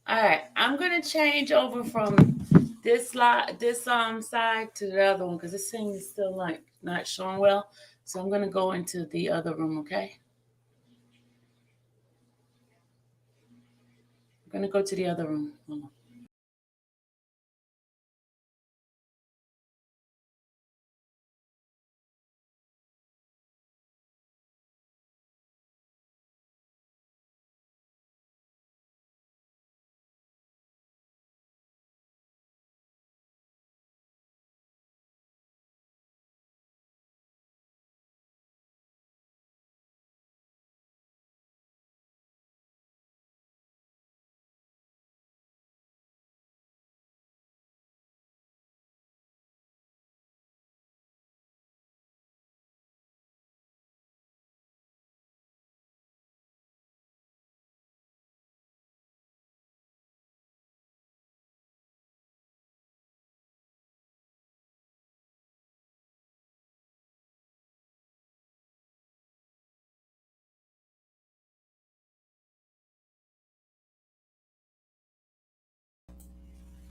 All right, I'm gonna change over from this side to the other one because this thing is still like not showing well. So I'm gonna go into the other room. Okay, I'm gonna go to the other room. Hold on.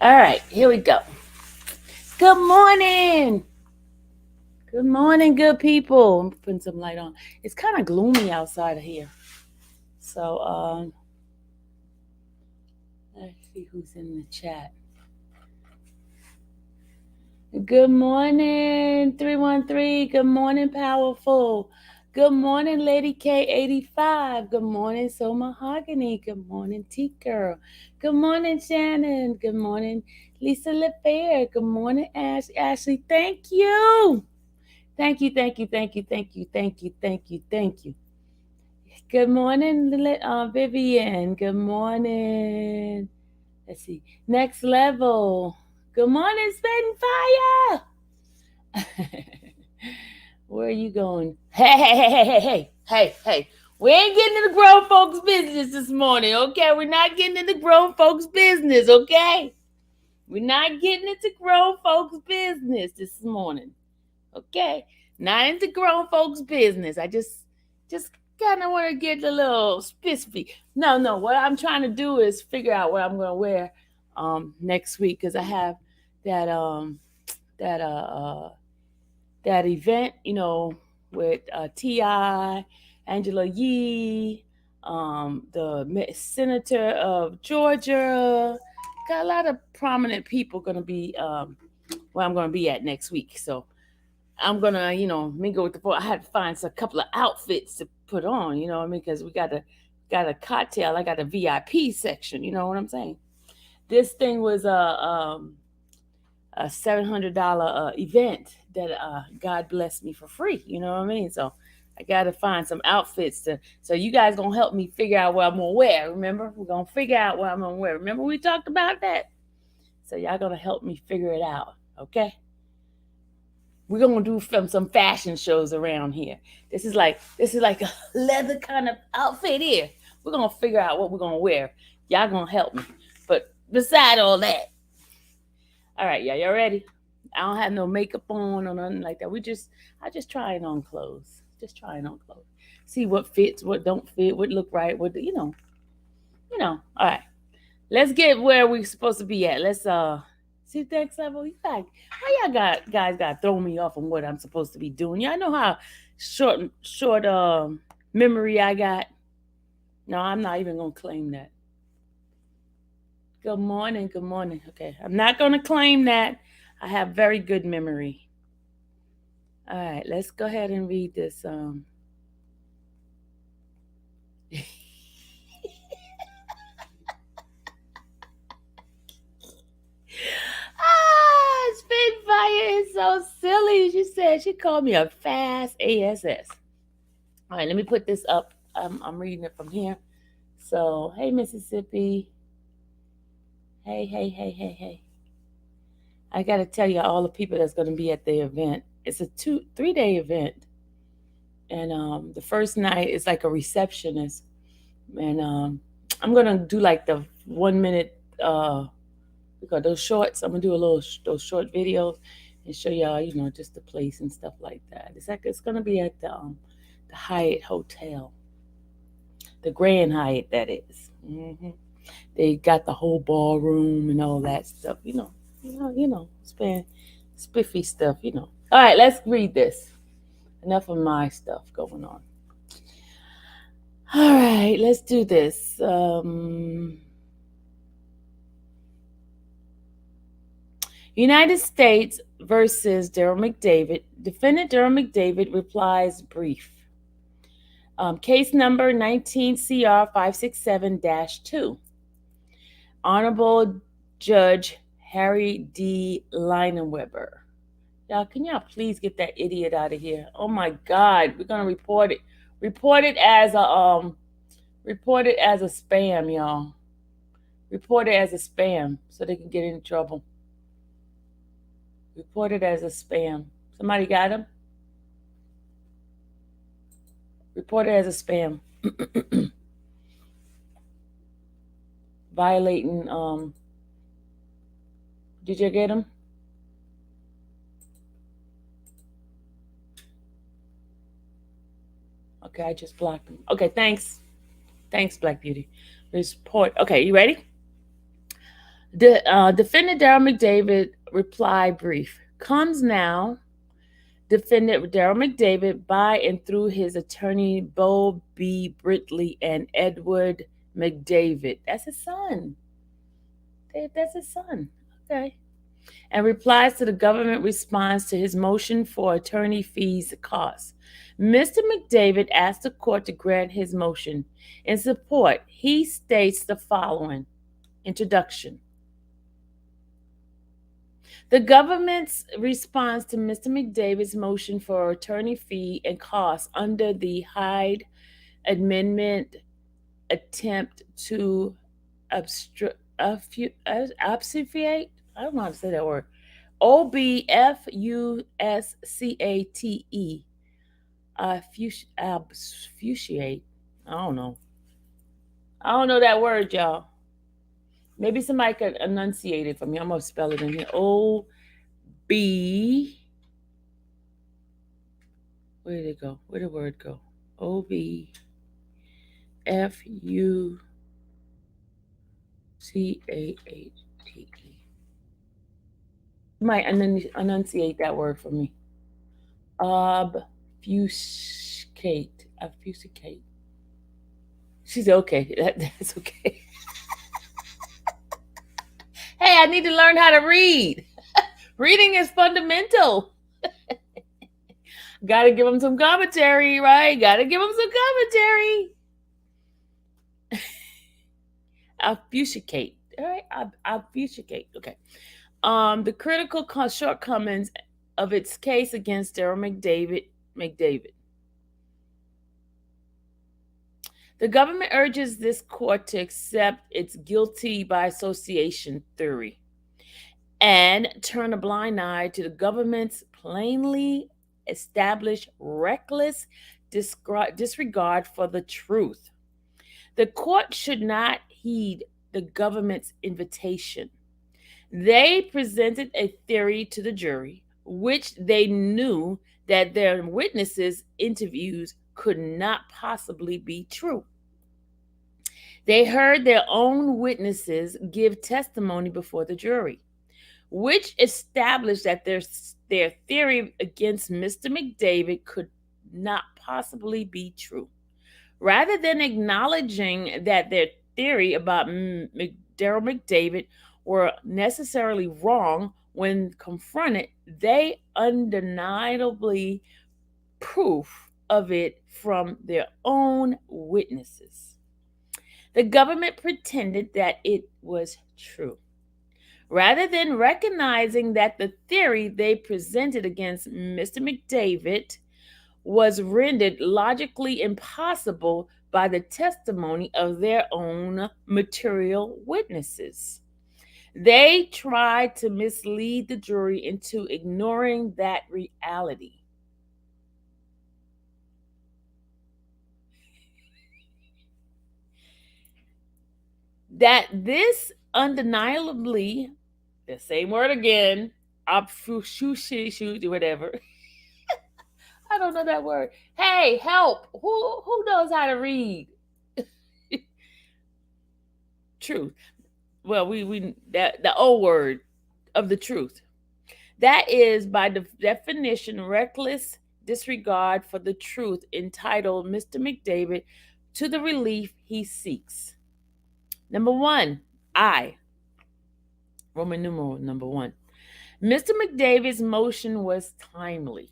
All right, here we go. Good morning. Good morning, good people. I'm putting some light on. It's kind of gloomy outside of here. So let's see who's in the chat. Good morning, 313. Good morning, Powerful. Good morning, Lady K85. Good morning, So Mahogany. Good morning, T Girl. Good morning, Shannon. Good morning, Lisa LeFair. Good morning, Ashley. Thank you. Thank you, thank you, thank you, thank you, thank you, thank you, thank you. Good morning, Vivian. Good morning. Let's see. Next level. Good morning, Spitting Fire. Where are you going? Hey. We ain't getting into grown folks' business this morning, okay? We're not getting into grown folks' business, okay? We're not getting into grown folks' business this morning, okay? Not into grown folks' business. I just kind of want to get a little spiffy. No. What I'm trying to do is figure out what I'm going to wear next week because I have that that that event, with Ti, Angela Yee, the senator of Georgia. Got a lot of prominent people going to be where I'm going to be at next week. So I'm gonna, mingle with the boy. I had to find a couple of outfits to put on, you know what I mean? Because we got a cocktail. I got a VIP section. You know what I'm saying? This thing was a $700 event that God blessed me for free. You know what I mean? So I got to find some outfits to. So you guys gonna help me figure out what I'm gonna wear. Remember, we're gonna figure out what I'm gonna wear. Remember we talked about that. So y'all gonna help me figure it out. Okay? We're gonna do some fashion shows around here. This is like a leather kind of outfit here. We're gonna figure out what we're gonna wear. Y'all gonna help me. But beside all that, all right, y'all ready? I don't have no makeup on or nothing like that. I just trying on clothes. Just trying on clothes. See what fits, what don't fit, what look right, All right. Let's get where we supposed to be at. Let's see next level. You got how y'all got guys got throw me off on what I'm supposed to be doing. Y'all know how short memory I got. No, I'm not even gonna claim that. Good morning, good morning. Okay. I'm not gonna claim that. I have very good memory. All right, let's go ahead and read this. Spitfire is so silly. She said she called me a fast ASS. All right, let me put this up. I'm reading it from here. So, hey, Mississippi. Hey. I got to tell you all the people that's going to be at the event. It's a 3 day event. And the first night is like a receptionist. And I'm going to do like the 1 minute, because those shorts, I'm going to do those short videos and show y'all, just the place and stuff like that. It's going to be at the Hyatt Hotel. The Grand Hyatt, that is. Mm-hmm. They got the whole ballroom and all that stuff. Spiffy stuff. All right, let's read this. Enough of my stuff going on. All right, let's do this. United States versus Daryl McDavid. Defendant Daryl McDavid replies brief. Case number 19CR 567-2. Honorable Judge Harry D. Leinenweber. Y'all, can y'all please get that idiot out of here? Oh my God, we're gonna report it. Report it as a spam, y'all. Report it as a spam so they can get into trouble. Report it as a spam. Somebody got him? Report it as a spam. Violating, did you get him? Okay, I just blocked him. Okay, thanks. Thanks, Black Beauty. Report. Okay, you ready? Defendant Daryl McDavid reply brief. Comes now. Defendant Daryl McDavid by and through his attorney Bo B. Britley and Edward McDavid. That's his son. That's his son. Okay. And replies to the government response to his motion for attorney fees costs. Mr. McDavid asked the court to grant his motion. In support, he states the following. Introduction. The government's response to Mr. McDavid's motion for attorney fee and costs under the Hyde Amendment attempt to obfuscate, I don't know how to say that word, OBFUSCATE, obfuscate, I don't know that word, y'all. Maybe somebody could enunciate it for me. I'm going to spell it in here. O-B. Where did it go? Where did the word go? O-B-F-U-C-A-H-T-E. You might enunciate that word for me. Obfuscate. Obfuscate. She said, okay. That's okay. Hey, I need to learn how to read. Reading is fundamental. Gotta give them some commentary, right? Gotta give them some commentary. Obfuscate. All right, obfuscate. Okay. The critical shortcomings of its case against Daryl McDavid. The government urges this court to accept its guilty by association theory and turn a blind eye to the government's plainly established reckless disregard for the truth. The court should not heed the government's invitation. They presented a theory to the jury, which they knew that their witnesses' interviews could not possibly be true. They heard their own witnesses give testimony before the jury, which established that their theory against Mr. McDavid could not possibly be true. Rather than acknowledging that their theory about Daryl McDavid were necessarily wrong when confronted, they undeniably proof of it from their own witnesses. The government pretended that it was true. Rather than recognizing that the theory they presented against Mr. McDavid was rendered logically impossible by the testimony of their own material witnesses. They tried to mislead the jury into ignoring that reality. That this undeniably, the same word again, whatever. I don't know that word. Hey, help. Who knows how to read? truth. Well, we that the O word of the truth. That is, by definition, reckless disregard for the truth entitled Mr. McDavid to the relief he seeks. Number one, I, Roman numeral number one. Mr. McDavid's motion was timely.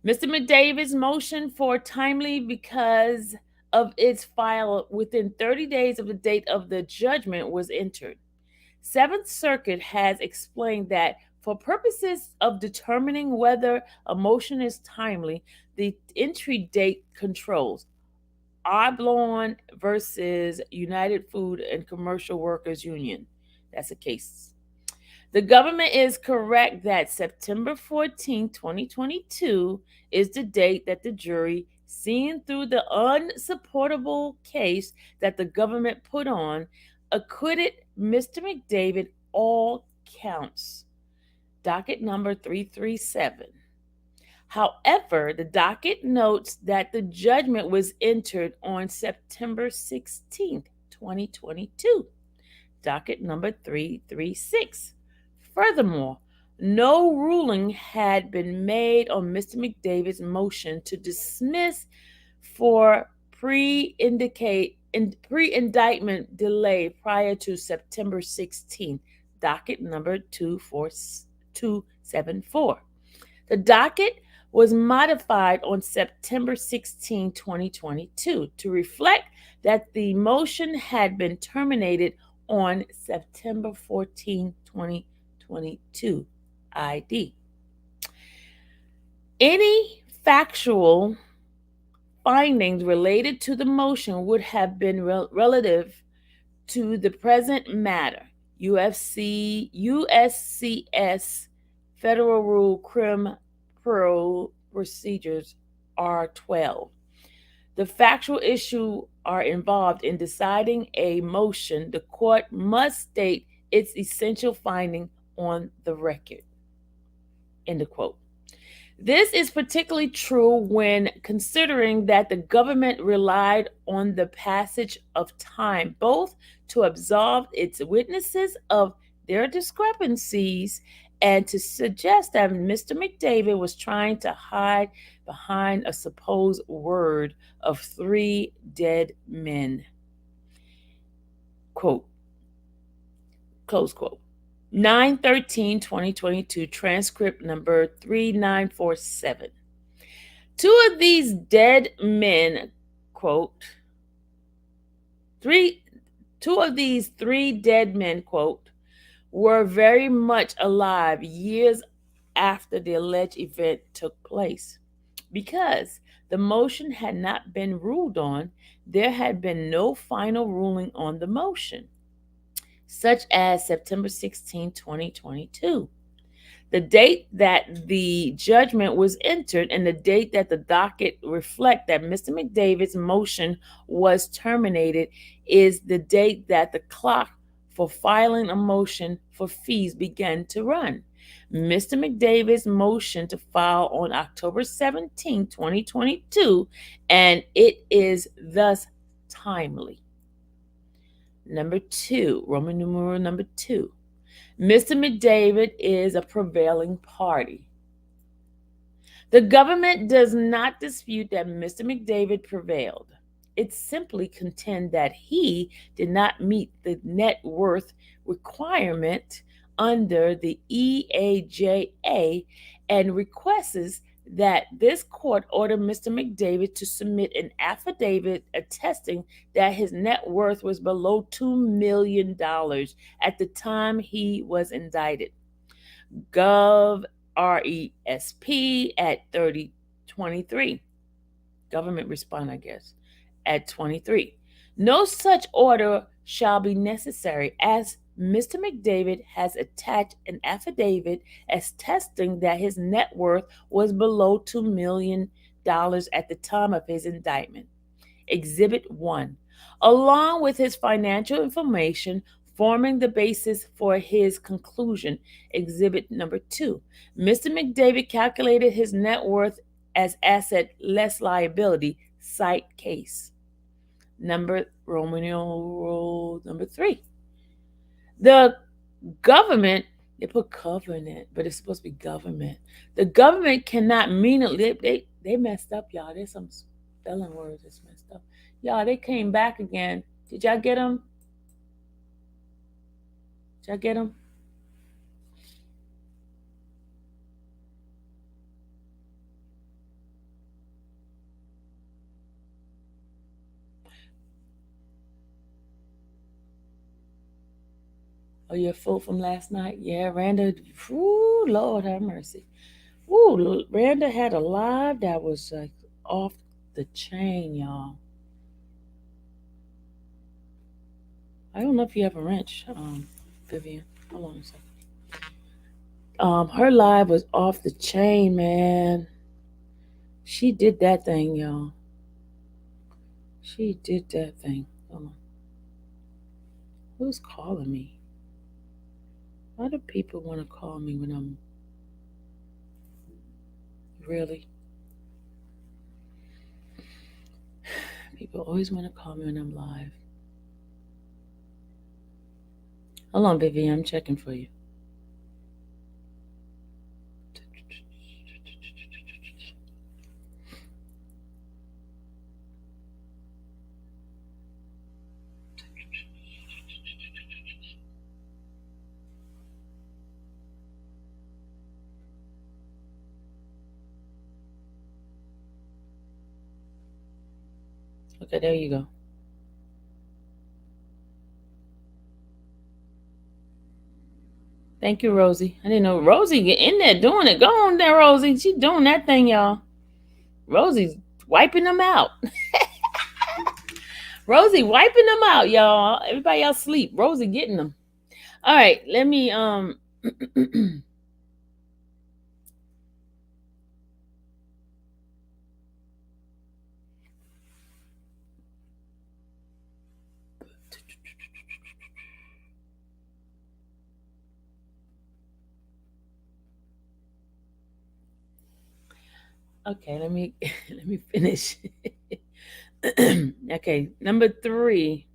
Mr. McDavid's motion for timely because of its file within 30 days of the date of the judgment was entered. Seventh Circuit has explained that for purposes of determining whether a motion is timely, the entry date controls. Oblon versus United Food and Commercial Workers Union. That's a case. The government is correct that September 14, 2022 is the date that the jury, seeing through the unsupportable case that the government put on, acquitted Mr. McDavid all counts. Docket number 337. However, the docket notes that the judgment was entered on September 16th, 2022. Docket number 336. Furthermore, no ruling had been made on Mr. McDavid's motion to dismiss for pre-indictment delay prior to September 16th, docket number 274. The docket was modified on September 16, 2022 to reflect that the motion had been terminated on September 14, 2022 ID. Any factual findings related to the motion would have been relative to the present matter. USCS Federal Rule Crim Pro Procedures R12. The factual issue are involved in deciding a motion. The court must state its essential finding on the record. End of quote. This is particularly true when considering that the government relied on the passage of time both to absolve its witnesses of their discrepancies and to suggest that Mr. McDavid was trying to hide behind a supposed word of 3 dead men. Quote, close quote. 9/13/2022, transcript number 3947. Two of these dead men, quote, two of these 3 dead men, quote, were very much alive years after the alleged event took place. Because the motion had not been ruled on, there had been no final ruling on the motion, such as September 16, 2022. The date that the judgment was entered and the date that the docket reflect that Mr. McDavid's motion was terminated is the date that the clock for filing a motion for fees began to run. Mr. McDavid's motion to file on October 17, 2022, and it is thus timely. Number 2, Roman numeral number 2. Mr. McDavid is a prevailing party. The government does not dispute that Mr. McDavid prevailed. It simply contends that he did not meet the net worth requirement under the EAJA and requests that this court order Mr. McDavid to submit an affidavit attesting that his net worth was below $2 million at the time he was indicted. Gov. RESP at 3023. Government respond, I guess, at 23. No such order shall be necessary, as Mr. McDavid has attached an affidavit attesting that his net worth was below $2 million at the time of his indictment. Exhibit 1, along with his financial information forming the basis for his conclusion. Exhibit number 2, Mr. McDavid calculated his net worth as asset less liability. Cite case. Number Roman numeral number 3. The government, they put covenant, but it's supposed to be government. The government cannot mean it. They messed up, y'all. There's some spelling words that's messed up. Y'all, they came back again. Did y'all get them? Did y'all get them? Oh, you're full from last night? Yeah, Randa. Ooh, Lord have mercy. Ooh, Randa had a live that was like off the chain, y'all. I don't know if you have a wrench, Vivian. Hold on a second. Her live was off the chain, man. She did that thing, y'all. She did that thing. Hold on. Who's calling me? Why do people want to call me when I'm really? People always want to call me when I'm live. Hold on, Vivian. I'm checking for you. Okay, there you go. Thank you, Rosie. I didn't know Rosie get in there doing it. Go on there, Rosie. She doing that thing, y'all. Rosie's wiping them out. Rosie wiping them out, y'all. Everybody else sleep. Rosie getting them. All right, let me okay, let me let me finish. Okay, number 3.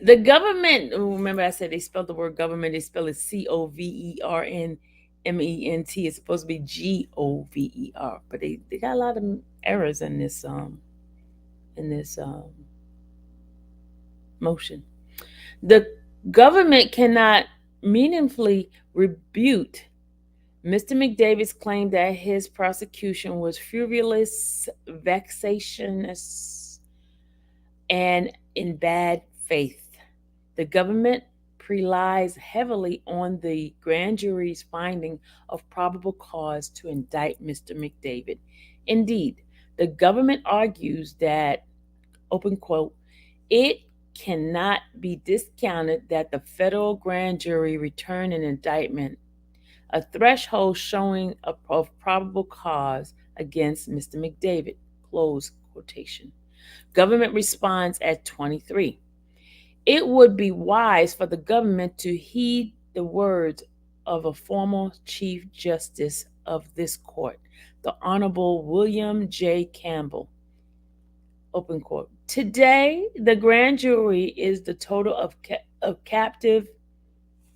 The government, remember I said they spelled the word government, they spell it Covernment. It's supposed to be Gover, but they got a lot of errors in this motion. The government cannot meaningfully rebuke Mr. McDavid's claim that his prosecution was frivolous, vexatious, and in bad faith. The government relies heavily on the grand jury's finding of probable cause to indict Mr. McDavid. Indeed, the government argues that, open quote, it cannot be discounted that the federal grand jury returned an indictment, a threshold showing of probable cause against Mr. McDavid, close quotation. Government responds at 23. It would be wise for the government to heed the words of a former Chief Justice of this court, the Honorable William J. Campbell. Open quote. Today, the grand jury is the total of captive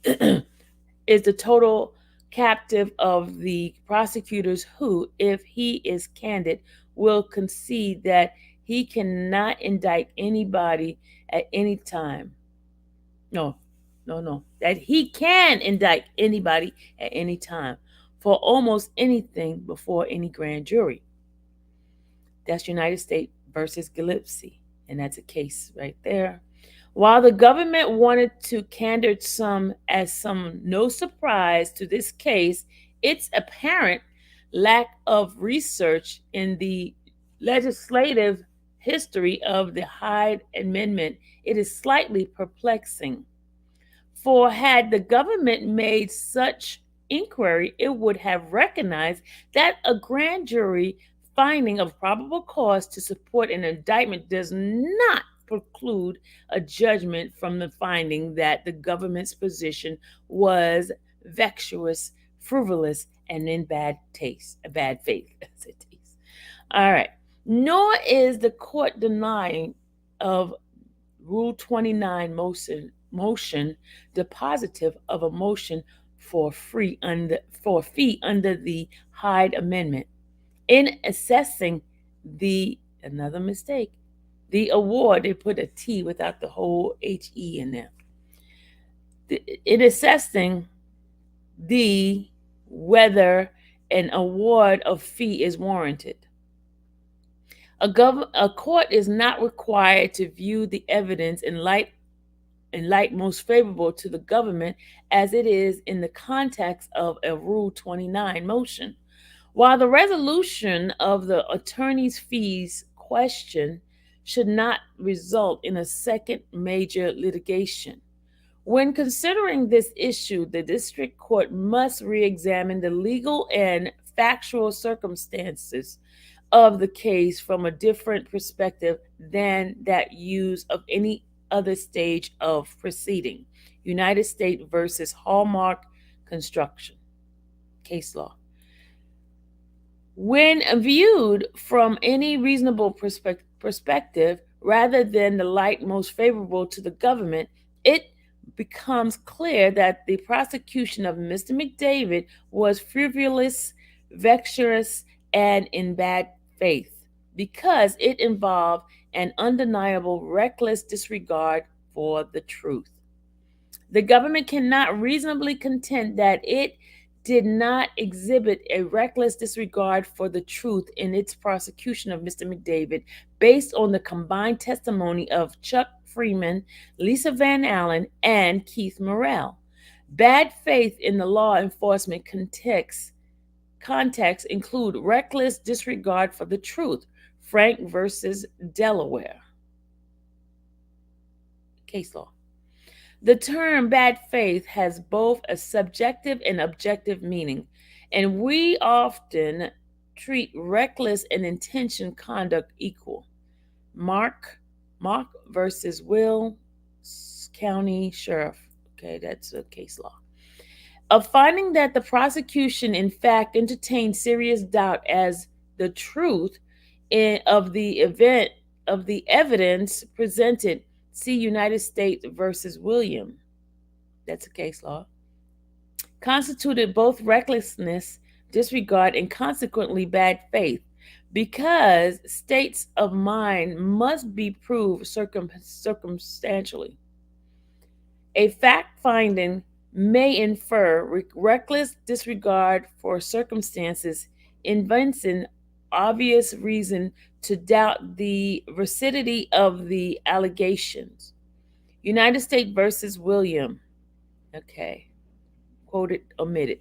is the total captive of the prosecutors who, if he is candid, will concede that he cannot indict anybody at any time. No, no, no. That he can indict anybody at any time for almost anything before any grand jury. That's United States versus Gillespie, and that's a case right there. While the government wanted to candor some no surprise to this case, its apparent lack of research in the legislative history of the Hyde Amendment, it is slightly perplexing. For had the government made such inquiry, it would have recognized that a grand jury finding of probable cause to support an indictment does not preclude a judgment from the finding that the government's position was vexatious, frivolous, and in bad taste, bad faith. All right. Nor is the court denying of Rule 29 motion depositive of a motion for fee under the Hyde Amendment. In assessing the another mistake, the award, they put a T without the whole HE in there. In assessing the whether an award of fee is warranted. A court is not required to view the evidence in light most favorable to the government as it is in the context of a Rule 29 motion. While the resolution of the attorney's fees question should not result in a second major litigation. When considering this issue, the district court must re examine the legal and factual circumstances of the case from a different perspective than that used of any other stage of proceeding. United States versus Hallmark Construction. Case law. When viewed from any reasonable perspective, rather than the light most favorable to the government, it becomes clear that the prosecution of Mr. McDavid was frivolous, vexatious, and in bad faith because it involved an undeniable reckless disregard for the truth. The government cannot reasonably contend that it did not exhibit a reckless disregard for the truth in its prosecution of Mr. McDavid based on the combined testimony of Chuck Freeman, Lisa Van Allen, and Keith Morrell. Bad faith in the law enforcement context include reckless disregard for the truth. Frank versus Delaware. Case law. The term bad faith has both a subjective and objective meaning, and we often treat reckless and intentional conduct equal. Mark versus Will County Sheriff. Okay, that's a case law. Of finding that the prosecution, in fact, entertained serious doubt as the truth of the event of the evidence presented. See United States versus William. That's a case law. Constituted both recklessness, disregard, and consequently bad faith, because states of mind must be proved circumstantially. A fact finding may infer reckless disregard for circumstances, inventing obvious reason to doubt the veracity of the allegations. United States versus William. Okay. Quoted, omitted.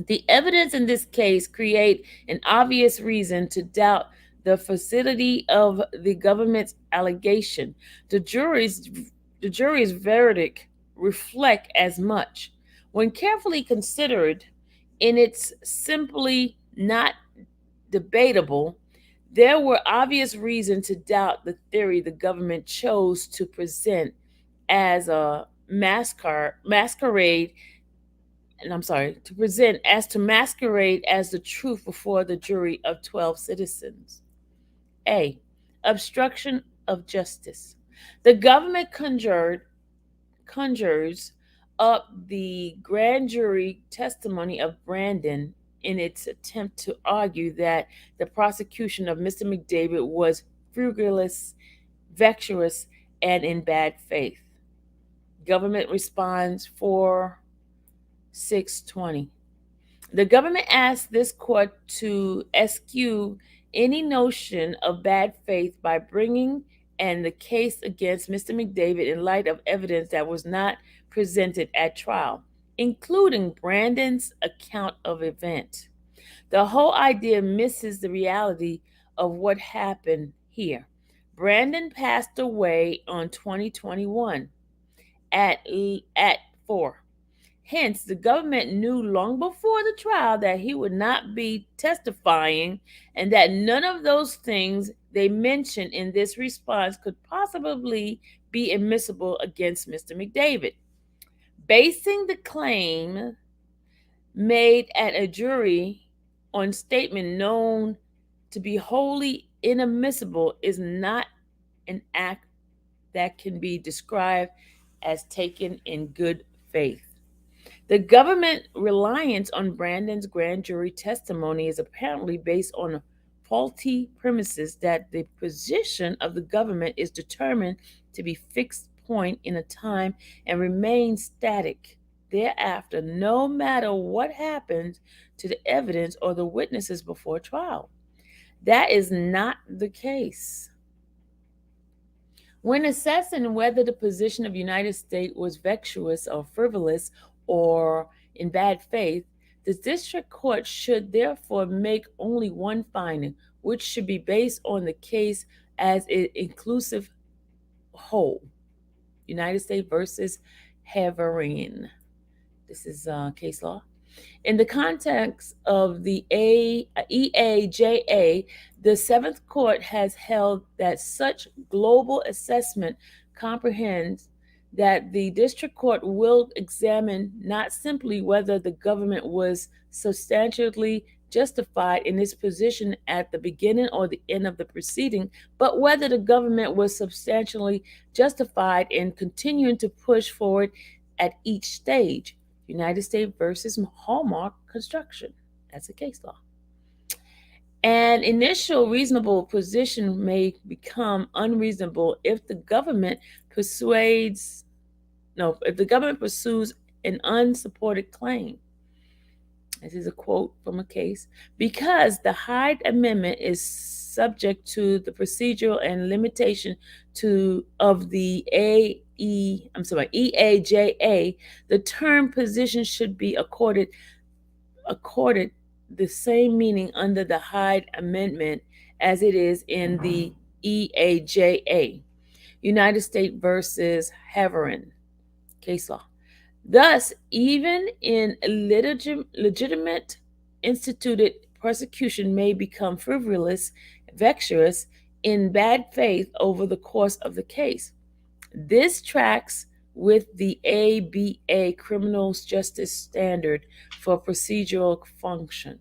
The evidence in this case create an obvious reason to doubt the veracity of the government's allegation. The jury's verdict reflect as much. When carefully considered, in its simply not debatable, there were obvious reasons to doubt the theory the government chose to present as a masquerade, and I'm sorry, to present as to masquerade as the truth before the jury of 12 citizens. A. Obstruction of justice. The government conjures up the grand jury testimony of Brandon in its attempt to argue that the prosecution of Mr. McDavid was frivolous, vexatious, and in bad faith. Government responds for 620. The government asked this court to eschew any notion of bad faith by bringing and the case against Mr. McDavid in light of evidence that was not presented at trial, including Brandon's account of event. The whole idea misses the reality of what happened here. Brandon passed away on 2021 at 4. Hence, the government knew long before the trial that he would not be testifying and that none of those things they mentioned in this response could possibly be admissible against Mr. McDavid. Basing the claim made at a jury on statement known to be wholly inadmissible is not an act that can be described as taken in good faith. The government reliance on Brandon's grand jury testimony is apparently based on faulty premises that the position of the government is determined to be fixed point in a time and remain static thereafter, no matter what happens to the evidence or the witnesses before trial. That is not the case. When assessing whether the position of the United States was vexatious or frivolous or in bad faith, the district court should therefore make only one finding, which should be based on the case as an inclusive whole. United States versus Haverin. This is case law. In the context of the EAJA, the Seventh Court has held that such global assessment comprehends that the district court will examine not simply whether the government was substantially justified in its position at the beginning or the end of the proceeding, but whether the government was substantially justified in continuing to push forward at each stage. United States versus Hallmark Construction. That's a case law. An initial reasonable position may become unreasonable if the government pursues an unsupported claim. This is a quote from a case. Because the Hyde Amendment is subject to the procedural and limitation of the EAJA, the term position should be accorded the same meaning under the Hyde Amendment as it is in the EAJA. United States versus Haverin, case law. Thus, even in legitimate instituted persecution may become frivolous, vexatious, in bad faith over the course of the case. This tracks with the ABA criminal justice standard for procedural function.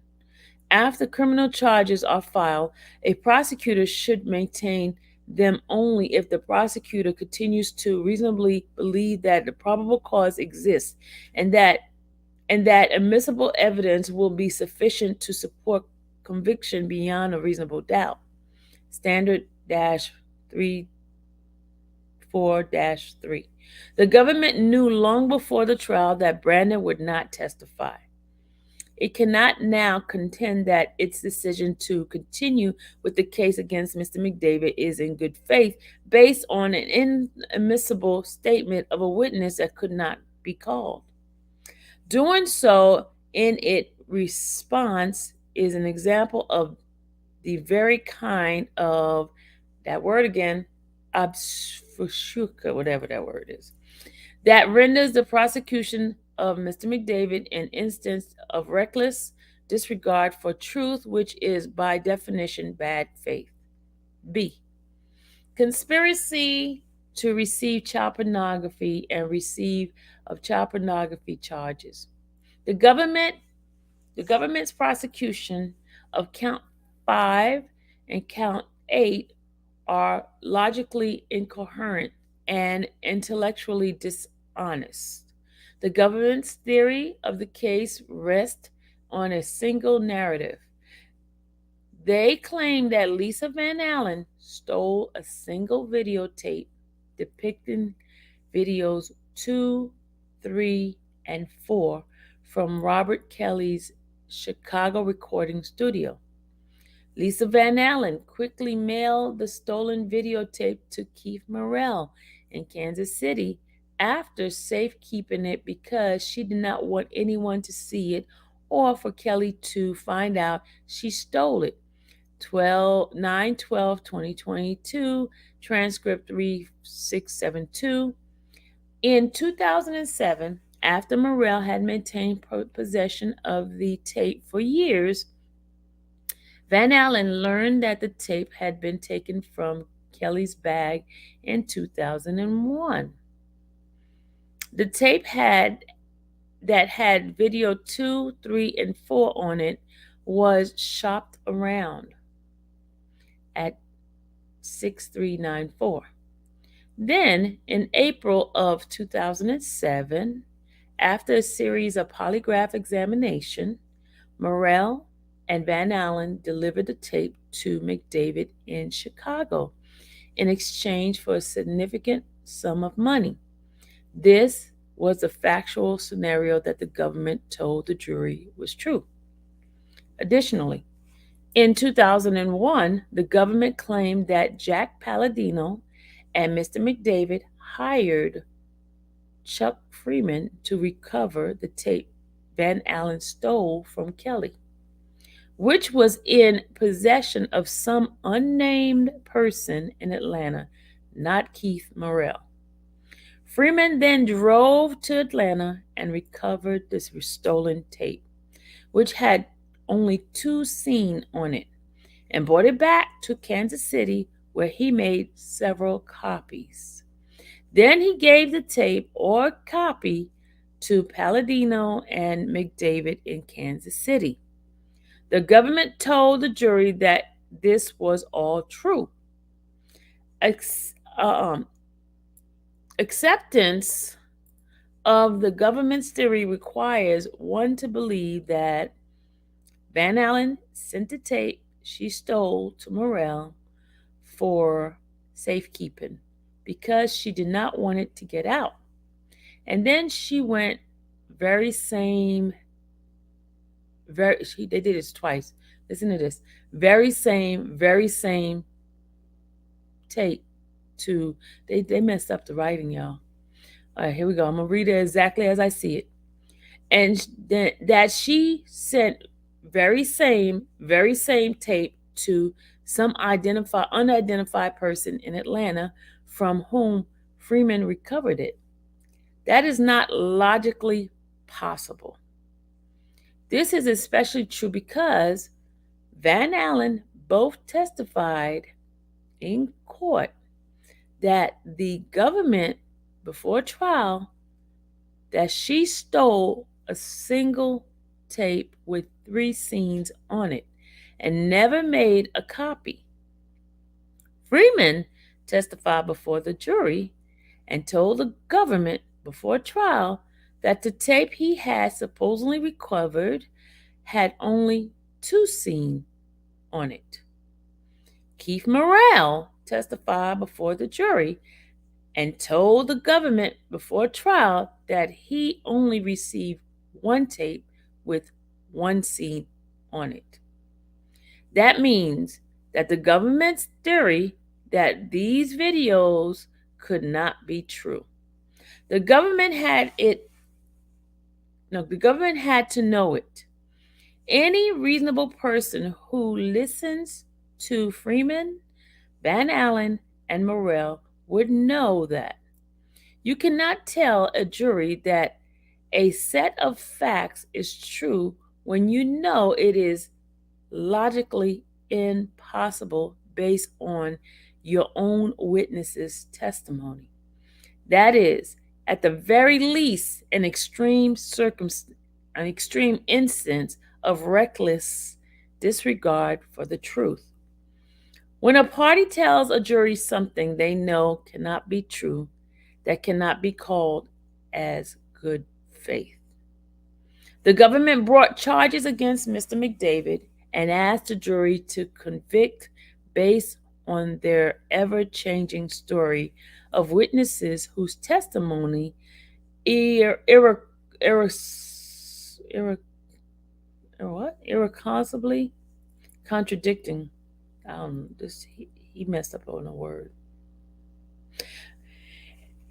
After criminal charges are filed, a prosecutor should maintain them only if the prosecutor continues to reasonably believe that the probable cause exists and that admissible evidence will be sufficient to support conviction beyond a reasonable doubt. Standard 34-3. The government knew long before the trial that Brandon would not testify. It cannot now contend that its decision to continue with the case against Mr. McDavid is in good faith based on an inadmissible statement of a witness that could not be called. Doing so in its response is an example of the very kind of, that word again, absfushuka, whatever that word is, that renders the prosecution of Mr. McDavid an instance of reckless disregard for truth, which is by definition bad faith. B. Conspiracy to receive child pornography and receive of child pornography charges. The government's prosecution of count 5 and count 8 are logically incoherent and intellectually dishonest. The government's theory of the case rests on a single narrative. They claim that Lisa Van Allen stole a single videotape depicting videos 2, 3, and 4 from Robert Kelly's Chicago recording studio. Lisa Van Allen quickly mailed the stolen videotape to Keith Morrell in Kansas City after safekeeping it because she did not want anyone to see it or for Kelly to find out she stole it. 9/12/2022, transcript 3672. In 2007, after Morrell had maintained possession of the tape for years, Van Allen learned that the tape had been taken from Kelly's bag in 2001. The tape had video 2, 3, and 4 on it was shopped around. at 6394. Then, in April of 2007, after a series of polygraph examination, Morrell and Van Allen delivered the tape to McDavid in Chicago in exchange for a significant sum of money. This was the factual scenario that the government told the jury was true. Additionally, in 2001, the government claimed that Jack Palladino and Mr. McDavid hired Chuck Freeman to recover the tape Van Allen stole from Kelly, which was in possession of some unnamed person in Atlanta, not Keith Morrell. Freeman then drove to Atlanta and recovered this stolen tape, which had only 2 scenes on it, and brought it back to Kansas City where he made several copies. Then he gave the tape or copy to Palladino and McDavid in Kansas City. The government told the jury that this was all true. Acceptance of the government's theory requires one to believe that Van Allen sent the tape she stole to Morrell for safekeeping because she did not want it to get out. And then she went they did this twice. Listen to this. Very same tape to, they messed up the writing, y'all. All right, here we go. I'm going to read it exactly as I see it. And that she sent very same tape to some unidentified person in Atlanta from whom Freeman recovered it. That is not logically possible. This is especially true because Van Allen both testified in court that the government, before trial, that she stole a single tape with 3 scenes on it and never made a copy. Freeman testified before the jury and told the government before trial that the tape he had supposedly recovered had only 2 scenes on it. Keith Morrell testified before the jury and told the government before trial that he only received 1 tape with 1 scene on it. That means that the government's theory that these videos could not be true. The government had to know it. Any reasonable person who listens to Freeman, Van Allen, and Morrell would know that. You cannot tell a jury that a set of facts is true when you know it is logically impossible based on your own witness's testimony. That is, at the very least, an extreme instance of reckless disregard for the truth. When a party tells a jury something they know cannot be true, that cannot be called as good faith. The government brought charges against Mr. McDavid and asked the jury to convict based on their ever-changing story of witnesses whose testimony irreconcilably contradicting. He messed up on a word.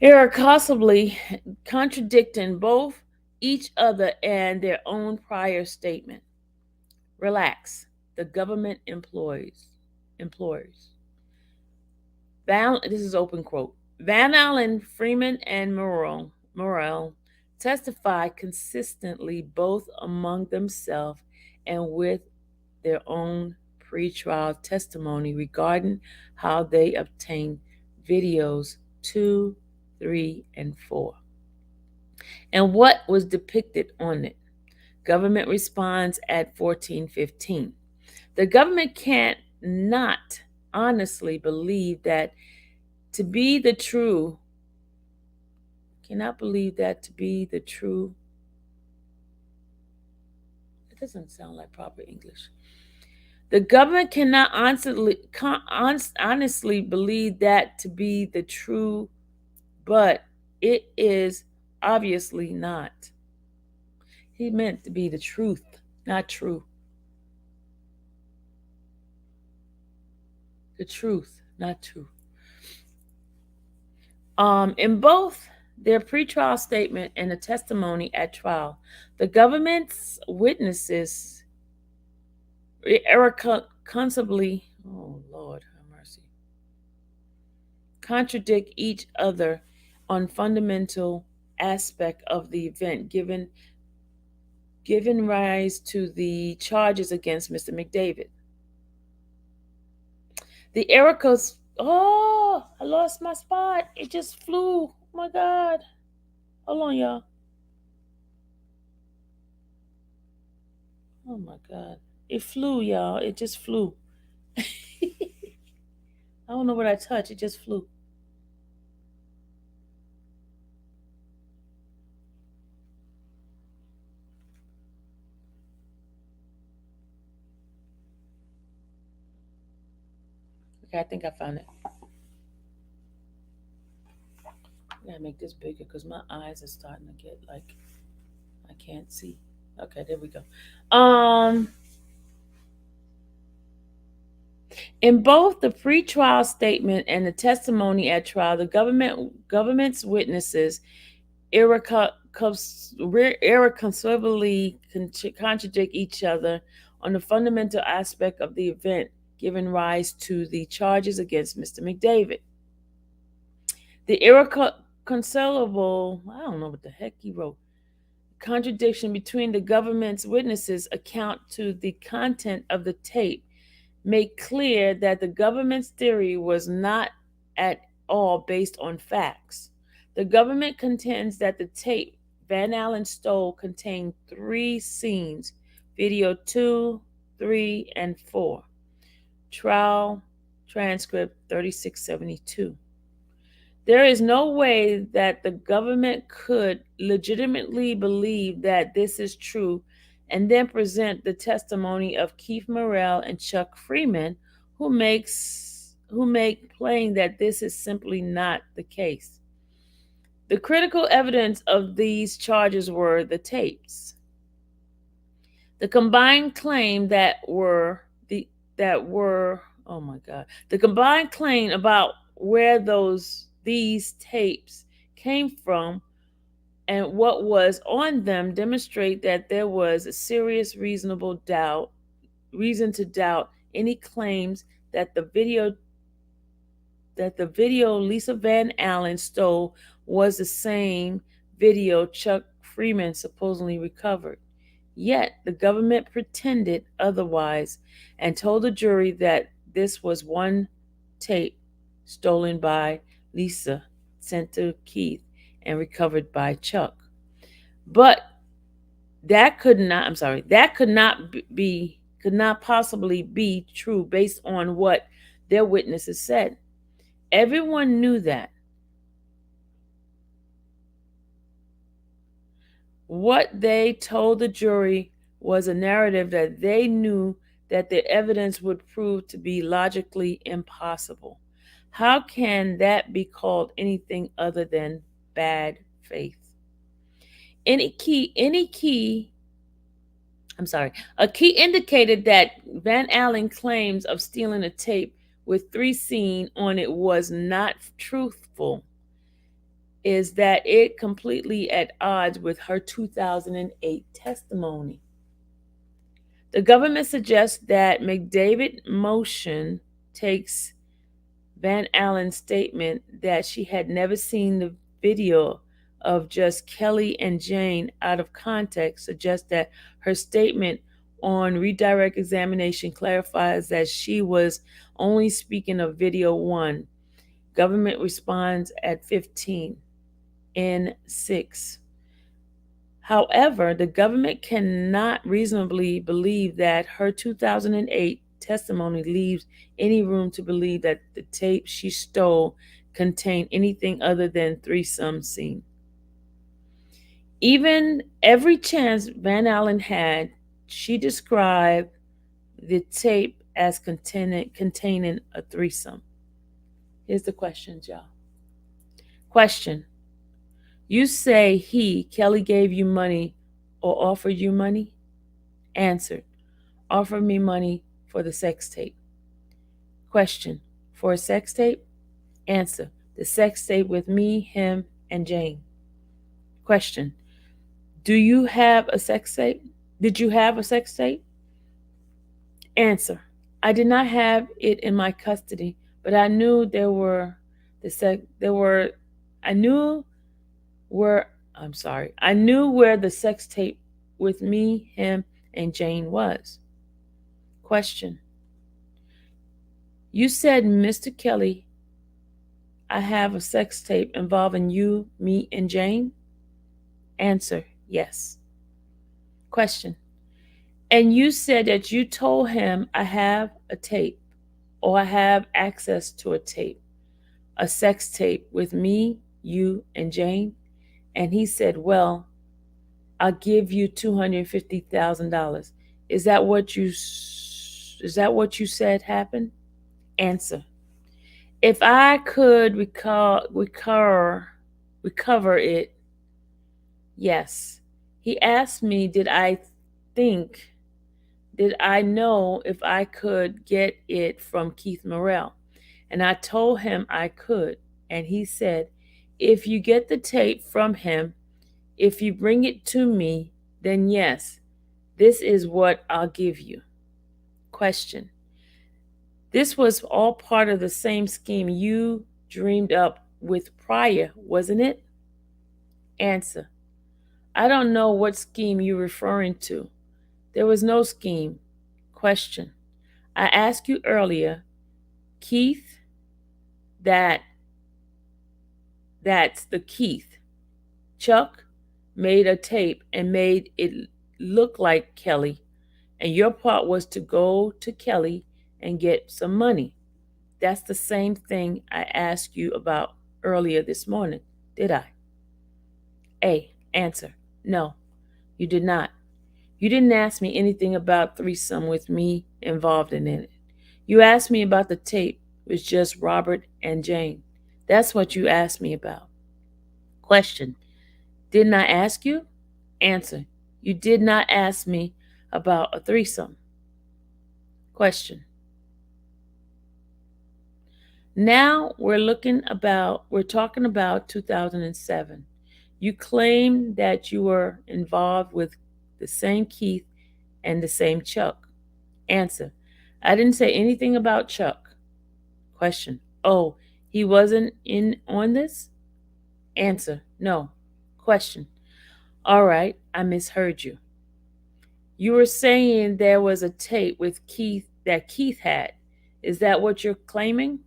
Irreconcilably contradicting both each other and their own prior statement. Relax, the government implores. This is open quote. Van Allen, Freeman, and Morrell testified consistently both among themselves and with their own pretrial testimony regarding how they obtained videos 2, 3, and 4, and what was depicted on it. Government responds at 14:15. The government can't not honestly believe that to be the true, cannot believe that to be the true, it doesn't sound like proper English. The government cannot honestly believe that to be the true, but it is obviously not. He meant to be the truth, not true. The truth, not true. In both their pretrial statement and the testimony at trial, the government's witnesses irreconcilably, oh Lord, have mercy, contradict each other on fundamental aspect of the event given rise to the charges against Mr. McDavid. The Ericos, oh, I lost my spot. It just flew. Oh my God. Hold on, y'all. Oh my God. It flew, y'all. It just flew. I don't know what I touched. It just flew. Okay, I think I found it. I gotta make this bigger because my eyes are starting to get like I can't see. Okay, there we go. Um, in both the pretrial statement and the testimony at trial, the government's witnesses irreconcilably contradict each other on the fundamental aspect of the event giving rise to the charges against Mr. McDavid. The irreconcilable, I don't know what the heck he wrote, contradiction between the government's witnesses' account to the content of the tape make clear that the government's theory was not at all based on facts. The government contends that the tape Van Allen stole contained three scenes, video 2, 3, and 4. Trial transcript 3672. There is no way that the government could legitimately believe that this is true and then present the testimony of Keith Morrell and Chuck Freeman, who make plain that this is simply not the case. The critical evidence of these charges were the tapes. The combined claim oh my God, the combined claim about where these tapes came from and what was on them demonstrate that there was a serious reason to doubt any claims that the video Lisa Van Allen stole was the same video Chuck Freeman supposedly recovered. Yet the government pretended otherwise and told the jury that this was one tape stolen by Lisa, sent to Keith, and recovered by Chuck. But that could not possibly be true based on what their witnesses said. Everyone knew that. What they told the jury was a narrative that they knew that the evidence would prove to be logically impossible. How can that be called anything other than bad faith? A key indicated that Van Allen claims of stealing a tape with 3 scenes on it was not truthful is that it completely at odds with her 2008 testimony. The government suggests that McDavid motion takes Van Allen's statement that she had never seen the video of just Kelly and Jane out of context, suggests that her statement on redirect examination clarifies that she was only speaking of video 1. Government responds at 15 in 6. However, the government cannot reasonably believe that her 2008 testimony leaves any room to believe that the tape she stole contained anything other than threesome scene. Even every chance Van Allen had, she described the tape as containing a threesome. Here's the questions, y'all. Question. You say Kelly gave you money or offered you money? Answer. Offered me money for the sex tape. Question. For a sex tape? Answer. The sex tape with me, him, and Jane. Question. Do you have a sex tape? Did you have a sex tape? Answer. I did not have it in my custody, but I knew I knew where the sex tape with me, him, and Jane was. Question. You said, Mr. Kelly, I have a sex tape involving you, me, and Jane? Answer. Yes. Question. And you said that you told him I have a tape or I have access to a tape, a sex tape with me, you, and Jane? And he said, well, I'll give you $250,000. Is that what you said happened? Answer. If I could recover it, yes. He asked me, did I know if I could get it from Keith Morrell? And I told him I could. And he said, if you get the tape from him, if you bring it to me, then yes, this is what I'll give you. Question. This was all part of the same scheme you dreamed up with Pryor, wasn't it? Answer. I don't know what scheme you're referring to. There was no scheme. Question. I asked you earlier, Keith, that's the Keith. Chuck made a tape and made it look like Kelly, and your part was to go to Kelly and get some money. That's the same thing I asked you about earlier this morning, did I? A. Answer. No, you did not. You didn't ask me anything about threesome with me involved in it. You asked me about the tape with just Robert and Jane. That's what you asked me about. Question. Didn't I ask you? Answer. You did not ask me about a threesome. Question. Now we're talking about 2007. You claim that you were involved with the same Keith and the same Chuck. Answer. I didn't say anything about Chuck. Question. Oh, he wasn't in on this? Answer. No. Question. All right, I misheard you. You were saying there was a tape with Keith that Keith had. Is that what you're claiming?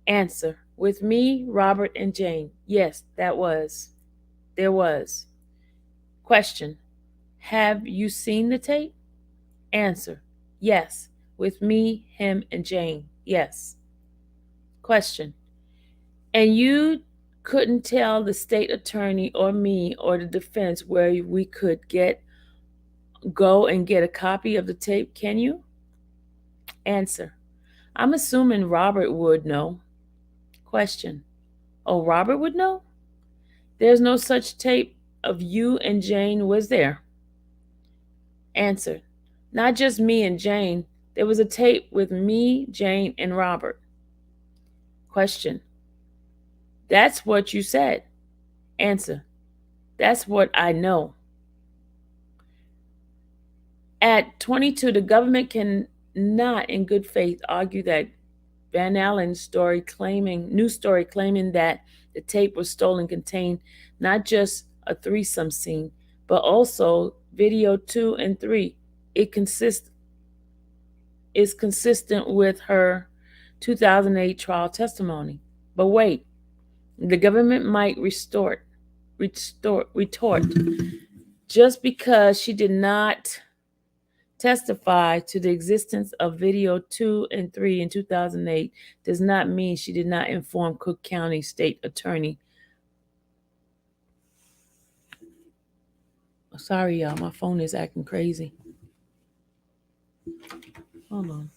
Answer. With me, Robert, and Jane. Yes, there was. Question. Have you seen the tape? Answer. Yes. With me, him, and Jane. Yes. Question. And you couldn't tell the state attorney or me or the defense where we could go and get a copy of the tape, can you? Answer. I'm assuming Robert would know. Question. Oh, Robert would know? There's no such tape of you and Jane, was there? Answer. Not just me and Jane. There was a tape with me, Jane, and Robert. Question. That's what you said. Answer. That's what I know. At 22, the government cannot in good faith argue that Van Allen's new story claiming that the tape was stolen contained not just a threesome scene, but also video 2 and 3. It is consistent with her 2008 trial testimony. But wait, the government might retort, just because she did not testify to the existence of video 2 and 3 in 2008 does not mean she did not inform Cook County State Attorney. Sorry, y'all, my phone is acting crazy. Hold on.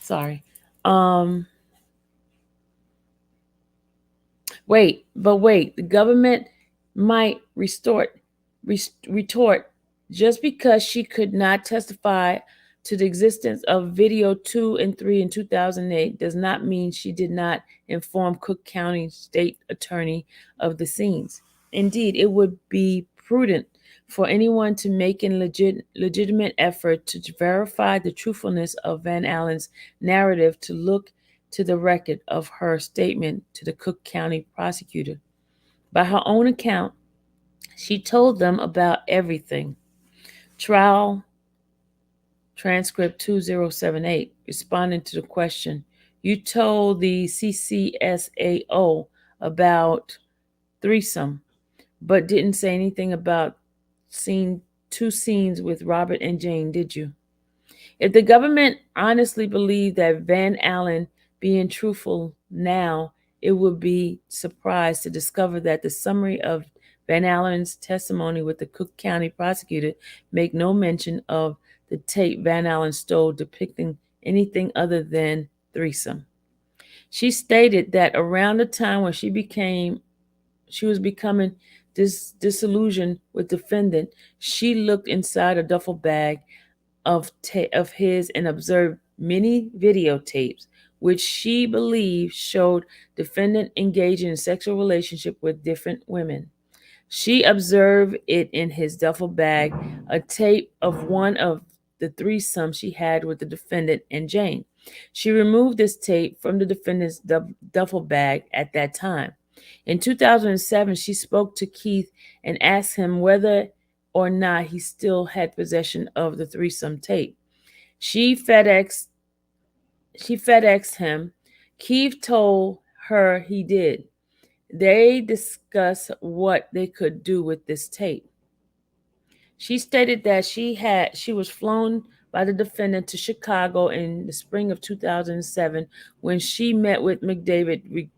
Sorry. Wait, the government might retort just because she could not testify to the existence of video 2 and 3 in 2008 does not mean she did not inform Cook County State Attorney of the scenes. Indeed, it would be prudent for anyone to make a legitimate effort to verify the truthfulness of Van Allen's narrative to look to the record of her statement to the Cook County prosecutor. By her own account, she told them about everything. Trial transcript 2078, responding to the question, you told the CCSAO about threesome, but didn't say anything about two scenes with Robert and Jane, did you? If the government honestly believed that Van Allen being truthful now, it would be surprised to discover that the summary of Van Allen's testimony with the Cook County prosecutor make no mention of the tape Van Allen stole depicting anything other than threesome. She stated that around the time when she was becoming disillusioned with defendant, she looked inside a duffel bag of his and observed many videotapes, which she believed showed defendant engaging in sexual relationship with different women. She observed it in his duffel bag, a tape of one of the threesome she had with the defendant and Jane. She removed this tape from the defendant's duffel bag at that time. In 2007, she spoke to Keith and asked him whether or not he still had possession of the threesome tape. She FedExed him. Keith told her he did. They discussed what they could do with this tape. She stated that she was flown by the defendant to Chicago in the spring of 2007 when she met with McDavid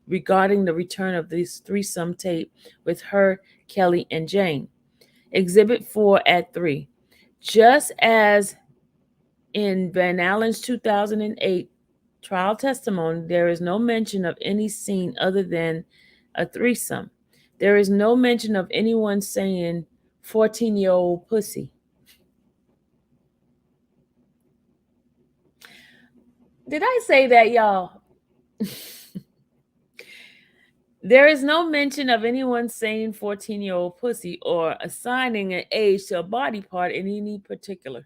regarding the return of this threesome tape with her, Kelly, and Jane. Exhibit 4 at 3. Just as in Van Allen's 2008 trial testimony, there is no mention of any scene other than a threesome. There is no mention of anyone saying 14-year-old pussy. Did I say that, y'all? There is no mention of anyone saying 14-year-old pussy or assigning an age to a body part in any particular.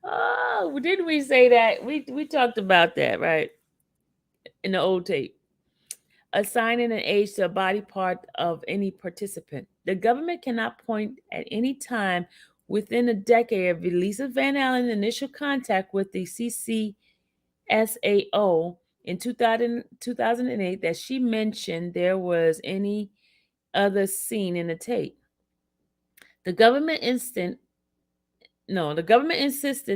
Oh, didn't we say that? We talked about that, right? In the old tape. Assigning an age to a body part of any participant. The government cannot point at any time within a decade of Elisa Van Allen's initial contact with the CCSAO in 2008 that she mentioned there was any other scene in the tape. The government insisted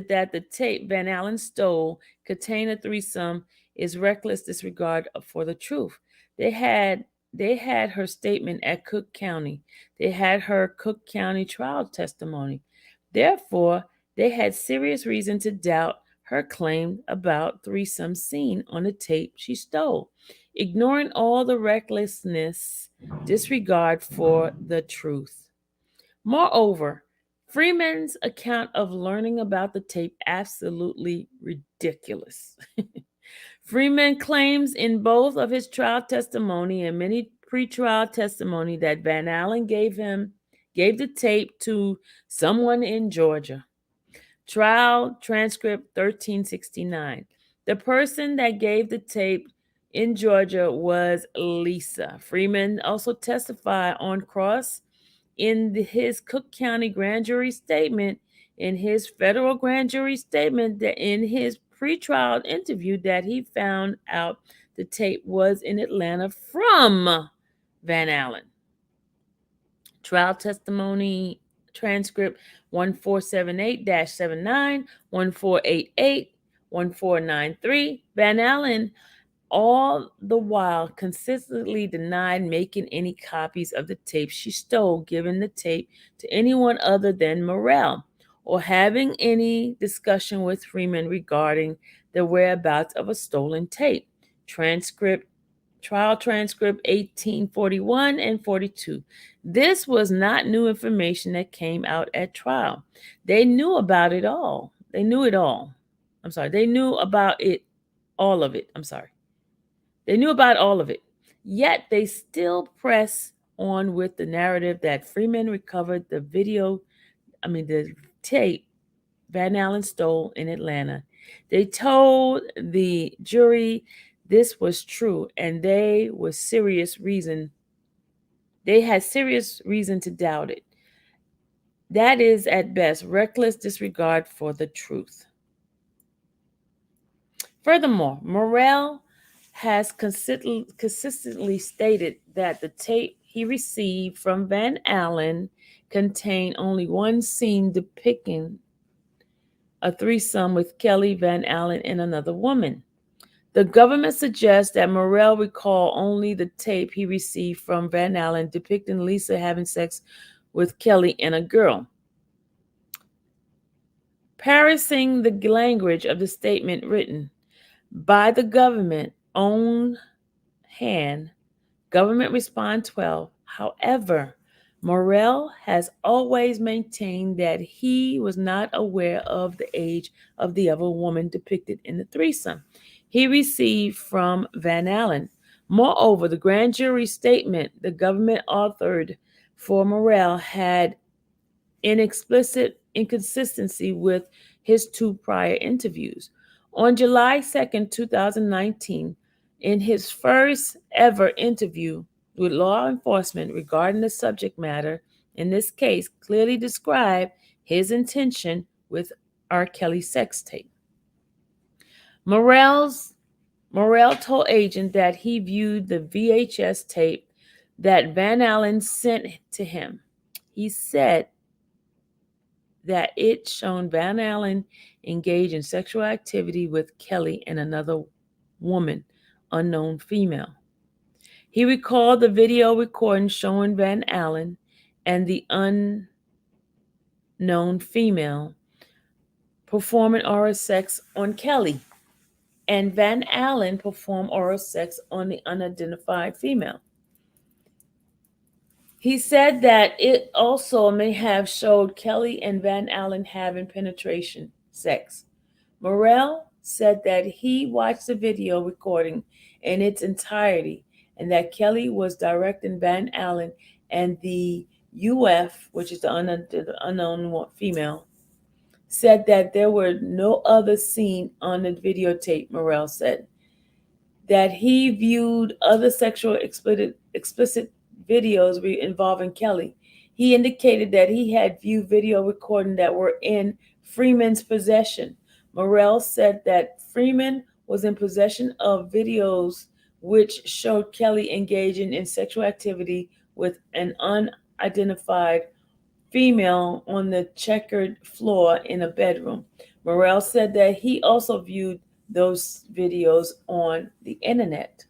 that the tape Van Allen stole contained a threesome is reckless disregard for the truth. They had her statement at Cook County. They had her Cook County trial testimony. Therefore, they had serious reason to doubt her claim about threesome seen on the tape she stole, ignoring all the recklessness, disregard for the truth. Moreover, Freeman's account of learning about the tape absolutely ridiculous. Freeman claims in both of his trial testimony and many pre-trial testimony that Van Allen gave the tape to someone in Georgia. Trial transcript 1369. The person that gave the tape in Georgia was Lisa. Freeman also testified on cross in his Cook County grand jury statement, in his federal grand jury statement, that in his pretrial interview that he found out the tape was in Atlanta from Van Allen. Trial testimony transcript 1478-79, 1488, 1493. Van Allen all the while consistently denied making any copies of the tape she stole, giving the tape to anyone other than Morrell, or having any discussion with Freeman regarding the whereabouts of a stolen tape. Trial transcript 1841 and 42. This was not new information that came out at trial. They knew about it all. They knew it all. I'm sorry. They knew about it, all of it. I'm sorry. They knew about all of it. Yet they still press on with the narrative that Freeman recovered the tape Van Allen stole in Atlanta. They told the jury this was true, and they had serious reason to doubt it. That is at best reckless disregard for the truth. Furthermore, Morrell has consistently stated that the tape he received from Van Allen contained only one scene depicting a threesome with Kelly, Van Allen, and another woman. The government suggests that Morrell recalled only the tape he received from Van Allen depicting Lisa having sex with Kelly and a girl. Parsing the language of the statement written by the government own hand, Government Response 12, however, Morrell has always maintained that he was not aware of the age of the other woman depicted in the threesome he received from Van Allen. Moreover, the grand jury statement the government authored for Morrell had an explicit inconsistency with his two prior interviews. On July 2nd, 2019, in his first ever interview with law enforcement regarding the subject matter in this case, clearly described his intention with R. Kelly sex tape. Morrell told agent that he viewed the VHS tape that Van Allen sent to him. He said that it showed Van Allen engaged in sexual activity with Kelly and another woman, unknown female. He recalled the video recording showing Van Allen and the unknown female performing oral sex on Kelly, and Van Allen performed oral sex on the unidentified female. He said that it also may have showed Kelly and Van Allen having penetration sex. Morrell said that he watched the video recording in its entirety and that Kelly was directing Van Allen and the UF, which is the unknown female, said that there were no other scene on the videotape, Morrell said. That he viewed other sexual explicit videos involving Kelly. He indicated that he had viewed video recording that were in Freeman's possession. Morrell said that Freeman was in possession of videos which showed Kelly engaging in sexual activity with an unidentified female on the checkered floor in a bedroom. Morrell said that he also viewed those videos on the internet.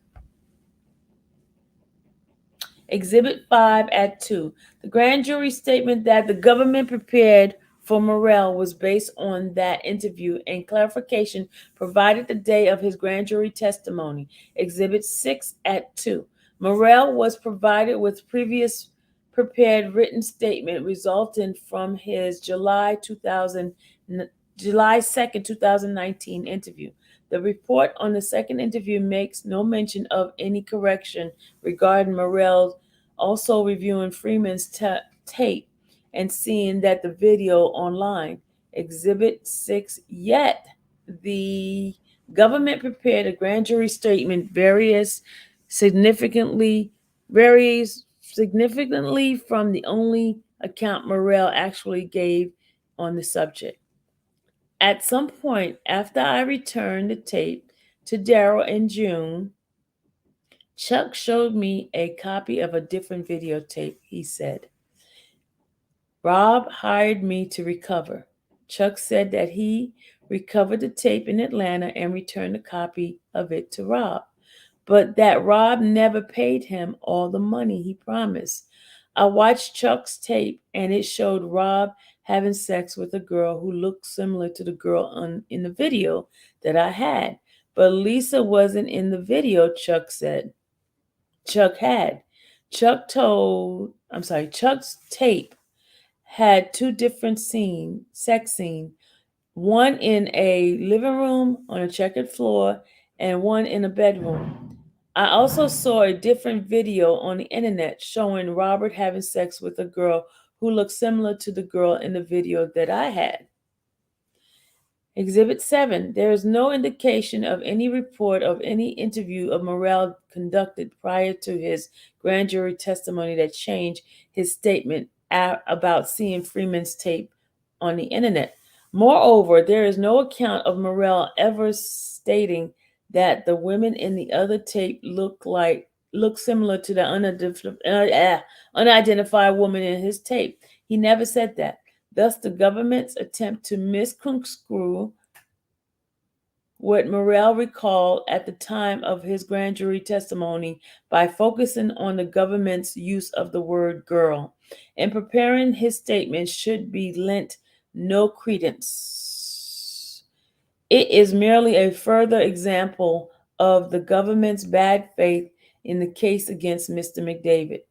Exhibit 5 at 2. The grand jury statement that the government prepared for Morrell was based on that interview and clarification provided the day of his grand jury testimony. Exhibit 6 at 2. Morrell was provided with previous prepared written statement resulting from his July 2nd, 2019 interview. The report on the second interview makes no mention of any correction regarding Morrell also reviewing Freeman's tape and seeing that the video online. Exhibit 6, yet the government prepared a grand jury statement varies significantly from the only account Morrell actually gave on the subject. At some point after I returned the tape to Daryl in June, Chuck showed me a copy of a different videotape, he said. Rob hired me to recover. Chuck said that he recovered the tape in Atlanta and returned a copy of it to Rob, but that Rob never paid him all the money he promised. I watched Chuck's tape and it showed Rob having sex with a girl who looked similar to the girl in the video that I had. But Lisa wasn't in the video, Chuck said. Chuck had. Chuck's tape had two different sex scenes, one in a living room on a checkered floor and one in a bedroom. I also saw a different video on the internet showing Robert having sex with a girl who looked similar to the girl in the video that I had. Exhibit 7. There is no indication of any report of any interview of Morrell conducted prior to his grand jury testimony that changed his statement about seeing Freeman's tape on the internet. Moreover, there is no account of Morrell ever stating that the women in the other tape look similar to the unidentified woman in his tape. He never said that. Thus, the government's attempt to misconstrue what Morrell recalled at the time of his grand jury testimony by focusing on the government's use of the word girl and preparing his statement should be lent no credence. It is merely a further example of the government's bad faith in the case against Mr. McDavid.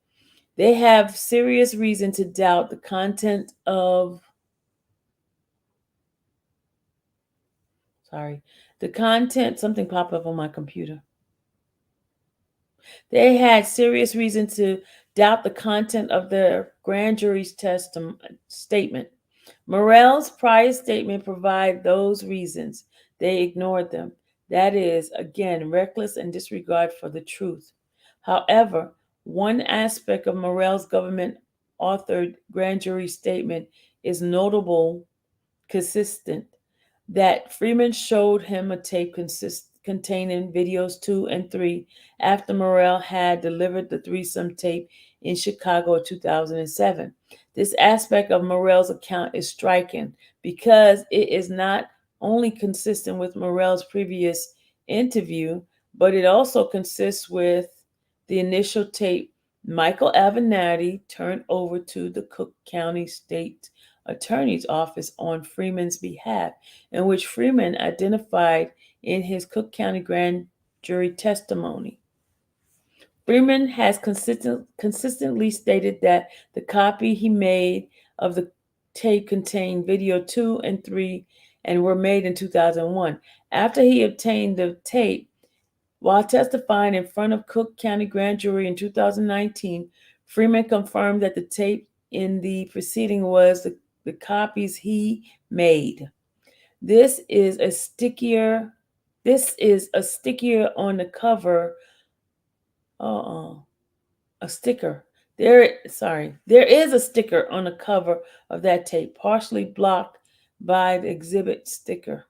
They have serious reason to doubt the content of something popped up on my computer. They had serious reason to doubt the content of their grand jury's statement. Morrell's prior statement provided those reasons. They ignored them. That is, again, reckless and disregard for the truth. However, one aspect of Morrell's government authored grand jury statement is notable, consistent, that Freeman showed him a tape containing videos 2 and 3 after Morrell had delivered the threesome tape in Chicago in 2007. This aspect of Morrell's account is striking because it is not only consistent with Morrell's previous interview, but it also consists with the initial tape Michael Avenatti turned over to the Cook County State Attorney's Office on Freeman's behalf, in which Freeman identified in his Cook County grand jury testimony. Freeman has consistently stated that the copy he made of the tape contained video 2 and 3 and were made in 2001. After he obtained the tape, while testifying in front of Cook County grand jury in 2019, Freeman confirmed that the tape in the proceeding was the copies he made. This is a stickier on the cover. A sticker. There is a sticker on the cover of that tape, partially blocked by the exhibit sticker,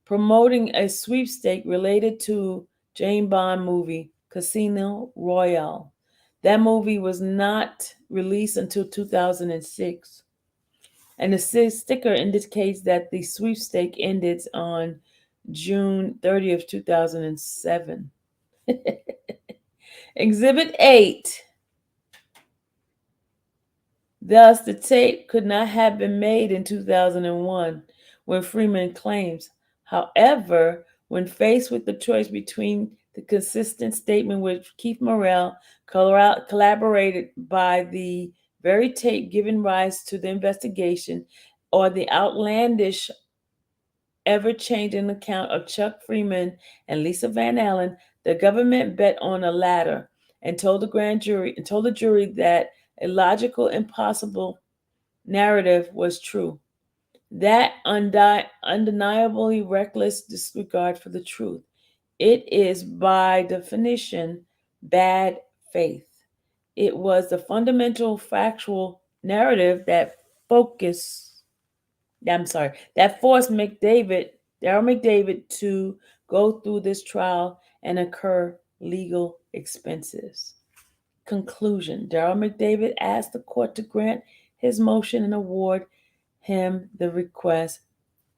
promoting a sweepstake related to James Bond movie Casino Royale. That movie was not released until 2006. And the sticker indicates that the sweepstake ended on June 30th, 2007. Exhibit 8. Thus, the tape could not have been made in 2001 when Freeman claims. However, when faced with the choice between the consistent statement with Keith Morrell, collaborated by the very tape giving rise to the investigation, or the outlandish, ever-changing account of Chuck Freeman and Lisa Van Allen, the government bet on the latter and told the jury that a logical, impossible narrative was true. That undeniably reckless disregard for the truth. It is by definition bad faith. It was the fundamental factual narrative that forced Darryl McDavid, to go through this trial and incur legal expenses. Conclusion. Darryl McDavid asked the court to grant his motion and award him the request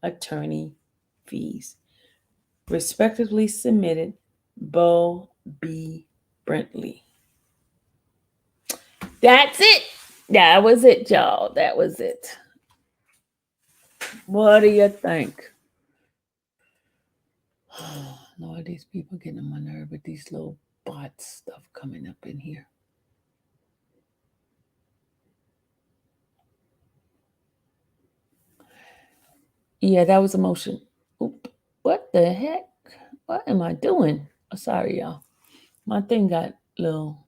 attorney fees. Respectively submitted, Bo B. Brentley. That's it. That was it, y'all. That was it. What do you think? Lord, these people getting on my nerve with these little bot stuff coming up in here. Yeah, that was a motion. Oop. What the heck? What am I doing? Oh, sorry, y'all. My thing got little.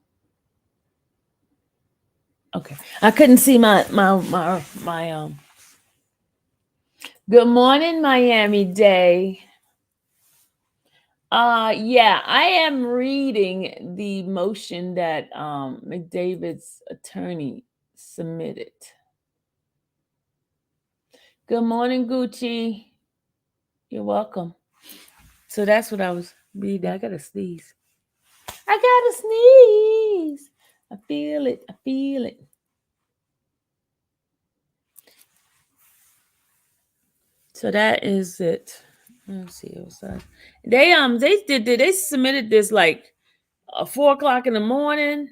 Okay, I couldn't see my. Good morning, Miami Day. Yeah, I am reading the motion that McDavid's attorney submitted. Good morning, Gucci. You're welcome. So that's what I was reading. I gotta sneeze. I gotta sneeze. I feel it. I feel it. So that is it. Let's see. It was they submitted this like 4:00 in the morning.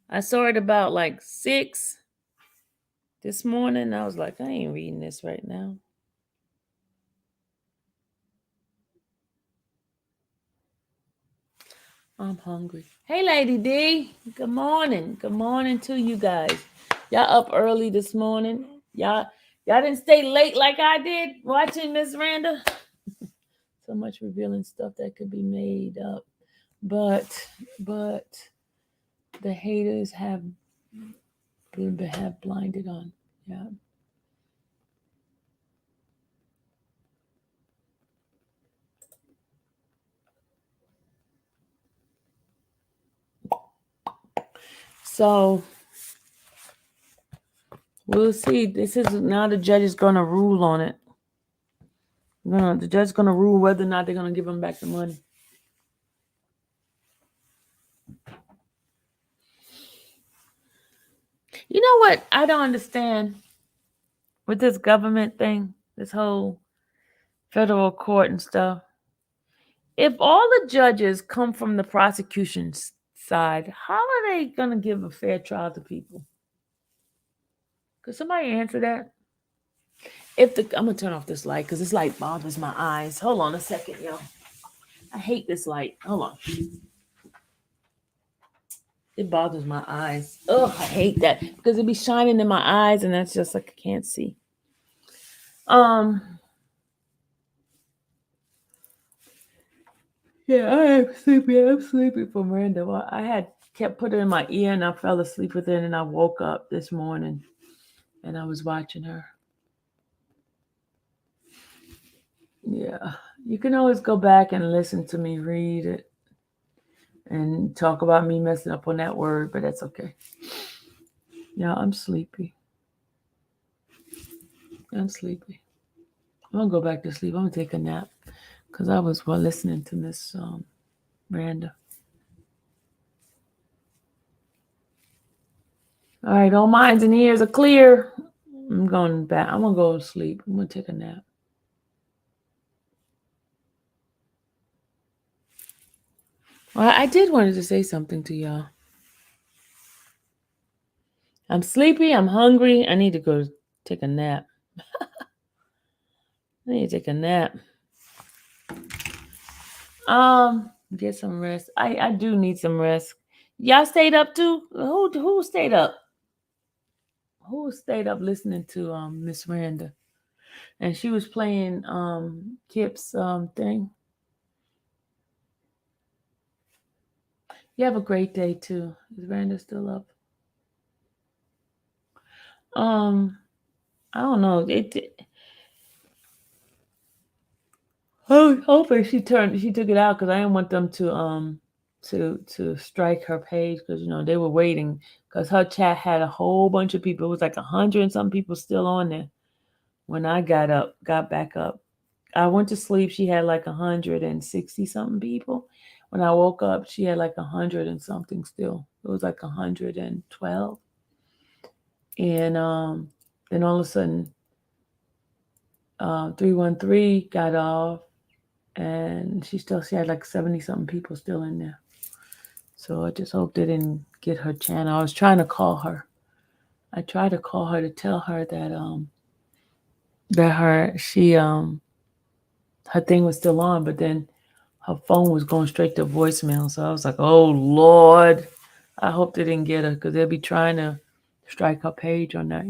I saw it about like 6 this morning. I was like, I ain't reading this right now. I'm hungry. Hey, Lady D. Good morning. Good morning to you guys. Y'all up early this morning. Y'all didn't stay late like I did watching Miss Randa. So much revealing stuff that could be made up. But the haters have blinded on. Yeah. So we'll see. This is now the judge is going to rule on it. The judge is going to rule whether or not they're going to give them back the money. You know what? I don't understand with this government thing, this whole federal court and stuff. If all the judges come from the prosecution's side, how are they going to give a fair trial to people? Could somebody answer that? I'm going to turn off this light because this light bothers my eyes. Hold on a second, y'all. I hate this light. Hold on. It bothers my eyes. Ugh, I hate that because it be shining in my eyes and that's just like I can't see. Yeah, I am sleepy. I'm sleepy for Miranda. Well, I had kept putting it in my ear and I fell asleep with it and I woke up this morning and I was watching her. Yeah, you can always go back and listen to me read it and talk about me messing up on that word, but that's okay. Yeah, I'm sleepy. I'm sleepy. I'm gonna go back to sleep. I'm gonna take a nap because I was listening to Miss Miranda. All right, all minds and ears are clear. I'm going back. I'm gonna go to sleep. I'm gonna take a nap. Well, I did wanted to say something to y'all. I'm sleepy. I'm hungry. I need to go take a nap. I need to take a nap. Get some rest. I do need some rest. Y'all stayed up too? Who stayed up? Who stayed up listening to Miss Miranda? And she was playing Kip's thing. You have a great day too. Is Miranda still up? I don't know. Hopefully she took it out because I didn't want them to strike her page because they were waiting because her chat had a whole bunch of people. It was like 100 and some people still on there. When I got back up, I went to sleep. She had like 160 something people. When I woke up, she had like 100 and something still. It was like 112. And then all of a sudden, 313 got off, and she had like 70 something people still in there. So I just hope they didn't get her channel. I was trying to call her. I tried to call her to tell her that her thing was still on, but then her phone was going straight to voicemail. So I was like, oh Lord, I hope they didn't get her, because they'll be trying to strike her page on that.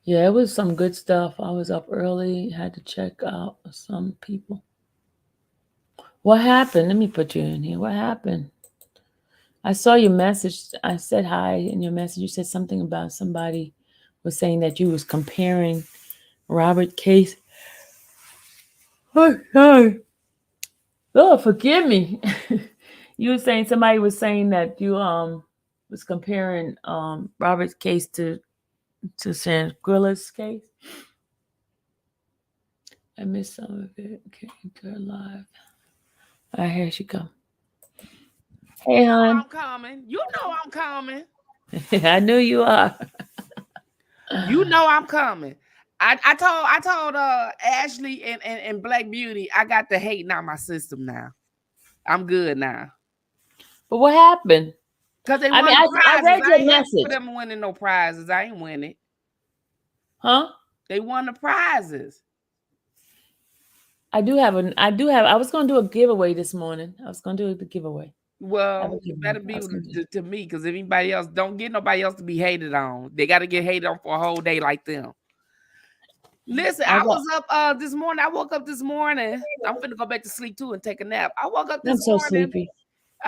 Yeah, it was some good stuff. I was up early, had to check out some people. What happened? Let me put you in here. What happened? I saw your message. I said hi in your message. You said something about somebody was saying that you was comparing Robert Case. Oh, sorry. Oh, forgive me. You were saying somebody was saying that you was comparing Robert's case to Shangri-La's case. I missed some of it. Came to her live. All right, here she come. Hey, hon. I'm coming. You know I'm coming. I knew you are. You know I'm coming. I told Ashley and Black Beauty I got the hating out my system now. I'm good now. But what happened? Cause they I won mean, the I prizes. read I your ain't happy for message. them winning no prizes. I ain't winning. Huh? They won the prizes. I was gonna do a giveaway this morning. I was gonna do the giveaway. I have a Well, it giveaway. better I be was gonna do. to me, because if anybody else don't get nobody else to be hated on, they got to get hated on for a whole day like them. Listen, I I got. was up this morning. I woke up this morning. I'm finna go back to sleep too and take a nap. I woke up I'm this so morning. sleepy.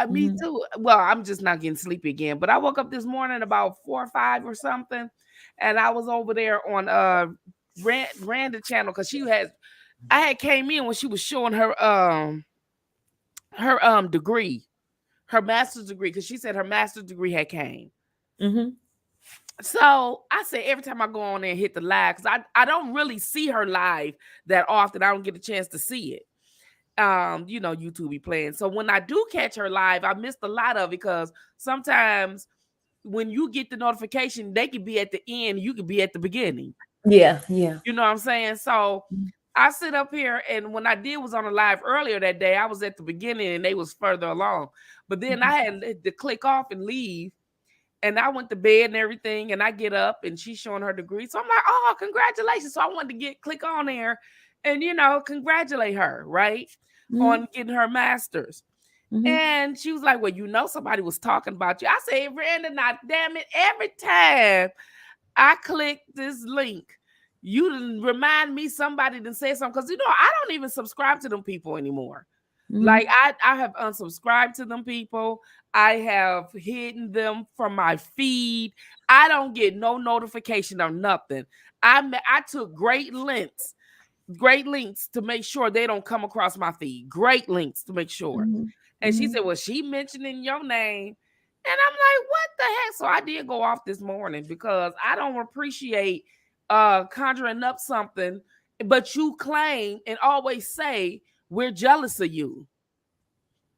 Me Hmm. too. Well, I'm just not getting sleepy again. But I woke up this morning about 4 or 5 or something, and I was over there on Randa channel because I had came in when she was showing her degree, her master's degree, because she said her master's degree had came. Hmm. So I said every time I go on there and hit the live, because I don't really see her live that often. I don't get a chance to see it. YouTube be playing. So when I do catch her live, I missed a lot of it because sometimes when you get the notification, they could be at the end, you could be at the beginning. Yeah, yeah. You know what I'm saying? So I sit up here, and when I was on a live earlier that day, I was at the beginning and they was further along. But then I had to click off and leave. And I went to bed and everything, and I get up and she's showing her degree. So I'm like, oh, congratulations. So I wanted to click on there and, congratulate her, right? Mm-hmm. On getting her master's. Mm-hmm. And she was like, well, somebody was talking about you. I said, Brandon, now damn it, every time I click this link, you didn't remind me somebody to say something. Because, I don't even subscribe to them people anymore. Mm-hmm. Like I have unsubscribed to them people. I have hidden them from my feed. I don't get no notification or nothing. I took great lengths to make sure they don't come across my feed. Great links to make sure. Mm-hmm. And she Mm-hmm. said, well, she mentioning your name. And I'm like, what the heck? So I did go off this morning because I don't appreciate conjuring up something, but you claim and always say we're jealous of you.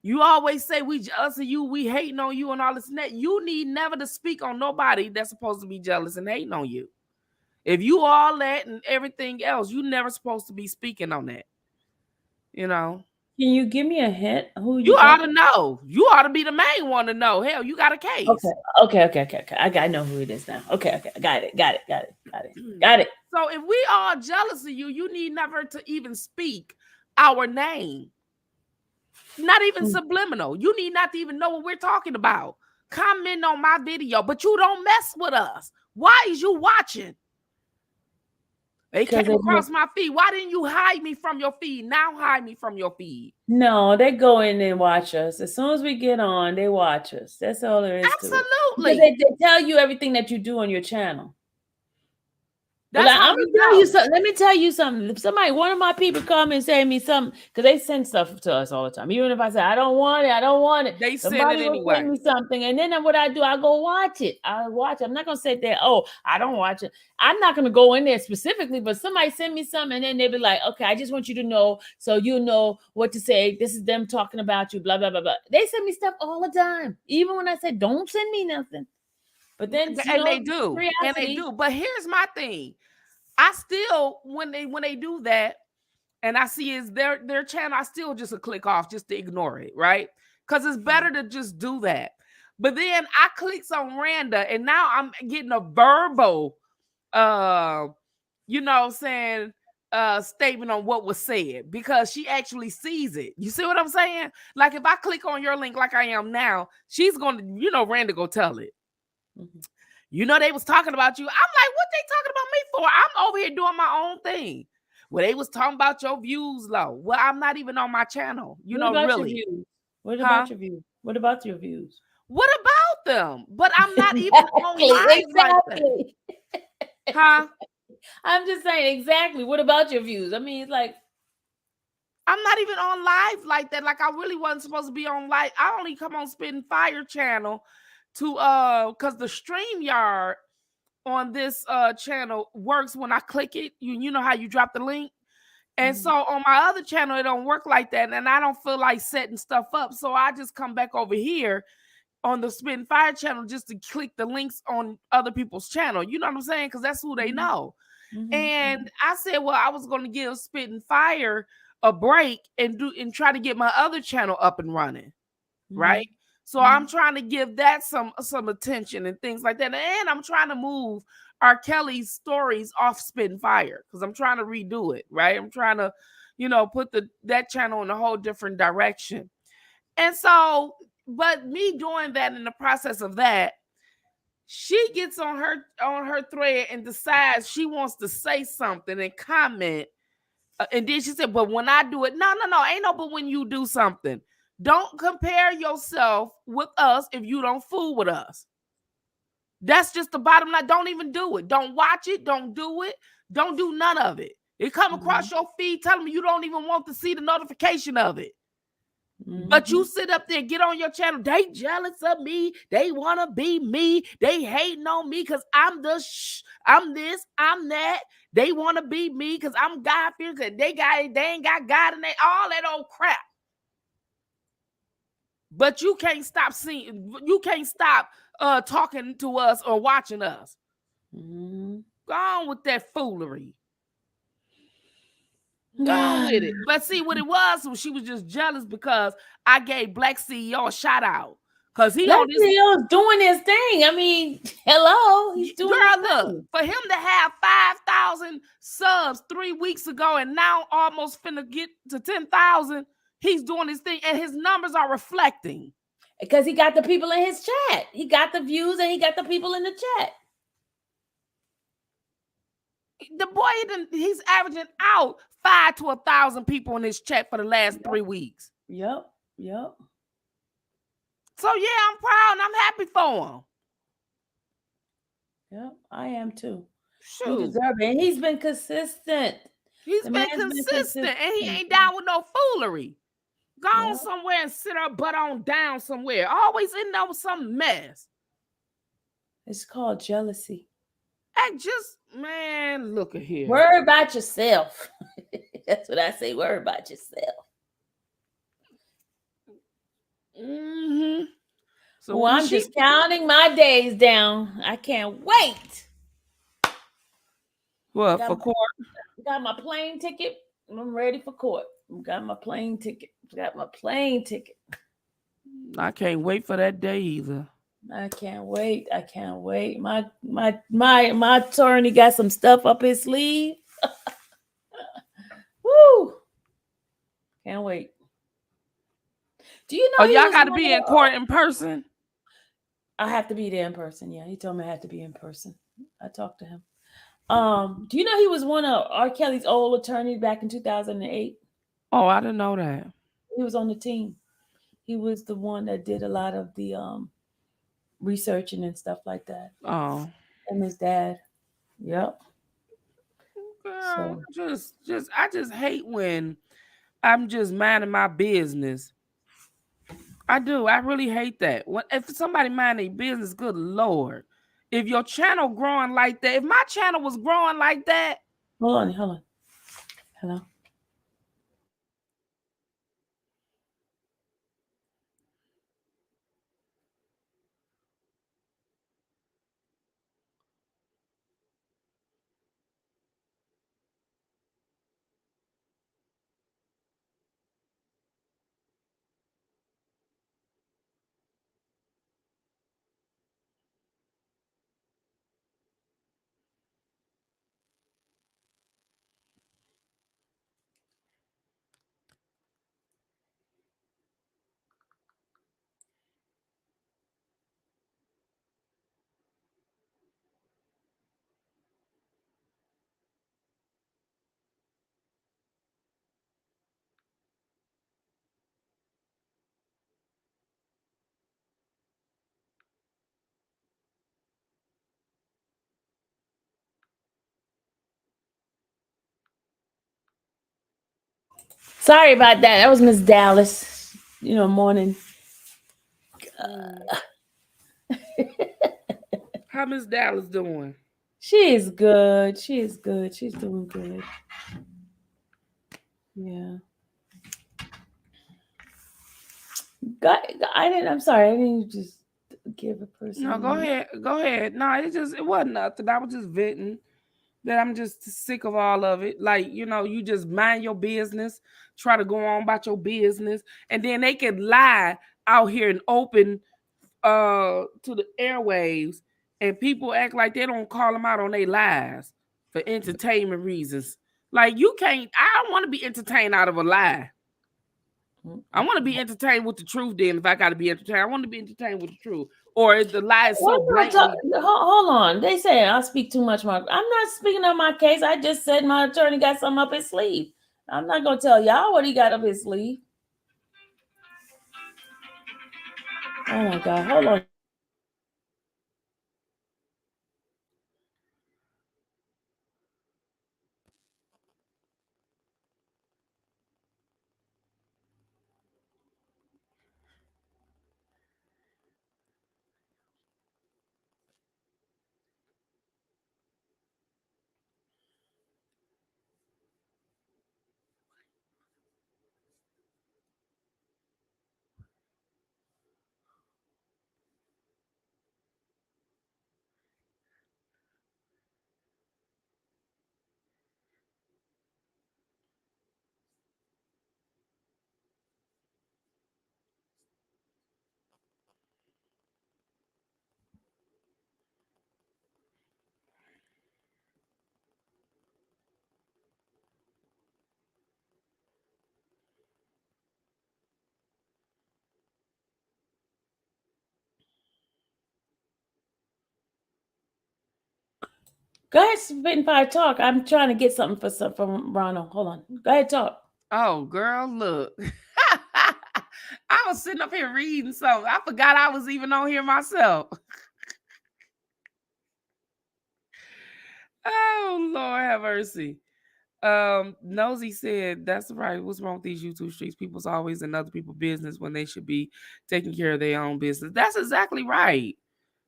You always say we jealous of you, we hating on you and all this and that. You need never to speak on nobody that's supposed to be jealous and hating on you. If you all that and everything else, you never supposed to be speaking on that. You know. Can you give me a hint? Who you You ought talking? to know. You ought to be the main one to know. Hell, you got a Okay. case. Okay. I know who it is now. Okay. I got it. Got it. So if we are jealous of you, you need never to even speak our name. Not even subliminal. You need not to even know what we're talking about. Comment on my video, but you don't mess with us. Why is you watching? They came across my feed. Why didn't you hide me from your feed? Now hide me from your feed. No, they go in and watch us. As soon as we get on, they watch us. That's all there is to it. Absolutely. Because they tell you everything that you do on your channel. Well, That's how I'm we gonna tell you know. something. Let me tell you something. If somebody, one of my people, come and say me something, because they send stuff to us all the time. Even if I say I don't want it, I don't want it, They send it somebody will send anyway. me something, and then what I do, I go watch it. I watch it. I'm not gonna sit there. Oh, I don't watch it. I'm not gonna go in there specifically, but somebody send me something, and then they be like, okay, I just want you to know, so you know what to say. This is them talking about you. Blah blah blah blah. They send me stuff all the time, even when I say don't send me nothing. But then And they do. And they curiosity. do. But here's my thing. I still, when they do that, and I see is their channel, I still just a click off just to ignore it, right? Because it's better to just do that. But then I clicks on Randa, and now I'm getting a verbal, saying statement on what was said because she actually sees it. You see what I'm saying? Like if I click on your link like I am now, she's gonna, Randa go tell it. Mm-hmm. They was talking about you. I'm like, what they talking about me for? I'm over here doing my own thing. Well, they was talking about your views low. Well, I'm not even on my channel, What about your really. views? What Huh? about your views? What about your views? What about them? But I'm not even on live like that. Exactly. Huh? I'm just saying, exactly. What about your views? I mean, it's like, I'm not even on live like that. Like I really wasn't supposed to be on live. I only come on Spitting Fire channel to because the StreamYard on this channel works when I click it. You know how you drop the link? And so on my other channel, it don't work like that. And I don't feel like setting stuff up. So I just come back over here on the Spitting Fire channel just to click the links on other people's channel. You know what I'm saying? Because that's who they know. And I said, well, I was going to give Spitting Fire a break and try to get my other channel up and running. Right. So I'm trying to give that some attention and things like that. And I'm trying to move R. Kelly's stories off Spitting Fire because I'm trying to redo it. Right. I'm trying to, put that channel in a whole different direction. And so, but me doing that in the process of that, she gets on her thread and decides she wants to say something and comment. And then she said, but when I do it, no, ain't no but when you do something. Don't compare yourself with us if you don't fool with us. That's just the bottom line. Don't even do it. Don't watch it. Don't do it. Don't do none of it. It come across your feed telling me you don't even want to see the notification of it. But you sit up there, get on your channel. They jealous of me. They want to be me. They hating on me because I'm I'm this, I'm that. They want to be me because I'm God-fearing. They ain't got God in all that old crap. But you can't stop seeing. You can't stop talking to us or watching us. Go on with that foolery. Go on with it. But see what it was she was just jealous because I gave Black CEO a shout out. Because Black CEO's doing his thing. I mean, hello. He's doing his thing. For him to have 5,000 subs 3 weeks ago and now almost finna get to 10,000, he's doing his thing and his numbers are reflecting. Because he got the people in his chat. He got the views and he got the people in the chat. The boy, he's averaging out 5 to 1,000 people in his chat for the last 3 weeks. Yep. So yeah, I'm proud and I'm happy for him. Yep, I am too. Shoot. He deserves it. And he's been consistent. He's been consistent and he ain't down with no foolery. Go on somewhere and sit her butt on down somewhere. Always in there with some mess. It's called jealousy. And man, look at here. Worry about yourself. That's what I say. Worry about yourself. So I'm just counting my days down. I can't wait. What, for court? Got my plane ticket. I'm ready for court. Got my plane ticket. I can't wait for that day either. I can't wait. My attorney got some stuff up his sleeve. Woo! Can't wait. Do you know? Oh, y'all got to be in court in person? I have to be there in person. Yeah, he told me I had to be in person. I talked to him. Do you know he was one of R. Kelly's old attorneys back in 2008? Oh, I didn't know that. He was on the team. He was the one that did a lot of the researching and stuff like that. Oh. And his dad. Yep. So I just hate when I'm just minding my business. I do. I really hate that. If somebody mind their business, good Lord. If your channel growing like that, if my channel was growing like that. hold on. Hello. Sorry about that. That was Miss Dallas. Morning. How Miss Dallas doing? She is good. She is good. She's doing good. Yeah. I didn't. I'm sorry. I didn't just give a person. No, go ahead. Go ahead. No, it wasn't nothing. I was just venting that I'm just sick of all of it. Like, you just mind your business, try to go on about your business, and then they can lie out here and open to the airwaves, and people act like they don't call them out on their lies for entertainment reasons. Like, I don't want to be entertained out of a lie. I want to be entertained with the truth. Then, if I got to be entertained, I want to be entertained with the truth. Or is the lie so blatantly? Hold on. They say I speak too much. I'm not speaking on my case. I just said my attorney got something up his sleeve. I'm not gonna tell y'all what he got up his sleeve. Oh my God! Hold on. Go ahead, Spitting Fire, talk. I'm trying to get something from Ronald. Hold on. Go ahead, talk. Oh, girl, look. I was sitting up here reading something. I forgot I was even on here myself. Oh, Lord have mercy. Nosy said, that's right. What's wrong with these YouTube streets? People's always in other people's business when they should be taking care of their own business. That's exactly right.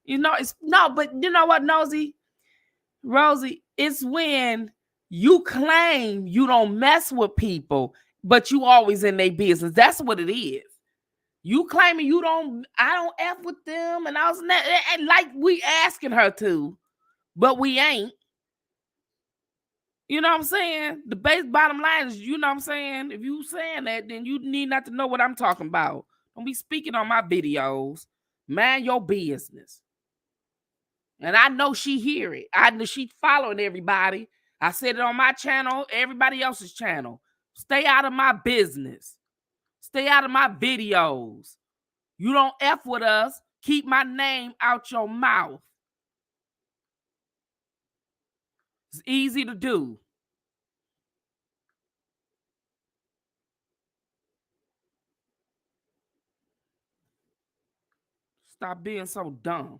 But you know what, Nosy? Rosie, it's when you claim you don't mess with people, but you always in their business. That's what it is. You claiming I don't F with them, and I was and like we asking her to, but we ain't. You know what I'm saying? The bottom line is, you know what I'm saying? If you saying that, then you need not to know what I'm talking about. Don't be speaking on my videos. Mind your business. And I know she hear it. I know she following everybody. I said it on my channel, everybody else's channel. Stay out of my business. Stay out of my videos. You don't F with us. Keep my name out your mouth. It's easy to do. Stop being so dumb.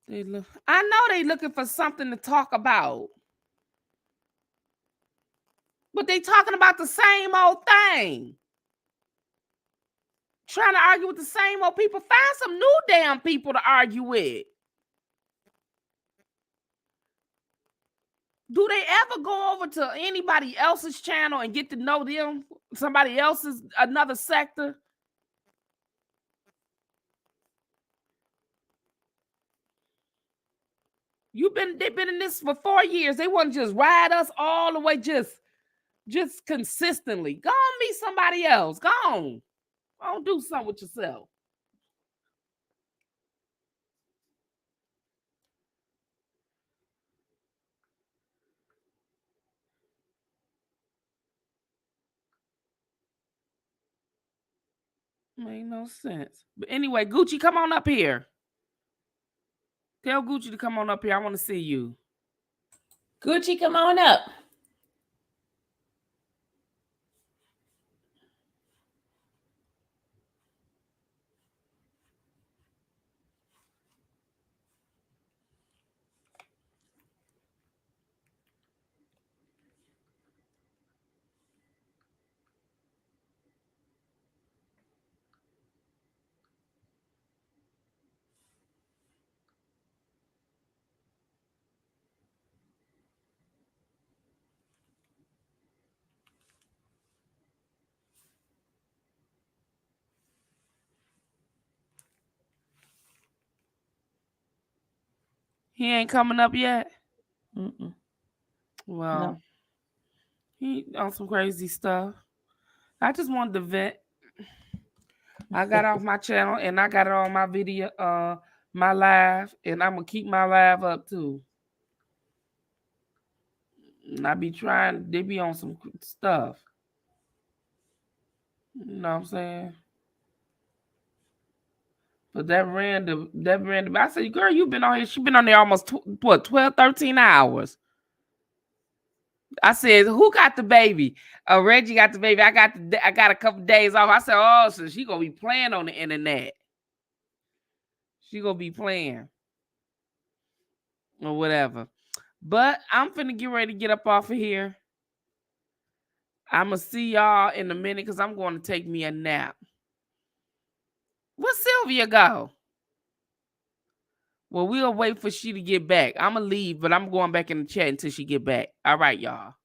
I know they looking for something to talk about. But they talking about the same old thing. Trying to argue with the same old people. Find some new damn people to argue with. Do they ever go over to anybody else's channel and get to know them? Somebody else's, another sector? They've been in this for 4 years. They want to just ride us all the way, just consistently. Go on, meet somebody else. Go on. Go on, do something with yourself. Made no sense. But anyway, Gucci, come on up here. Tell Gucci to come on up here. I want to see you. Gucci, come on up. He ain't coming up yet. Mm-mm. Well, No. he on some crazy stuff. I just wanted to vent. I got off my channel and I got it on my video, my live, and I'm gonna keep my live up too. And I be trying, they be on some stuff. You know what I'm saying? But that random, I said, girl, you been on here. She been on there almost 12, 13 hours. I said, who got the baby? Reggie got the baby. I got a couple days off. I said, oh, so she gonna be playing on the internet. She gonna be playing or whatever. But I'm finna get ready to get up off of here. I'm gonna see y'all in a minute because I'm going to take me a nap. Where Sylvia go? Well, we'll wait for she to get back. I'm gonna leave, but I'm going back in the chat until she get back. All right, y'all.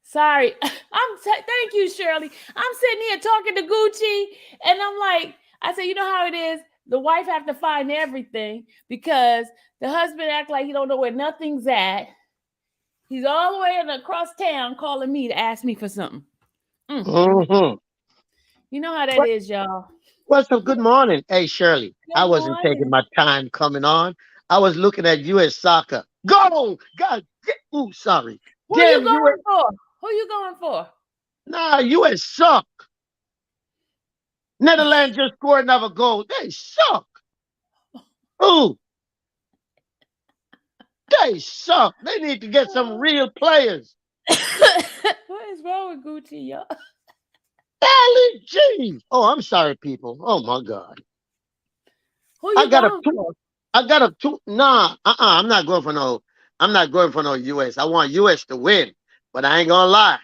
Sorry. Thank you, Shirley. I'm sitting here talking to Gucci, and I'm like, I said, you know how it is? The wife have to find everything because the husband act like he don't know where nothing's at. He's all the way across town calling me to ask me for something. Mm-hmm. You know how that is, y'all. What's up? Good morning. Hey, Shirley. Good I wasn't taking morning. my time coming on. I was looking at U.S. soccer. Go! God, ooh, sorry. Who you Damn, U.S. going for? Who you going for? Nah, U.S. suck. Netherlands just scored another goal. They suck. Ooh, they suck. They need to get some real players. What is wrong with Gucci, y'all? Golly jeez. Oh, I'm sorry, people. Oh my God. Who you going for? I got a two. Nah, I'm not going for no. I'm not going for no U.S. I want U.S. to win, but I ain't gonna lie.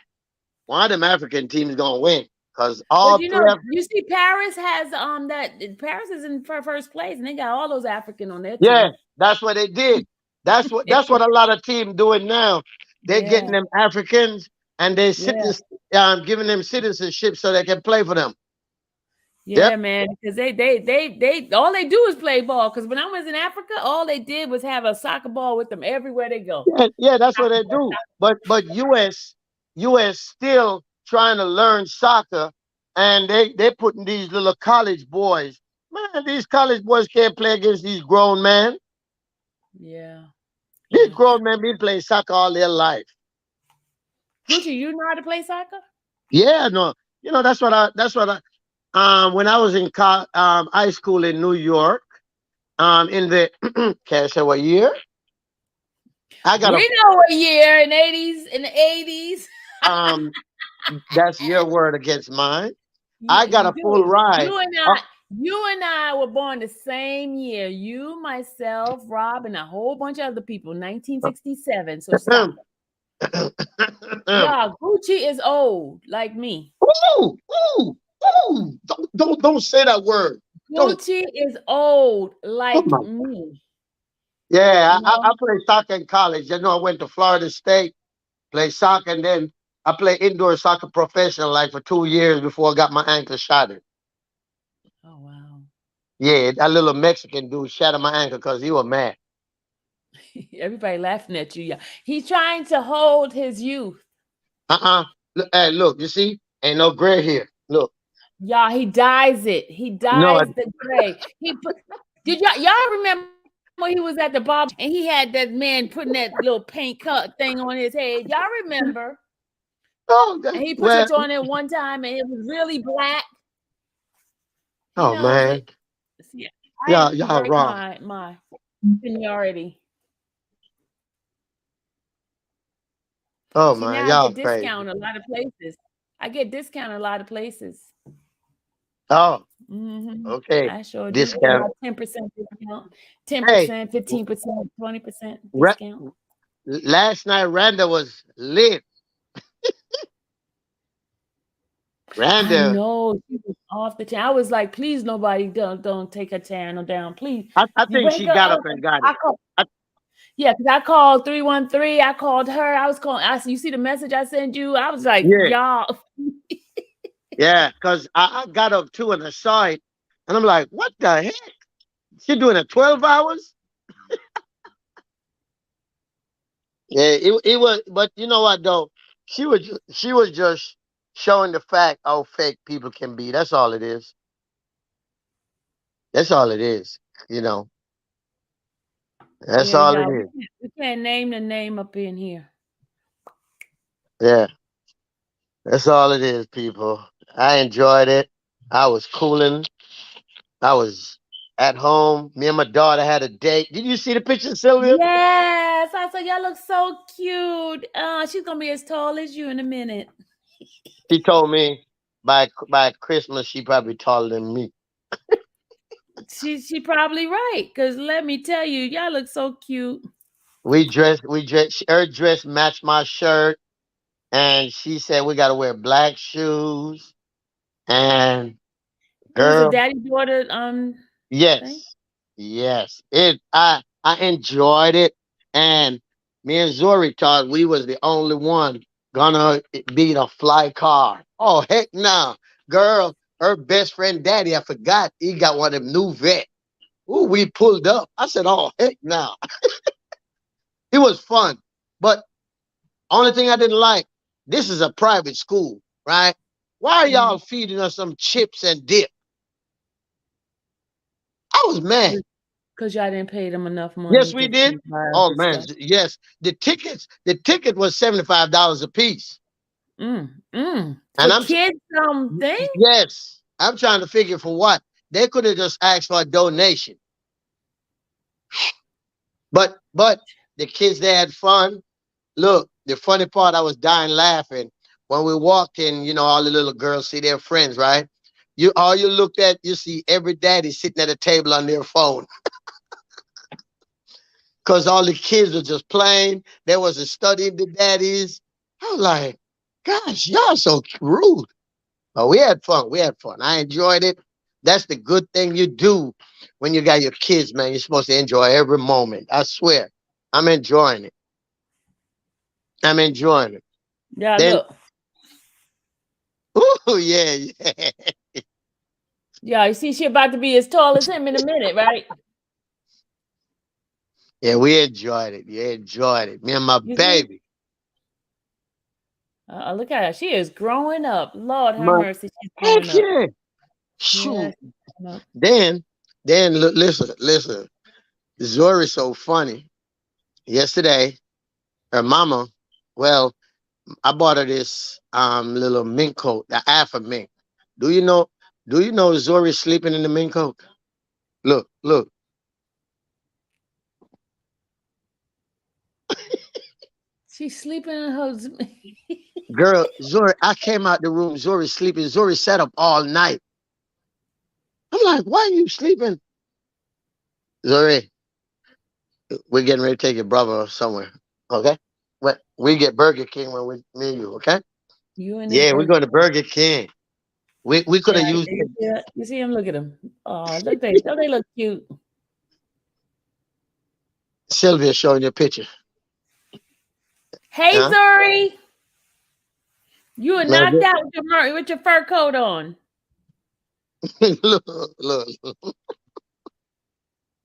One of them African teams gonna win because all But you know, three. you see, Paris has that Paris is in first place, and they got all those African on their Yeah, team. that's what they did. That's what a lot of teams doing now. They're getting Yeah, them Africans and they yeah, giving them citizenship so they can play for them. yeah, Yep. man. Because they all they do is play ball. Because when I was in Africa, all they did was have a soccer ball with them everywhere they go. Yeah, that's what they do. But US still trying to learn soccer, and they putting these little college boys. Man, these college boys can't play against these grown men. Yeah, These yeah. grown men been playing soccer all their life. Gucci, you know how to play soccer? Yeah, no, that's what I when I was in high school in New York, in the can I say what year? I got We know what year in the 80s. um that's your word against mine. I got a full Dude, ride. Uh, you and I were born the same year. You, myself, Rob, and a whole bunch of other people. 1967. So stop it. Yeah, Gucci is old, like me. ooh, ooh, ooh. Don't say that word. Don't. Gucci is old, Oh like my. me. Yeah, You I know? played soccer in college. I went to Florida State, played soccer, and then I played indoor soccer professional like for 2 years before I got my ankle shattered. Oh wow. Yeah, that little Mexican dude shattered my ankle because he was mad. Everybody laughing at you. Yeah. He's trying to hold his youth. Hey, look, you see, ain't no gray here. Look, Y'all, he dyes it. He no, dyes the gray. Did y'all remember when he was at the bar and he had that man putting that little paint cut thing on his head? Y'all remember? oh, And he put well, it on it one time and it was really black. He oh knows man, it. See, I yeah, didn't y'all break wrong. my seniority. Oh See, man, now I y'all get crazy. discount a lot of places. I get discount a lot of places. Oh, Mm-hmm. okay, I sure do. discount. About 10% discount, Hey, 10%, 15%, 20% Ra- discount. last night Randa was lit. I Randa, know she was off the chain. I was like, please, nobody don't take her channel down. Please. I You think wake she her got up. up and got I it. call, I, yeah, because I called 313. I called her. I was calling. You see the message I sent you? I was like, yeah, y'all. yeah, because I got up too and I saw it, and I'm like, what the heck? She doing it 12 hours? Yeah, it was, but you know what though? She was just showing the fact how fake people can be. That's all it is. That's all it is. You know, that's Yeah, all it y'all. is. We can't name the name up in here. Yeah, that's all it is, people. I enjoyed it. I was cooling. I was at home. Me and my daughter had a date. Did you see the picture, Sylvia? Yes, I said y'all look so cute. She's gonna be as tall as you in a minute. She told me by Christmas she probably taller than me. She probably right. Cause let me tell you, y'all look so cute. We dressed. Her dress matched my shirt, and she said we got to wear black shoes. And It was a girl, daddy daughter thing. yes, yes. I enjoyed it, and Me and Zori thought we was the only one gonna be in a fly car. Oh heck no. Girl, her best friend daddy, I forgot, he got one of them new vet. Ooh, we pulled up. I said, oh heck no. It was fun. But only thing I didn't like, this is a private school, right? Why are y'all feeding us some chips and dip? I was mad. Because y'all didn't pay them enough money. Yes, we did. Oh the man, stuff. yes. The ticket was $75 a piece. And And I'm kids something. yes, I'm trying to figure for what. They could have just asked for a donation. But the kids, they had fun. Look, the funny part, I was dying laughing when we walked in. You know, all the little girls see their friends, right? All you looked at, you see every daddy sitting at a table on their phone. Because all the kids were just playing. There was a studying the daddies. I was like, gosh, y'all so rude. But we had fun. We had fun. I enjoyed it. That's the good thing you do when you got your kids, man. You're supposed to enjoy every moment. I swear. I'm enjoying it. I'm enjoying it. Yeah, Then, look. oh yeah, yeah. Yeah, you see she about to be as tall as him in a minute, right? Yeah, we enjoyed it. You enjoyed it. Me and my baby. Look at her. She is growing up. Lord have mercy. She's Heck growing up. yeah. Shoot. Then look, listen. Zori's so funny. Yesterday, her mama, well, I bought her this little mink coat, the Alpha mink. Do you know Zori's sleeping in the mink coat? Look. She's sleeping in her. Girl, Zori, I came out the room, Zori's sleeping. Zori sat up all night. I'm like, why are you sleeping? Zori, we're getting ready to take your brother somewhere. Okay? We get Burger King when me and you, okay? Yeah, we're going to Burger King. We could have used it. You see him? Look at him. Oh, don't they look cute? Sylvia showing you a picture. Hey, Zori. You are knocked out with your fur coat on. look.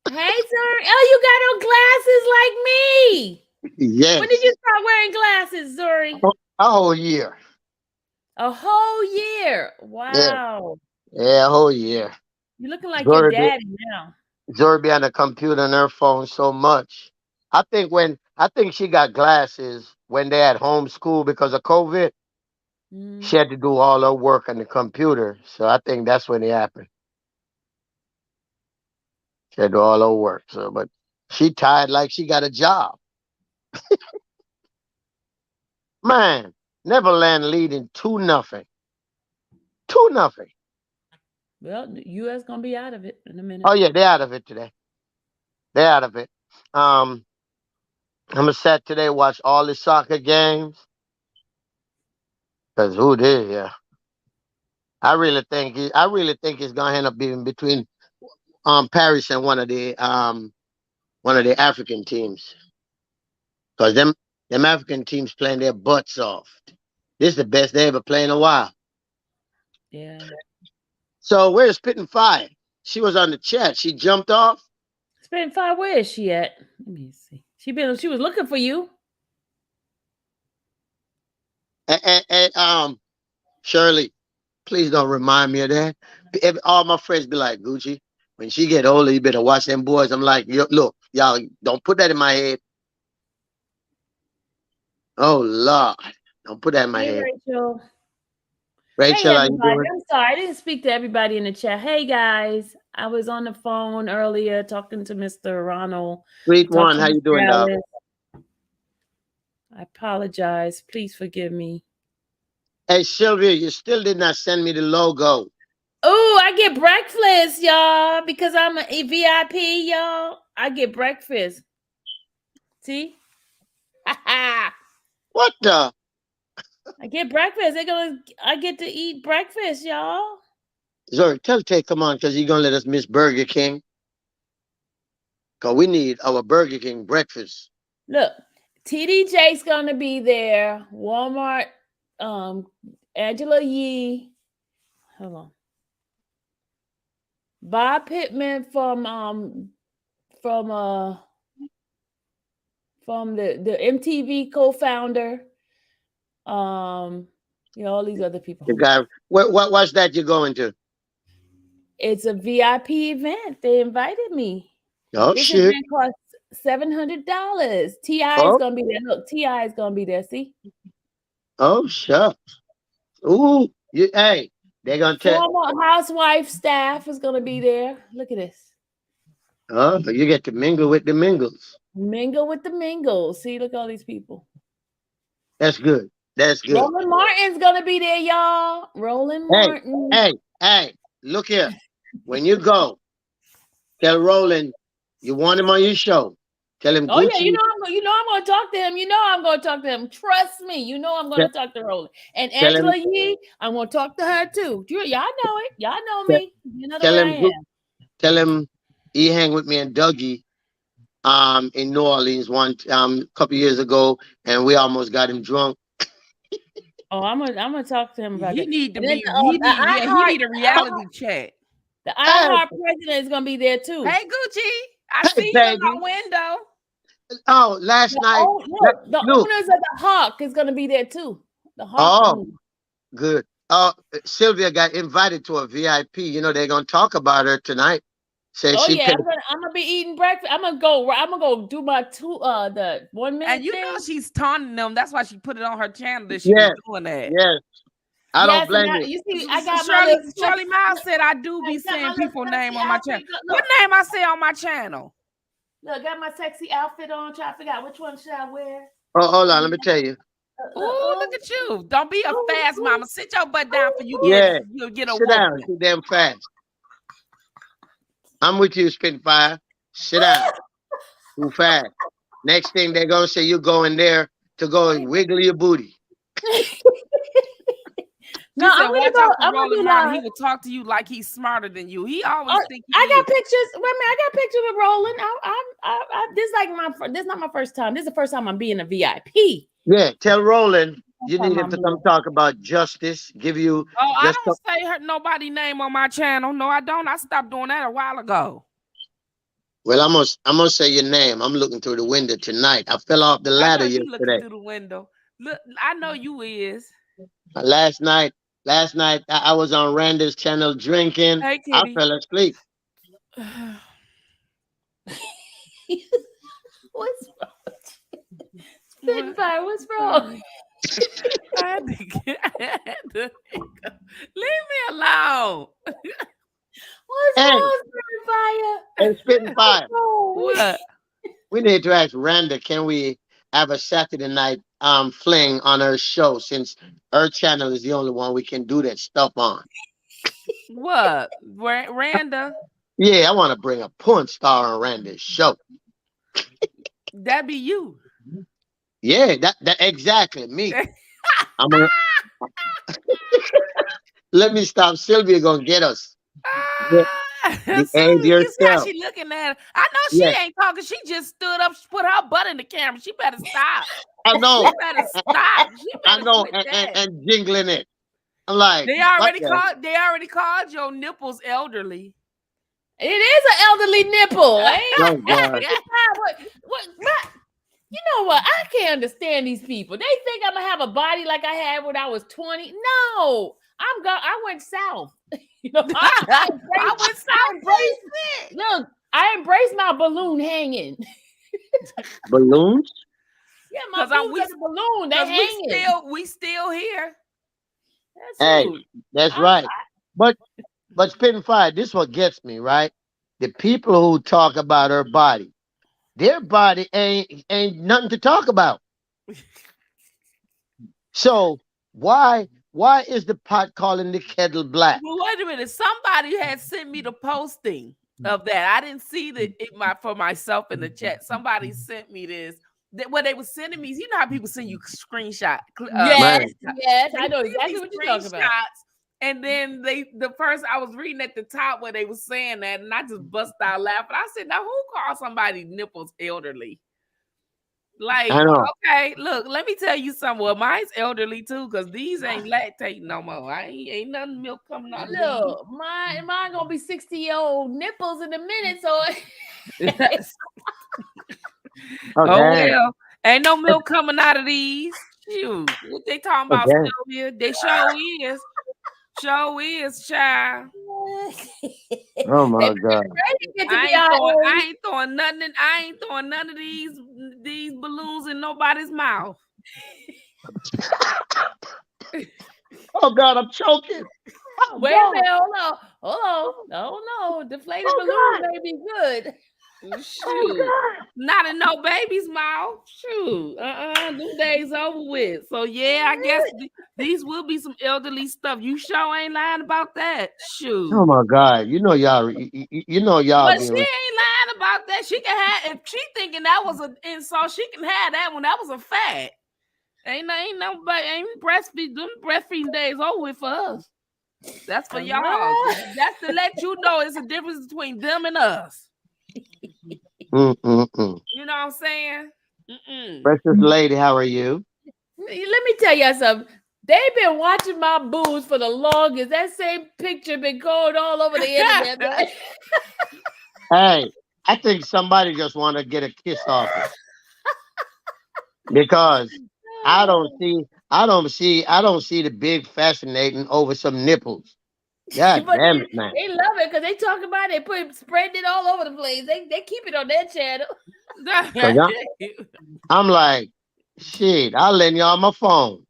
Hey, Zori. Oh, you got on glasses like me. Yes. When did you start wearing glasses, Zori? A whole year. A whole year. Wow. Yeah, a whole year. You're looking like your daddy now. Zori be on the computer and her phone so much. I think she got glasses when they had homeschool because of COVID. She had to do all her work on the computer. So I think that's when it happened. She had to do all her work. So, but she tired like she got a job. Man, Neverland leading 2-0. 2-0. Well, the U.S. gonna be out of it in a minute. Oh yeah, they're out of it today. They're out of it. I'm gonna sit today, watch all the soccer games. Cause who did? Yeah, I really think it's gonna end up being between Paris and one of the African teams. Cause them African teams playing their butts off. This is the best they ever played in a while. Yeah. So where's Spitting Fire? She was on the chat. She jumped off. Spitting Fire, where is she at? Let me see. She was looking for you. And Shirley, please don't remind me of that. All my friends be like, Gucci, when she get older, you better watch them boys. I'm like, look, y'all don't put that in my head. Oh Lord, don't put that in my head. Rachel. Rachel, hey everybody. I'm sorry, I didn't speak to everybody in the chat. Hey guys, I was on the phone earlier talking to Mr. Ronald. Sweet one, how you doing, dog? I apologize. Please forgive me. Hey Sylvia, you still did not send me the logo. Oh, I get breakfast, y'all, because I'm a VIP, y'all. I get breakfast. See? What the? I get breakfast. I get to eat breakfast, y'all. Zori, tell Tay, come on, because he's gonna let us miss Burger King. Cause we need our Burger King breakfast. Look, TD Jake's gonna be there. Walmart, Angela Yee. Hold on. Bob Pittman from the MTV co-founder. All these other people. The guy, what's that you're going to? It's a VIP event. They invited me. Oh, this shit. event costs $700. T.I. is gonna be there. Look, T.I. is gonna be there. See? Oh, shucks. Ooh, hey, they're gonna tell. Former housewife staff is gonna be there. Look at this. Oh, you get to mingle with the mingles. Mingle with the mingles. See, look at all these people. That's good. That's good. Roland Martin's gonna be there, y'all. Roland Martin. Hey, look here. When you go, tell Roland you want him on your show. Tell him. Oh yeah, I'm gonna talk to him. I'm gonna talk to him. Trust me. I'm gonna talk to Roland. And Angela Yee, I'm gonna talk to her too. Y'all know it. Y'all know me. You know the way I am. Tell him he hang with me and Dougie in New Orleans a couple years ago, and we almost got him drunk. Oh, I'm gonna talk to him about He that. need to be. He need a reality chat. The iHeart president is gonna be there too. Hey, Gucci, I see you in the window. Oh, last night. The owners of the Hawk is gonna be there too. The Hawk. Oh, good. Sylvia got invited to a VIP. They're gonna talk about her tonight. I'm gonna be eating breakfast. I'm gonna go do my the 1 minute. And she's taunting them. That's why she put it on her channel that she was doing that. Yes. I don't blame you. You see, I got Shirley Miles said I do be saying people's name on my channel. What name I say on my channel? Look, got my sexy outfit on. Try to figure out which one should I wear. Oh, hold on. Let me tell you. Look at you. Don't be a fast mama. Sit your butt down for you get a sit down. Too damn fast. I'm with you, Spitfire. Sit down. Too fast. Next thing they're going to say, you go in there to go and wiggle your booty. No, I'm gonna be like, he will talk to you like he's smarter than you. He always think I got pictures. Wait a minute, I got pictures with Roland. This is not my first time. This is the first time I'm being a VIP. Yeah, tell Roland you need him to come talk about justice. Give you. Oh, I don't say nobody name on my channel. No, I don't. I stopped doing that a while ago. Well, I'm gonna say your name. I'm looking through the window tonight. I fell off the ladder yesterday. Looking through the window. Look, I know you is. Last night I was on Randa's channel drinking. Hey, I fell asleep. What's wrong? Spitfire, what's wrong? Leave me alone. What's wrong, Spitfire? Hey, Spitfire. What? We need to ask Randa, can we have a Saturday night fling on her show, since her channel is the only one we can do that stuff on? What? Randa? Yeah, I want to bring a porn star on Randa's show. That'd be you. Yeah, that exactly me. I'm gonna let me stop. Sylvia gonna get us. You see how she looking at her. I know she ain't talking. She just stood up, put her butt in the camera. She better stop. I know. She better stop. I know, and jingling it. I'm like, they already called your nipples elderly. It is an elderly nipple. Oh, God. What? You know what? I can't understand these people. They think I'm gonna have a body like I had when I was 20. No, I went south. I went south. Look, I embraced my balloon hanging. Balloons? Yeah, my balloon. They hanging. We still here. That's right. But Spitfire, this is what gets me, right? The people who talk about her body, their body ain't nothing to talk about. So why is the pot calling the kettle black? Well, wait a minute. Somebody had sent me the posting of that. I didn't see for myself in the chat. Somebody sent me this. What they were sending me, you know how people send you screenshot. Yes, I know exactly what you're talking about. And then the first I was reading at the top where they were saying that, and I just bust out laughing. I said, "Now who calls somebody nipples elderly?" Like, I know. okay, look, let me tell you something. Well, mine's elderly too, because these ain't lactating no more. Ain't nothing milk coming out of these. Look, mine gonna be 60-year-old nipples in a minute. So Oh, Oh damn. well, ain't no milk coming out of these. Shoot, what they talking about, damn. Sylvia? They show is, child. Oh my God. get to I be ain't our throwing, age. I ain't throwing nothing. I ain't throwing none of these balloons in nobody's mouth. Oh God, I'm choking. Oh, Wait God. a minute, hold on. No, deflated Oh, balloons God. may be good. Shoot, not in no baby's mouth. Shoot, them days over with. So yeah, I guess these will be some elderly stuff. You sure ain't lying about that. Shoot. Oh my God. You know y'all. You know y'all But she being. ain't lying about that. She can have, if she thinking that was an insult, she can have that one. That was a fact. Ain't nobody ain't breastfeeding days over with for us. That's for y'all. That's to let you know it's a difference between them and us. You know what I'm saying? Precious lady, how are you? Let me tell you something. They've been watching my boobs for the longest. That same picture been going all over the internet. Hey, I think somebody just want to get a kiss off it. Because I don't see the big fascinating over some nipples. God But damn it, man. they love it because they talk about it, spreading it all over the place. They keep it on their channel. 'Cause I'm like, shit, I'll lend y'all my phone.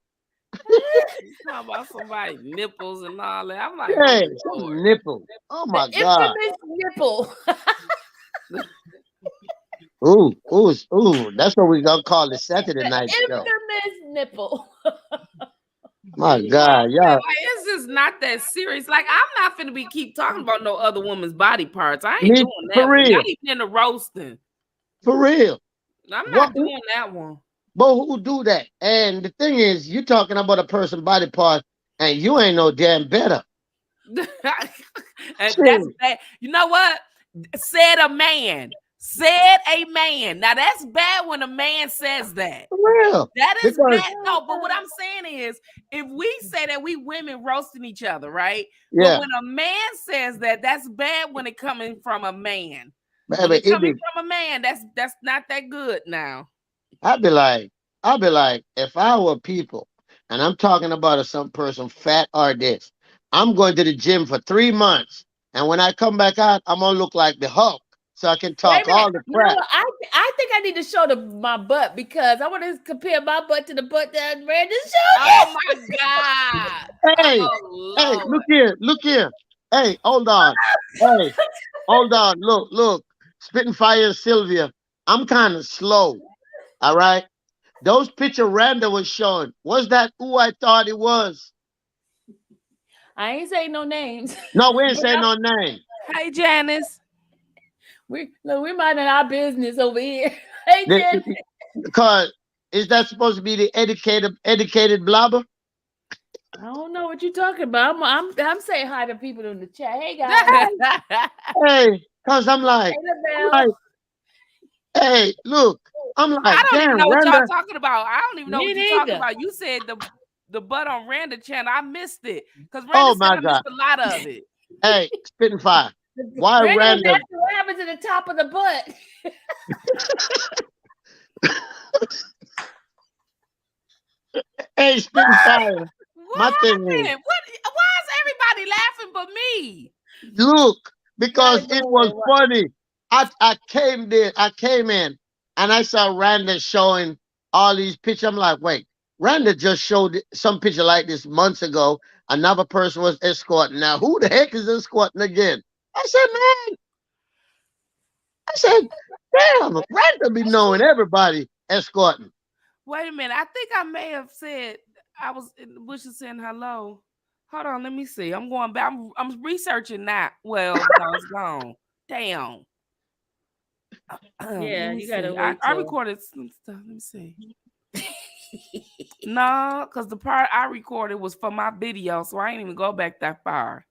Talking about somebody's nipples and all that. I'm like, Hey, oh, some Lord. nipples. Oh my The God. infamous nipple. Ooh. That's what we gonna call the Saturday night show. Infamous nipple. My You know what God, I'm y'all. saying? Like, it's just not that serious. Like, I'm not finna be keep talking about no other woman's body parts. I ain't Me doing for that one. real. Not even in the roasting. For real. I'm What? not doing that one. But who do that? And the thing is, you talking about a person body part, and you ain't no damn better. And Shit. that's bad. You know what? Said a man. Said a man. Now that's bad when a man says that. For real. That is Because bad. No, but what I'm saying is, if we say that we women roasting each other, right? yeah, But when a man says that, that's bad when it coming from a man. When baby, it coming from a man, that's not that good now. I'd be like, if I were people, and I'm talking about some person fat or this, I'm going to the gym for 3 months, and when I come back out, I'm gonna look like the Hulk, so I can Wait talk a minute. all the You know crap. what? I think I need to show my butt because I want to compare my butt to the butt that Brandon showed. Oh my God. Hey, Oh hey, Lord. look here. Hey, hold on. Hey, hold on. Look. Spitting fire, Sylvia. I'm kind of slow. All right. Those picture Randa was showing, was that who I thought it was? I ain't saying no names. No, we ain't saying no name. Hey Janice. We're minding our business over here. Hey, Jen. Because is that supposed to be the educated blobber? I don't know what you're talking about. I'm saying hi to people in the chat. Hey guys. Hey, cause I'm like, hey, look, I'm like, I don't even damn, know what y'all Randa. talking about. I don't even know Me what you're talking neither. about. You said the butt on Randa channel. I missed it. Because Oh Randa said my I God. missed a lot of it. Hey, spitting fire. Why Brandon was Randa? asking what happened to the top of the butt. Hey, spitting fire. What My thing happened? is, Why is everybody laughing but me? look, because Gotta it go was away. funny. I came in, and I saw Randa showing all these pictures. I'm like, wait, Randa just showed some picture like this months ago. Another person was escorting. Now, who the heck is escorting again? I said, damn, Randa be knowing everybody escorting. Wait a minute. I think I may have said I was in the bushes saying hello. Hold on, let me see. I'm going back. I'm researching that. Well, no, it's gone. Damn. Yeah, Let me you gotta see. wait I till. recorded some stuff. Let me see. No, because the part I recorded was for my video, so I ain't even go back that far.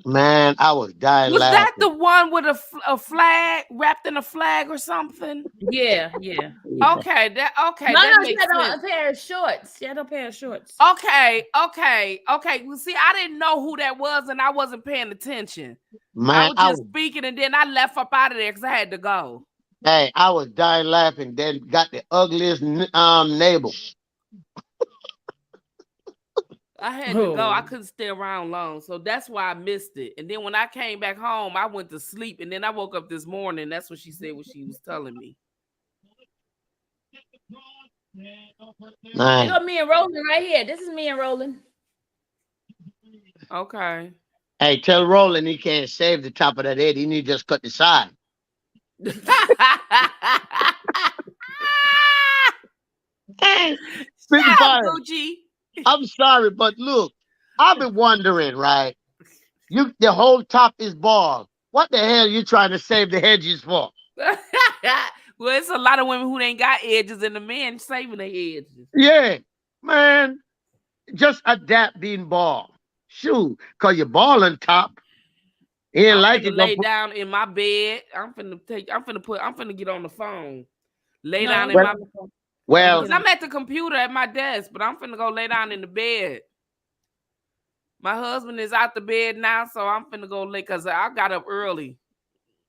Man, I was dying Was that laughing. the one with a flag wrapped in a flag or something? Yeah, yeah. Okay, No, that no, she makes had on sense. a pair of shorts. She had a pair of shorts. Okay. Well, see, I didn't know who that was, and I wasn't paying attention. I Man, was just speaking, and then I left up out of there because I had to go. hey, I was dying laughing. Then got the ugliest neighbor. I had to go. I Oh. couldn't stay around long, so that's why I missed it. And then when I came back home, I went to sleep, and then I woke up this morning. That's what she said. What she was telling me. You Man, got me and Roland right here. This is me and Roland. Okay. hey, tell Roland he can't shave the top of that head. He need to just cut the side. Hey, speaking Shut up, fire. Gucci. I'm sorry, but look, I've been wondering, right? The whole top is bald. What the hell you trying to save the hedges for? Well, it's a lot of women who ain't got edges, and the men saving their edges. Yeah, man, just adapt being bald. Shoot, cause you're bald on top. He ain't I'm like finna it. lay down in my bed. I'm finna get on the phone. Lay No, down don't in get my on the phone. Well, because I'm at the computer at my desk, but I'm finna go lay down in the bed. My husband is out the bed now, so I'm finna go lay because I got up early.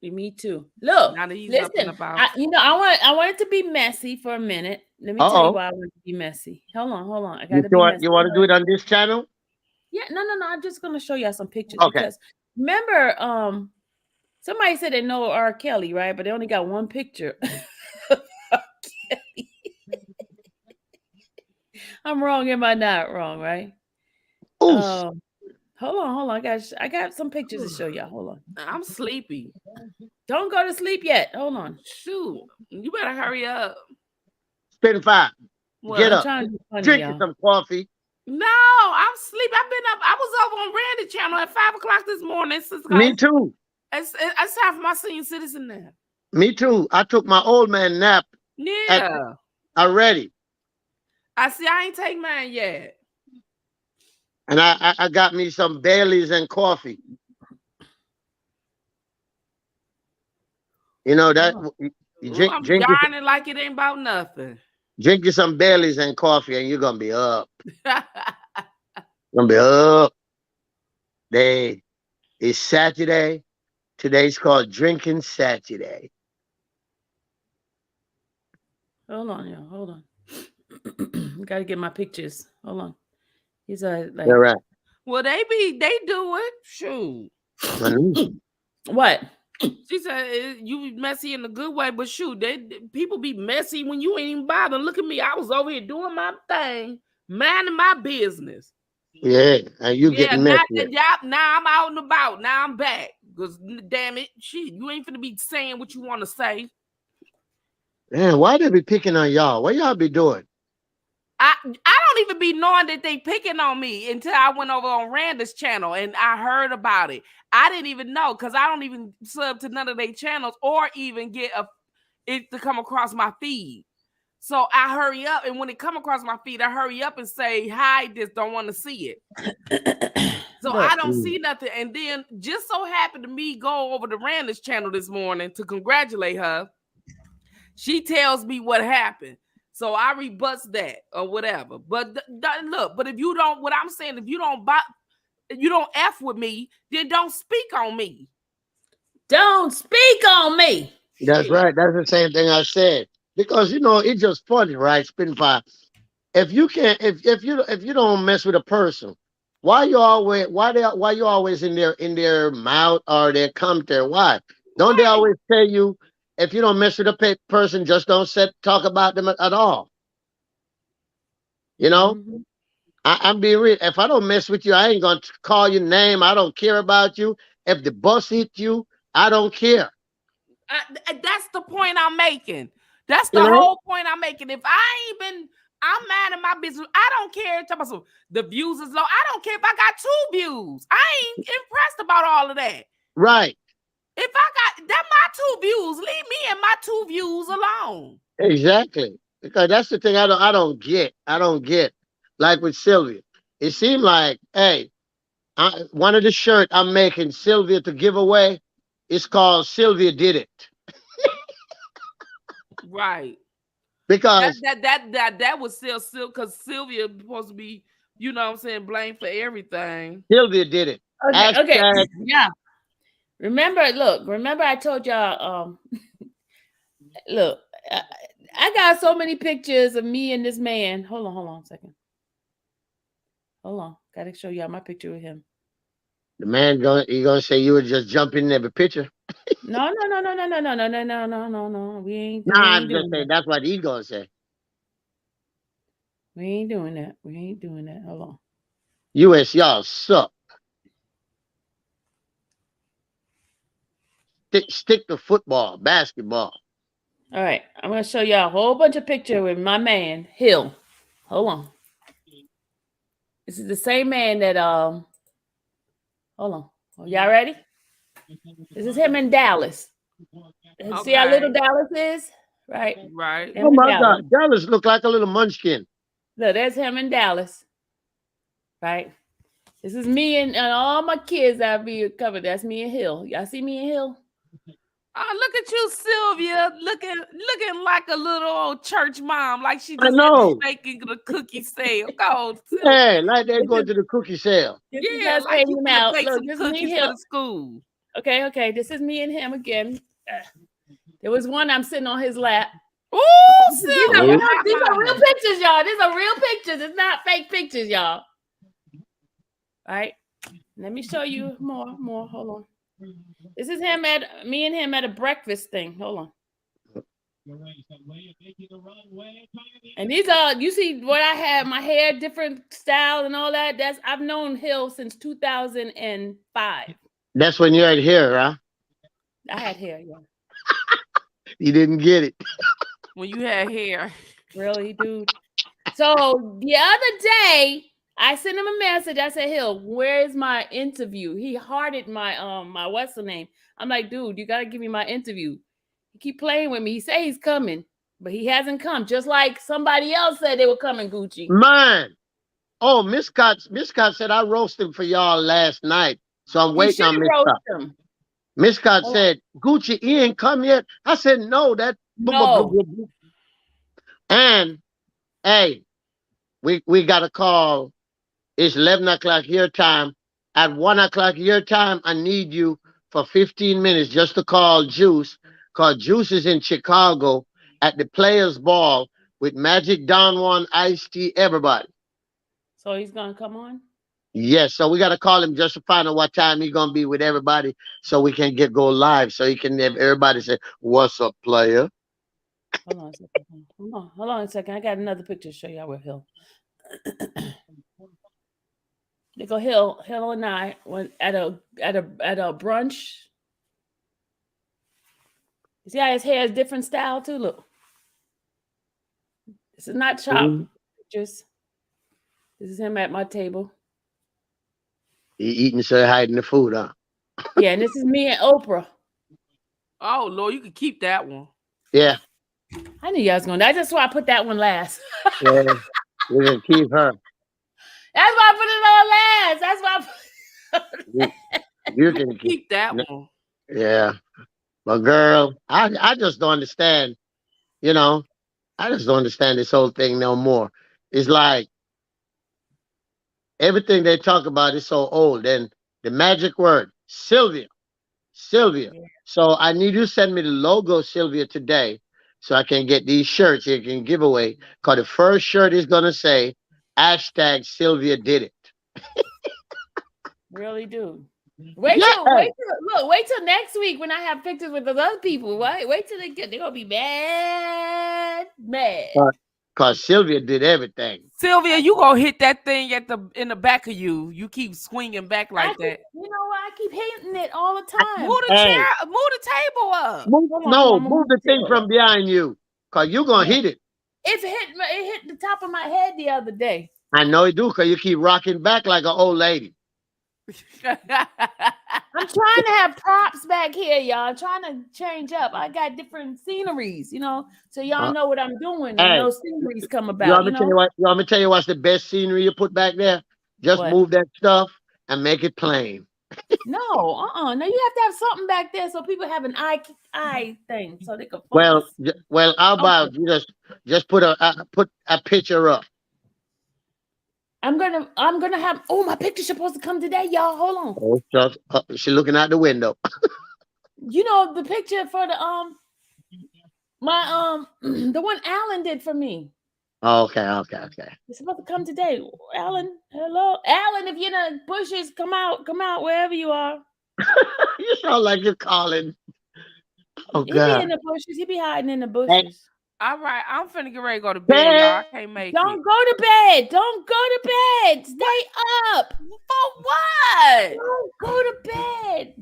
Me too. Look, Now that he's up and listen. about. I want it to be messy for a minute. Let me tell you why I want it to be messy. Hold on. I got to be messy. you want to do it on this channel? Yeah, no. I'm just gonna show y'all some pictures Okay. because remember, somebody said they know R. Kelly, right? But they only got one picture. of R. Kelly. I'm wrong. Am I not wrong? Right? Oof. Hold on. I got some pictures to show y'all. Hold on. I'm sleepy. Don't go to sleep yet. Hold on. Shoot, you better hurry up. Spin 5. What? Get I'm up. trying to be funny, Drink y'all. some coffee. No, I'm sleepy. I've been up. I was over on Randy channel at 5 o'clock this morning. Me too. It's time for my senior citizen nap. Me too. I took my old man nap Yeah. already. I ain't take mine yet. And I got me some Baileys and coffee. You know that you drink, I'm drink, yarning like it ain't about nothing. drink you some Baileys and coffee, and you're gonna be up. Gonna be up. It's Saturday. Today's called Drinking Saturday. Hold on, y'all. Hold on. Got to get my pictures. Hold on. These are like All right. Well, they do it. Shoot. what? She said you messy in a good way, but shoot, people be messy when you ain't even bother. Look at me. I was over here doing my thing, minding my business. Yeah, and you getting messy. Now I'm out and about. Now I'm back. Because damn it, shit, you ain't finna be saying what you want to say. Man, why they be picking on y'all? What y'all be doing? I don't even be knowing that they picking on me until I went over on Randa's channel and I heard about it. I didn't even know because I don't even sub to none of their channels or even get it to come across my feed. So I hurry up, and when it come across my feed, I hurry up and say, "Hi, just don't want to see it." So I don't see nothing. And then just so happened to me go over to Randa's channel this morning to congratulate her. She tells me what happened. So I rebutts that or whatever. But look, but if you don't, what I'm saying, if you don't F with me, then don't speak on me. Don't speak on me. That's right. That's the same thing I said. Because it's just funny, right? Spin 5. If you can't, if you don't mess with a person, why you always in their mouth or their commentary? Why don't they always tell you if you don't mess with a person, just don't talk about them at all? Mm-hmm. I'm being real. If I don't mess with you, I ain't gonna call your name. I don't care about you. If the bus hit you, I don't care. That's the point I'm making. That's the whole point I'm making. If I'm mad at my business. I don't care. The views is low. I don't care if I got 2 views. I ain't impressed about all of that. Right. If I got my 2 views, leave me and my 2 views alone. Exactly. Because that's the thing I don't get. I don't get. Like with Sylvia, it seemed like, hey, one of the shirt I'm making Sylvia to give away is called Sylvia Did It. Right. Because That would sell silk because Sylvia supposed to be, you know what I'm saying, blamed for everything. Sylvia did it. Okay. Hashtag- Yeah. Remember I told y'all, look, I got so many pictures of me and this man. Hold on a second. Hold on. Gotta show y'all my picture with him. The man gonna say you would just jump in every picture. No. We ain't. Nah, we I'm ain't just doing saying that. that's what he's gonna say. We ain't doing that. Hold on. US, y'all suck. Stick to football, basketball. All right. I'm gonna show y'all a whole bunch of pictures with my man Hill. Hold on. This is the same man that hold on. Y'all ready? This is him in Dallas. See how little Dallas is? Right. Right. Oh my God, Dallas look like a little munchkin. Look, there's him in Dallas. Right. This is me and all my kids that be covered. That's me and Hill. Y'all see me and Hill? Oh, look at you, Sylvia, looking like a little old church mom, like she I just know. making the cookie sale. Go, Yeah, like they're going to the cookie sale. yeah, like you out. bake Look, some this is me cookies Hill. for the school. Okay. This is me and him again. There was one I'm sitting on his lap. Ooh, These are real pictures, y'all. These are real pictures. It's not fake pictures, y'all. All right. Let me show you more. Hold on. This is me and him at a breakfast thing. Hold on. And these are, you see what I have, my hair, different style and all that. I've known Hill since 2005. That's when you had hair, huh? I had hair, yeah. You didn't get it. When you had hair. Really, dude. So the other day, I sent him a message. I said, Hill, where is my interview? He hearted my what's the name? I'm like, dude, you gotta give me my interview. He keep playing with me. He say he's coming, but he hasn't come. Just like somebody else said they were coming, Gucci. Man. Oh, Miss Scott said I roasted for y'all last night. So I'm waiting on Miss Scott. Miss Scott said, Gucci, he ain't come yet. I said, no. And hey, we got a call. It's 11 o'clock your time. At 1 o'clock your time, I need you for 15 minutes just to call Juice. Because Juice is in Chicago at the Players Ball with Magic, Don Juan, Ice-T, everybody. So he's going to come on? Yes. So we got to call him just to find out what time he's going to be with everybody so we can go live. So he can have everybody say, what's up, player? Hold on a second. Hold on a second. I got another picture to show y'all with Hill. Nicole Hill and I went at a brunch. You see how his hair is different style too? Look. This is not chopped pictures. This is him at my table. He eating, so hiding the food, huh? Yeah, and this is me and Oprah. Oh Lord, you can keep that one. Yeah. I knew y'all was going to. That's why I put that one last. Yeah, we're going to keep her. That's why I put it on last. That's why I put You can keep that one. Yeah. But girl, I just don't understand. You know, I just don't understand this whole thing no more. It's like everything they talk about is so old. And the magic word, Sylvia. Yeah. So I need you to send me the logo, Sylvia, today so I can get these shirts you can give away. Because the first shirt is going to say, hashtag Sylvia did it. Really do. Wait till next week when I have pictures with those other people. Wait till they're gonna be mad. Because Sylvia did everything. Sylvia, you gonna hit that thing in the back of you. You keep swinging back like that. You know what? I keep hitting it all the time. Move the chair, move the table up. Move the thing from behind you. Because you're gonna hit it. It hit the top of my head the other day. I know you do, because you keep rocking back like an old lady. I'm trying to have props back here, y'all. I'm trying to change up. I got different sceneries, so y'all know what I'm doing. And those sceneries come about. You want me to tell you what's the best scenery you put back there? Just move that stuff and make it plain. No, no, you have to have something back there so people have an eye thing so they can Well, focus. how Okay. about you just put a picture up? I'm gonna have. Oh, my picture's supposed to come today, y'all. Hold on. Oh, just, she's looking out the window. You know the picture for the my the one Alan did for me. Okay. It's supposed to come today. Alan, hello, Alan. If you're in the bushes, come out wherever you are. You sound like you're calling. Oh He be in God. the bushes. He be hiding in the Hey, bushes. All right, I'm finna get ready to go to bed, y'all. I can't make Don't it. go to bed. Don't go to bed. Stay up. For what? Don't go to bed.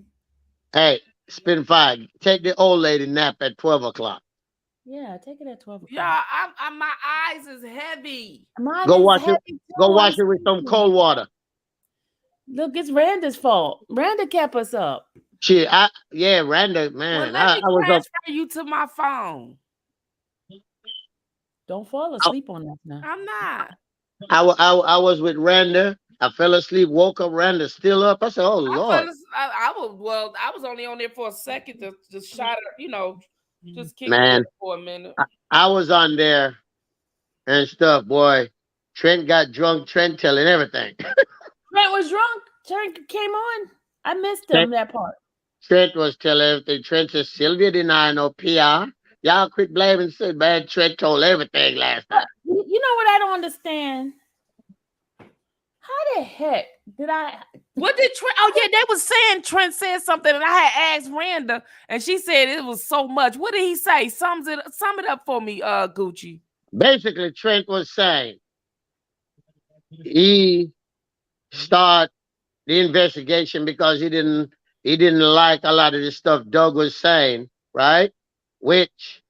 hey, spin 5. Take the old lady nap at 12 o'clock. Yeah, take it at 12 o'clock. Y'all, my eyes is heavy. Mine Go is wash it. heavy too. Go I'm wash it with some sleeping. cold water. Look, it's Randa's fault. Randa kept us up. Randa, Well, man. let I me was up. transfer you to my phone. Don't fall asleep on us now. I'm not. I was with Randa. I fell asleep, woke up, Randa still up. I said, "Oh Lord, I was only on there for a second to just shot it, just kick man." it for a minute. I was on there and stuff, boy. Trent got drunk. Trent telling everything. Trent was drunk. Trent came on. I missed Trent, him that part. Trent was telling everything. Trent said Sylvia denied no PR. Y'all quit blaming Sid, man. Trent told everything last night. You know what I don't understand? How the heck did I? What did Trent? Oh yeah, they was saying Trent said something, and I had asked Randa, and she said it was so much. What did he say? Sum it up for me, Gucci. Basically, Trent was saying he started the investigation because he didn't like a lot of the stuff Doug was saying, right? Which,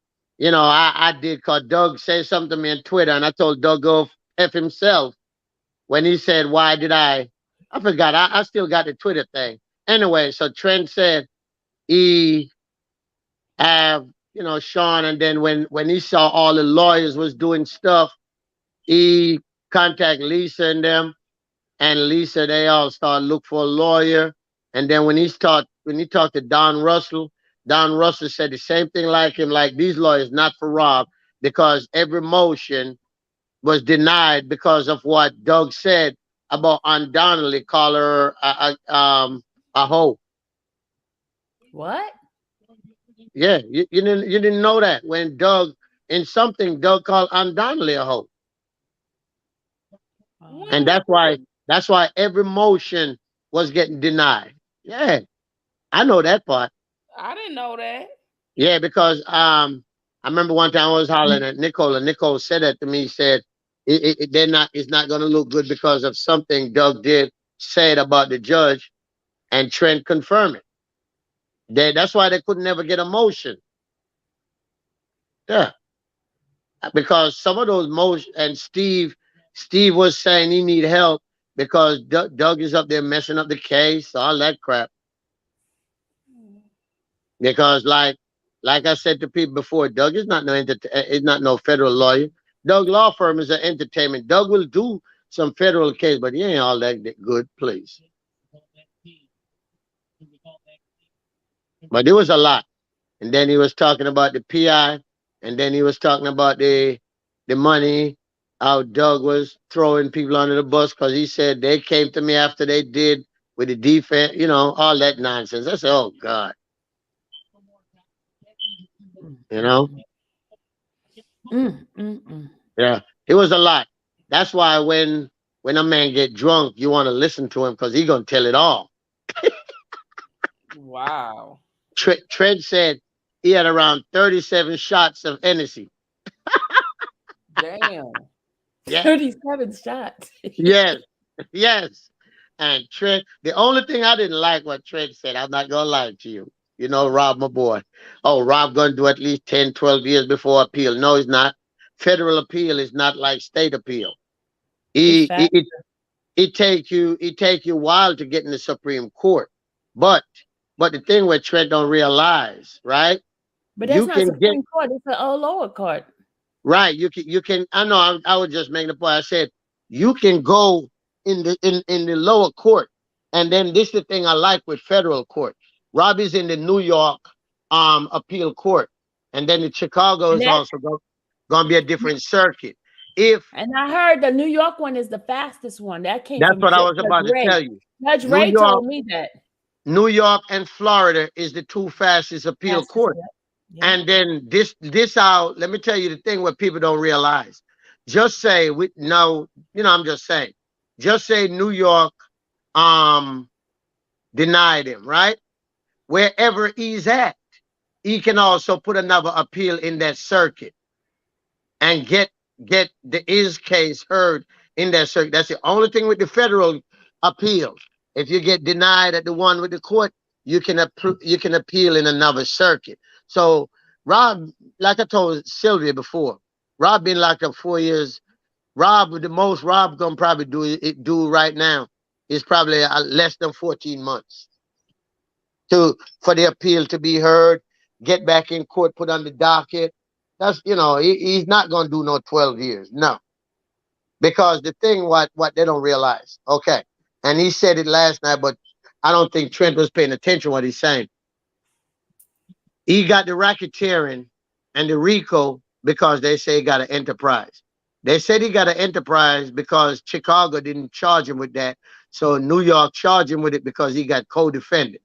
I did, because Doug said something to me on Twitter, and I told Doug go F himself when he said, why did I forgot. I still got the Twitter thing. Anyway, so Trent said he have, Sean, and then when he saw all the lawyers was doing stuff, he contacted Lisa and them, and Lisa, they all started look for a lawyer. And then when he talked to Don Russell said the same thing like him, like these lawyers not for Rob, because every motion was denied because of what Doug said about Aunt Donnelly, call her a hoe. What? Yeah, you didn't know that when Doug called Aunt Donnelly a hoe, and that's why every motion was getting denied. Yeah, I know that part. I didn't know that. Yeah, because I remember one time I was hollering at Nicole, and Nicole said that to me. He said it's not going to look good because of something Doug did said about the judge, and Trent confirmed it. That's why they could never get a motion. Yeah, because some of those motions, and Steve was saying he need help because Doug is up there messing up the case, all that crap. Because like I said to people before, Doug is not no federal lawyer. Doug law firm is an entertainment. Doug will do some federal case, but he ain't all that good, please. But there was a lot. And then he was talking about the PI, and then he was talking about the money, how Doug was throwing people under the bus because he said they came to me after they did with the defense, all that nonsense. I said, oh God. Yeah, it was a lot. That's why when a man get drunk, you want to listen to him because he gonna tell it all. Wow. Trent said he had around 37 shots of Hennessy. Damn. Yeah. 37 shots. Yes. And Trent, the only thing I didn't like what Trent said, I'm not gonna lie to you. Rob, my boy. Oh, Rob gonna do at least 10, 12 years before appeal. No, he's not. Federal appeal is not like state appeal. It take you a while to get in the Supreme Court. But the thing where Trent don't realize, right? But that's not Supreme Court, it's a lower court. Right. You can I know I was just making the point. I said you can go in the lower court And then this is the thing I like with federal court. Rob is in the New York appeal court, and then in Chicago And is that, also going to be a different circuit. If and I heard the New York one is the fastest one. That came that's from what I was Judge about to Ray. tell you, Judge New Ray York, told me that. New York, and Florida is the two fastest appeal Fastest, court. yeah. And then this out. Let me tell you the thing what people don't realize. Just say I'm just saying. Just say New York denied him, right? Wherever he's at, he can also put another appeal in that circuit and get his case heard in that circuit. That's the only thing with the federal appeals. If you get denied at the one with the court, you can appeal in another circuit. So Rob, like I told Sylvia before, Rob been locked up 4 years. The most Rob gonna probably do right now is probably less than 14 months for the appeal to be heard, get back in court, put on the docket. That's he's not gonna do no 12 years, no. Because the thing what they don't realize, okay, and he said it last night, but I don't think Trent was paying attention to what he's saying. He got the racketeering and the RICO because they say he got an enterprise. They said he got an enterprise because Chicago didn't charge him with that. So New York charged him with it because he got co-defendant.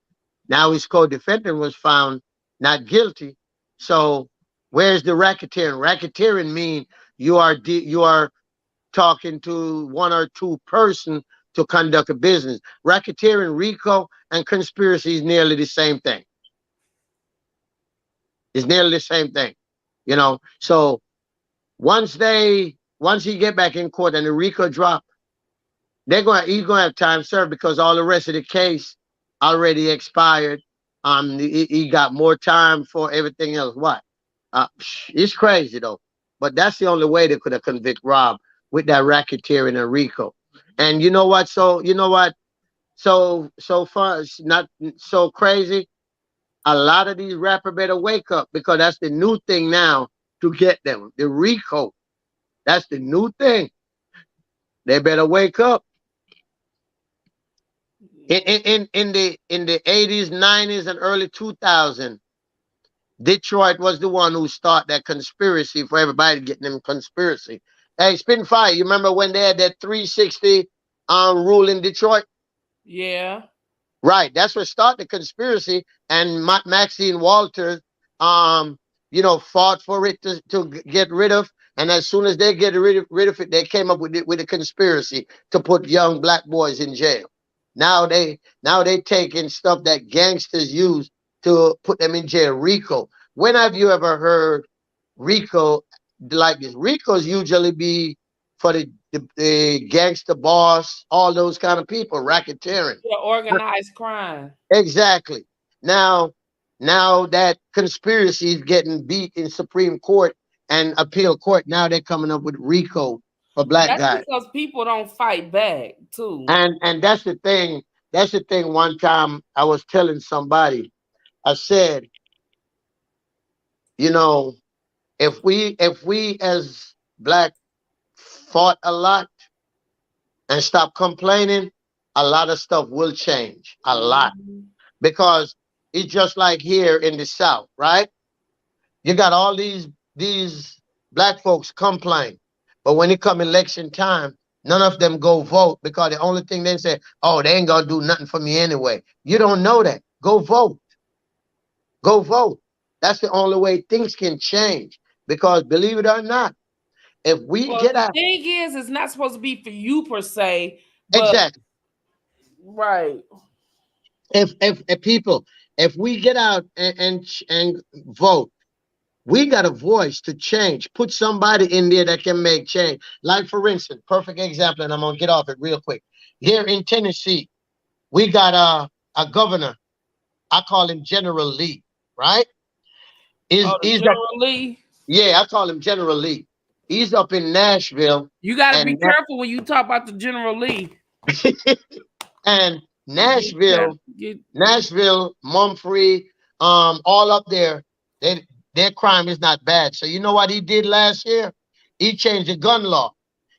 Now his co-defendant was found not guilty. So where's the racketeering? Racketeering mean you are talking to one or two person to conduct a business. Racketeering, RICO, and conspiracy is nearly the same thing. It's nearly the same thing, So once he get back in court and the RICO drop, he's gonna have time served because all the rest of the case already expired. He got more time for everything else. What? It's crazy though, but that's the only way they could have convicted Rob with that racketeering and RICO. And you know what? So far it's not so crazy. A lot of these rappers better wake up because that's the new thing now to get them. The RICO. That's the new thing. They better wake up. In the 80s, 90s, and early 2000s, Detroit was the one who started that conspiracy for everybody getting them conspiracy. Hey, Spitfire, you remember when they had that 360 rule in Detroit? Yeah. Right. That's what started the conspiracy. And Maxine Walters, fought for it to get rid of. And as soon as they get rid of it, they came up with a conspiracy to put young black boys in jail. Now they taking stuff that gangsters use to put them in jail. RICO. When have you ever heard RICO like this? RICO's usually be for the gangster boss, all those kind of people, racketeering. Yeah, organized crime. Exactly. Now that conspiracy is getting beat in Supreme Court and appeal court, now they're coming up with RICO for black guys. Because people don't fight back too. And that's the thing. That's the thing. One time I was telling somebody, I said, if we as black fought a lot and stop complaining, a lot of stuff will change. A lot. Because it's just like here in the South, right? You got all these black folks complain. But when it come election time, none of them go vote because the only thing they say, oh, they ain't gonna do nothing for me anyway. You don't know that. Go vote. Go vote. That's the only way things can change. Because believe it or not, if we get out. The thing is, it's not supposed to be for you per se. But, exactly. Right. If we get out and vote, we got a voice to change. Put somebody in there that can make change. Like, for instance, perfect example, and I'm going to get off it real quick. Here in Tennessee, we got a governor. I call him General Lee, right? General Lee? Yeah, I call him General Lee. He's up in Nashville. You got to be careful when you talk about the General Lee. And Nashville, Mumphrey, all up there, their crime is not bad. So you know what he did last year? He changed the gun law.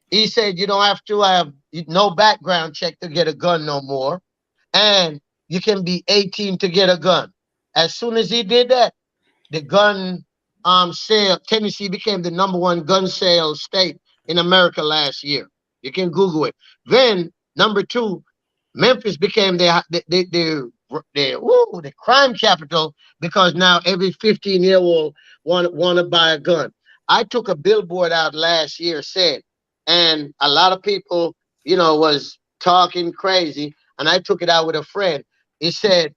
He said you don't have to have no background check to get a gun no more. and you can be 18 to get a gun. As soon as he did that, the gun sale, Tennessee became the #1 gun sales state in America last year. You can Google it. Then #2, Memphis became the crime capital because now every 15-year-old want to buy a gun. I took a billboard out last year, said, and a lot of people, was talking crazy, and I took it out with a friend. It said,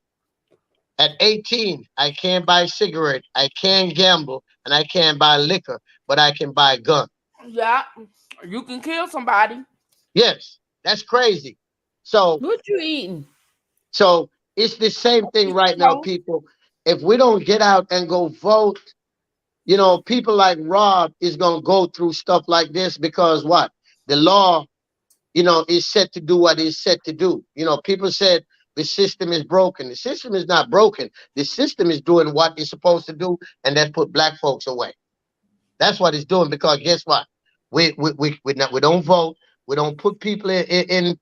at 18, I can't buy cigarette, I can't gamble, and I can't buy liquor, but I can buy a gun. Yeah, you can kill somebody. Yes, that's crazy. So What you eating? So it's the same thing right now, people. If we don't get out and go vote, people like Rob is going to go through stuff like this because what? The law, is set to do what it's set to do. People said the system is broken. The system is not broken. The system is doing what it's supposed to do, and that put black folks away. That's what it's doing because guess what? We don't vote. We don't put people in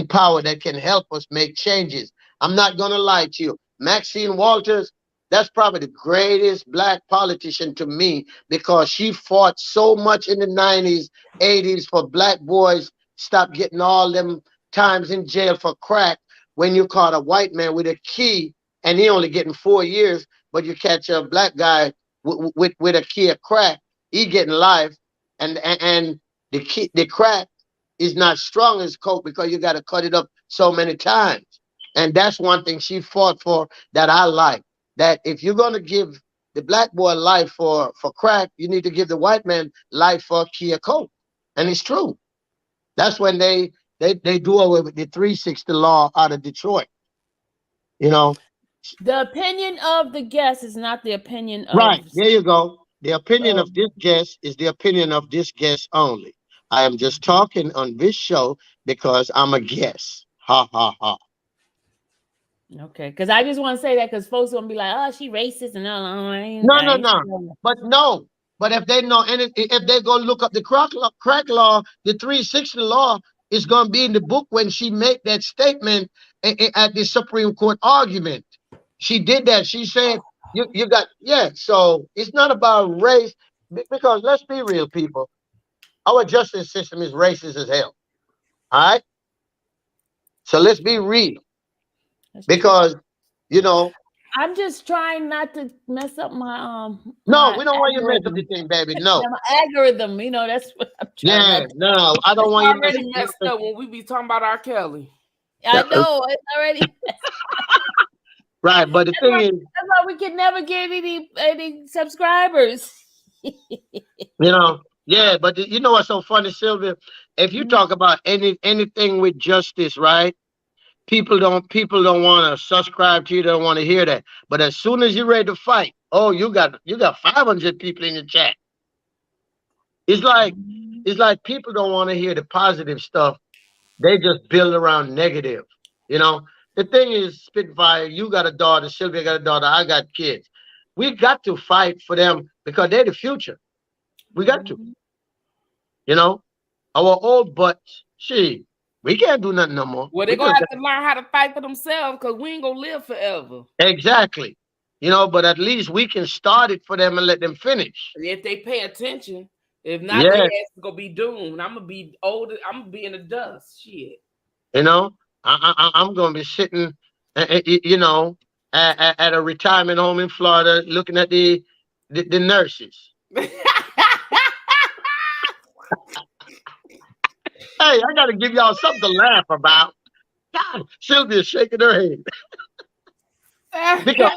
power that can help us make changes. I'm not gonna lie to you. Maxine Walters, that's probably the greatest black politician to me because she fought so much in the 90s, 80s for black boys. Stop getting all them times in jail for crack when you caught a white man with a key and he only getting 4 years, but you catch a black guy with a key of crack, he getting life, and the crack is not strong as coke because you got to cut it up so many times. And that's one thing she fought for that I like. That if you're going to give the black boy life for crack, you need to give the white man life for a key of coke. And it's true. That's when they do away with the 360 law out of Detroit. The opinion of the guest is not the opinion of... Right, there you go. The opinion of this guest is the opinion of this guest only. I am just talking on this show because I'm a guest. Ha, ha, ha. Okay, because I just want to say that because folks going to be like, oh, she racist and all. No. But if they know, and if they go look up the crack law, the 360 law is going to be in the book when she made that statement at the Supreme Court argument. She did that. She said, you got, so it's not about race because let's be real, people. Our justice system is racist as hell. All right? So let's be real. Because, I'm just trying not to mess up my No, we don't want you to mess up the thing, baby. No. My algorithm, that's what I'm trying to no, I don't want you to already messed up when we be talking about R. Kelly. I know, it's already right, but the thing is, that's why we can never get any subscribers. But you know what's so funny, Sylvia? If you talk about anything with justice, right? People don't want to subscribe to you. They don't want to hear that. But as soon as you're ready to fight, you got 500 people in your chat. It's like people don't want to hear the positive stuff. They just build around negative. The thing is, Spitfire, you got a daughter, Sylvia got a daughter, I got kids. We got to fight for them because they're the future. We got to. Our old butts, we can't do nothing no more. Well, they're going to have to learn how to fight for themselves because we ain't going to live forever. Exactly. But at least we can start it for them and let them finish. If they pay attention. If not, their ass is going to be doomed. I'm going to be older. I'm going to be in the dust. Shit. I'm going to be sitting, at a retirement home in Florida looking at the nurses. Hey, I got to give y'all something to laugh about. God, Sylvia's shaking her head. Because,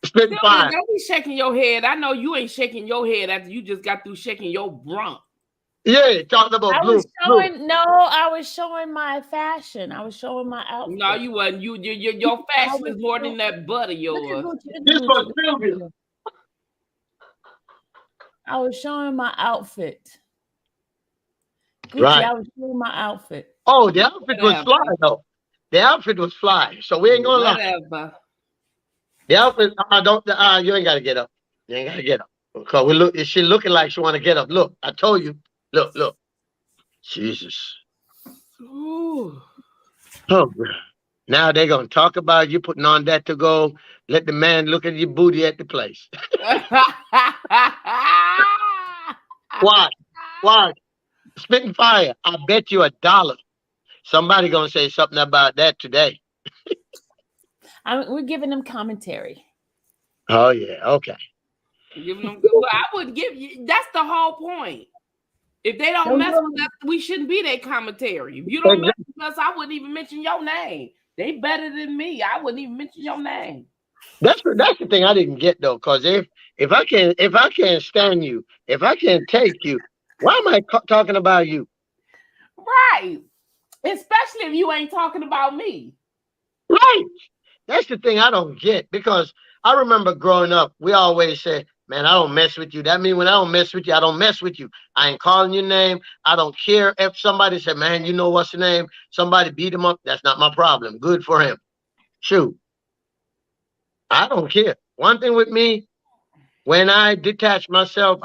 Sylvia, don't be shaking your head. I know you ain't shaking your head after you just got through shaking your brunk. Yeah, talking about blue. I was showing my fashion. I was showing my outfit. No, you wasn't. Your fashion is more than that butt of yours. This was Sylvia. I was showing my outfit. Gucci, right. I was showing my outfit. Oh, the outfit was fly though. The outfit was fly, so we ain't gonna lie. The outfit, you ain't gotta get up. You ain't gotta get up because she looking like she want to get up. Look, I told you. Look. Jesus. Ooh. Oh, girl. Now they're gonna talk about you putting on that to go. Let the man look at your booty at the place. Watch, watch. Spitting fire. I bet you $1. Somebody gonna say something about that today. We're giving them commentary. Oh yeah, okay. Giving them good. Well, I would give you. That's the whole point. If they don't mess with us, we shouldn't be their commentary. If you don't mess with us, I wouldn't even mention your name. They better than me. I wouldn't even mention your name. That's the thing I didn't get though, because if I can't stand you, if I can't take you, why am I talking about you? Right. Especially if you ain't talking about me. Right. That's the thing I don't get, because I remember growing up, we always said, man, I don't mess with you. That means when I don't mess with you, I don't mess with you. I ain't calling your name. I don't care if somebody said, man, you know what's the name? Somebody beat him up. That's not my problem. Good for him. Shoot. I don't care. One thing with me, when I detach myself,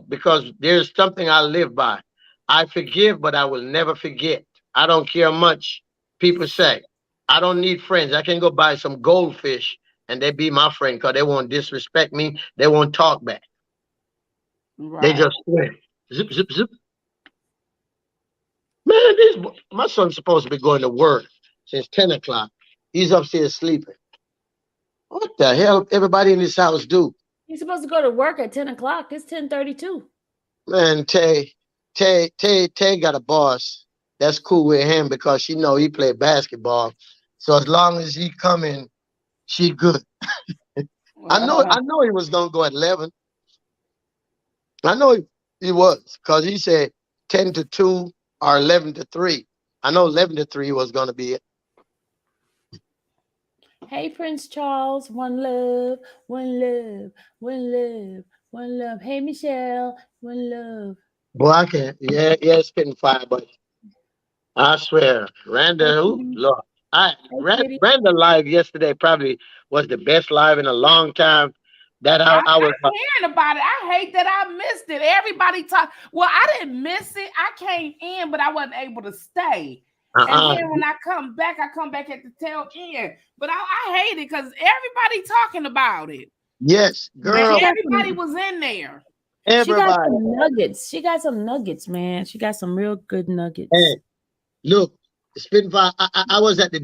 because there's something I live by. I forgive, but I will never forget. I don't care much people say. I don't need friends. I can go buy some goldfish and they be my friend because they won't disrespect me. They won't talk back. Right. They just swim. Zip, zip, zip. Man, my son's supposed to be going to work since 10 o'clock. He's upstairs sleeping. What the hell everybody in this house do? He's supposed to go to work at 10 o'clock. It's 10:32. Man, Tay got a boss. That's cool with him because she know he play basketball. So as long as he coming, she good. I know he was gonna go at 11. I know he was, because he said 10 to 2 or 11 to 3. I know 11 to 3 was gonna be it. Hey, Prince Charles. One love, one love, one love, one love. Hey, Michelle. One love. Boy, I can't. Yeah, spitting fire, but I swear, Randa, Lord, Randa live yesterday probably was the best live in a long time. That I was hearing about it. I hate that I missed it. Everybody talk. Well, I didn't miss it. I came in, but I wasn't able to stay. And then when I come back at the tail end. But I hate it because everybody talking about it. Yes, girl. Everybody was in there. Everybody. She got some nuggets. She got some nuggets, man. She got some real good nuggets. Hey, look, Spitfire. I was at the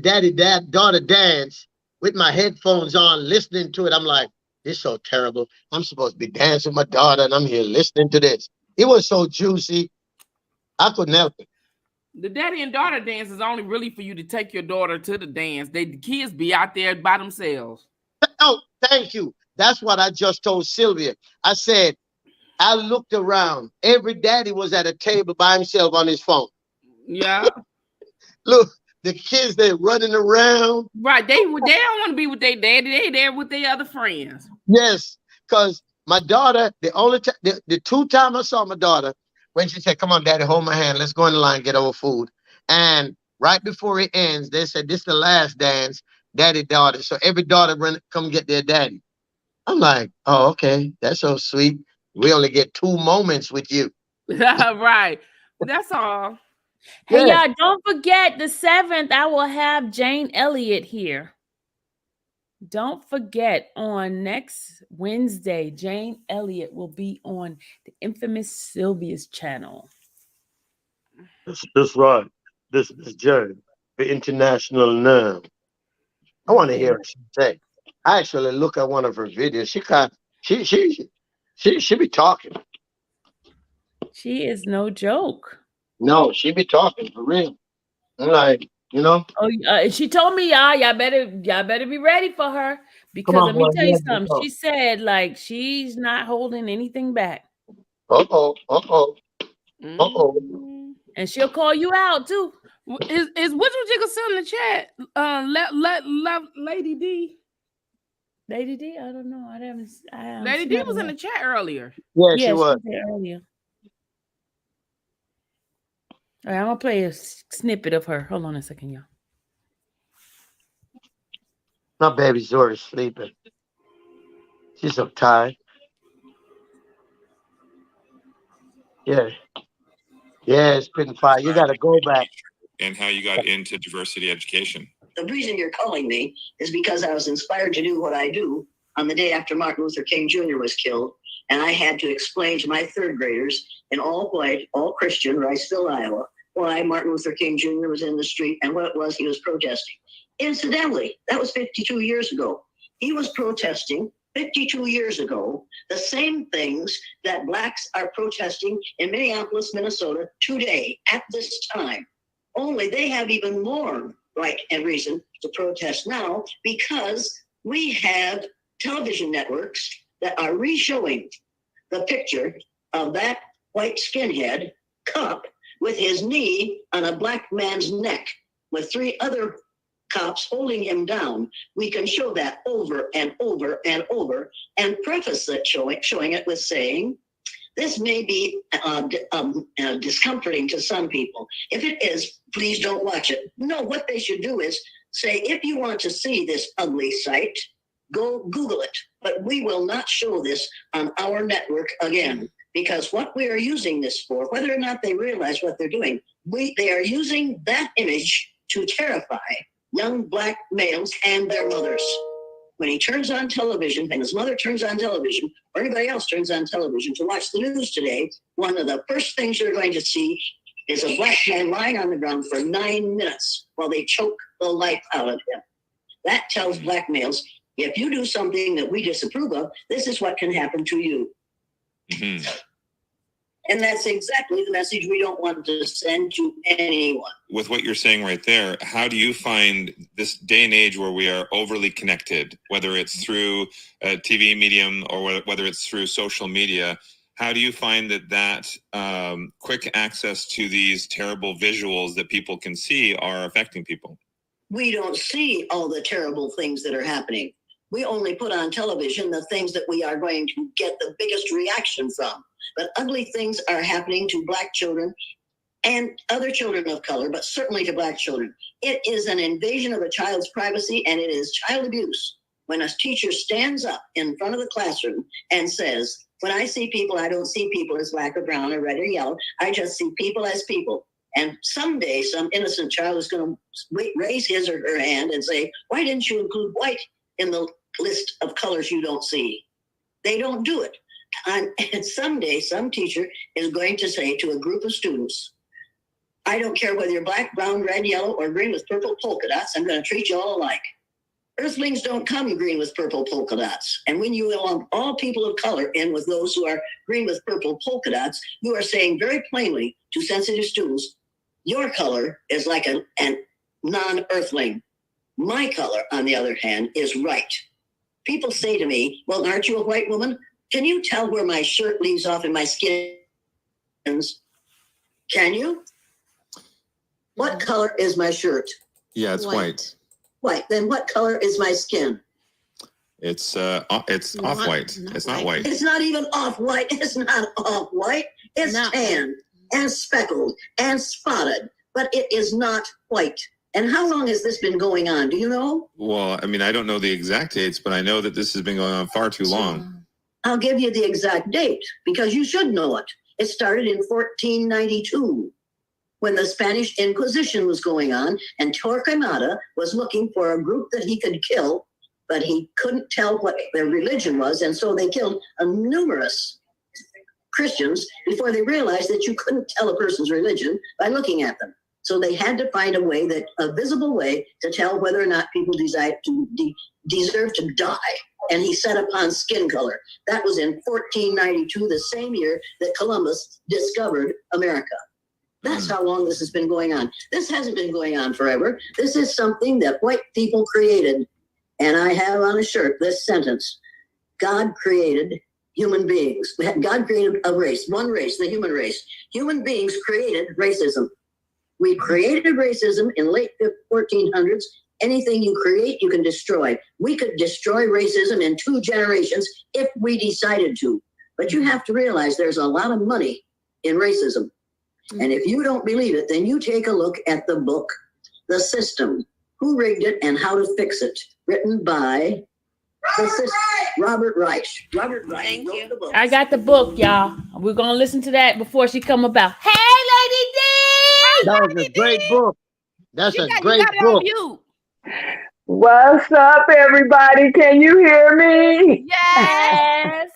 daughter dance with my headphones on, listening to it. I'm like, this is so terrible. I'm supposed to be dancing with my daughter, and I'm here listening to this. It was so juicy. I couldn't help it. The daddy and daughter dance is only really for you to take your daughter to the dance. The kids be out there by themselves. Oh, thank you. That's what I just told Sylvia. I said, I looked around. Every daddy was at a table by himself on his phone. Yeah. Look, the kids, they're running around. Right. They don't want to be with their daddy. They there with their other friends. Yes, because my daughter, the 2 times I saw my daughter, when she said, come on, daddy, hold my hand. Let's go in the line, get our food. And right before it ends, they said, this is the last dance, daddy, daughter. So every daughter come get their daddy. I'm like, oh, okay. That's so sweet. We only get 2 moments with you. Right. That's all. Hey, y'all, don't forget the 7th, I will have Jane Elliott here. Don't forget, on next Wednesday, Jane Elliott will be on the infamous Sylvia's channel. That's right. This is Jane, the international now. I want to hear her say. I actually look at one of her videos. She be talking. She is no joke. No, she be talking for real. I'm like, you know. Oh, she told me y'all better be ready for her, because let me tell you something. She said like she's not holding anything back. Uh-oh. And she'll call you out too. Is which one you can send in the chat? Lady D. Lady D, I don't know. Lady D was in the chat earlier. Yeah, she was there earlier. All right, I'm gonna play a snippet of her. Hold on a second, y'all. My baby Zori's sleeping. She's so tired. Yeah, it's Spitting Fire. You gotta go back. and how you got into diversity education. The reason you're calling me is because I was inspired to do what I do on the day after Martin Luther King Jr. was killed. And I had to explain to my third graders in all white, all Christian, Riceville, Iowa, why Martin Luther King Jr. was in the street and what it was he was protesting. Incidentally, that was 52 years ago. He was protesting 52 years ago the same things that Blacks are protesting in Minneapolis, Minnesota today at this time. Only they have even more right and reason to protest now because we have television networks that are re-showing the picture of that white skinhead cop with his knee on a Black man's neck with 3 other cops holding him down. We can show that over and over and over and preface it, showing it with saying, this may be discomforting to some people. If it is, please don't watch it. No, what they should do is say, if you want to see this ugly sight, go Google it. But we will not show this on our network again, because what we are using this for, whether or not they realize what they're doing, they are using that image to terrify young Black males and their mothers. When he turns on television, and his mother turns on television, or anybody else turns on television to watch the news today, one of the first things you're going to see is a Black man lying on the ground for 9 minutes while they choke the life out of him. That tells Black males, if you do something that we disapprove of, this is what can happen to you. Mm-hmm. And that's exactly the message we don't want to send to anyone. With what you're saying right there, how do you find this day and age where we are overly connected, whether it's through a TV medium or whether it's through social media, how do you find that quick access to these terrible visuals that people can see are affecting people? We don't see all the terrible things that are happening. We only put on television the things that we are going to get the biggest reaction from. But ugly things are happening to Black children and other children of color, but certainly to Black children. It is an invasion of a child's privacy, and it is child abuse. When a teacher stands up in front of the classroom and says, when I see people, I don't see people as Black or brown or red or yellow. I just see people as people. And someday some innocent child is going to raise his or her hand and say, why didn't you include white in the list of colors you don't see? They don't do it. And someday some teacher is going to say to a group of students, I don't care whether you're Black, brown, red, yellow, or green with purple polka dots, I'm going to treat you all alike. Earthlings don't come green with purple polka dots. And when you lump all people of color in with those who are green with purple polka dots, you are saying very plainly to sensitive students, your color is like a non-earthling. My color, on the other hand, is right. People say to me, well, aren't you a white woman? Can you tell where my shirt leaves off and my skin ends? Can you? What color is my shirt? Yeah, it's white. White. Then what color is my skin? It's off-white. It's not white. It's not even off-white. It's not off-white. It's tan and speckled and spotted, but it is not white. And how long has this been going on? Do you know? Well, I mean, I don't know the exact dates, but I know that this has been going on far too long. I'll give you the exact date because you should know it. It started in 1492 when the Spanish Inquisition was going on and Torquemada was looking for a group that he could kill, but he couldn't tell what their religion was. And so they killed numerous Christians before they realized that you couldn't tell a person's religion by looking at them. So they had to find a visible way to tell whether or not people deserve to die. And he set upon skin color. That was in 1492, the same year that Columbus discovered America. That's how long this has been going on. This hasn't been going on forever. This is something that white people created. And I have on a shirt this sentence: God created human beings. God created a race, one race, the human race. Human beings created racism. We created racism in late 1400s. Anything you create, you can destroy. We could destroy racism in 2 generations if we decided to. But you have to realize there's a lot of money in racism. And if you don't believe it, then you take a look at the book, The System, Who Rigged It and How to Fix It, written by Robert Reich. Robert Reich wrote the book. I got the book, y'all. We're going to listen to that before she come about. Hey, Lady D! That was a great book. That's You a got great it on book. mute. What's up, everybody? Can you hear me? Yes. Yes.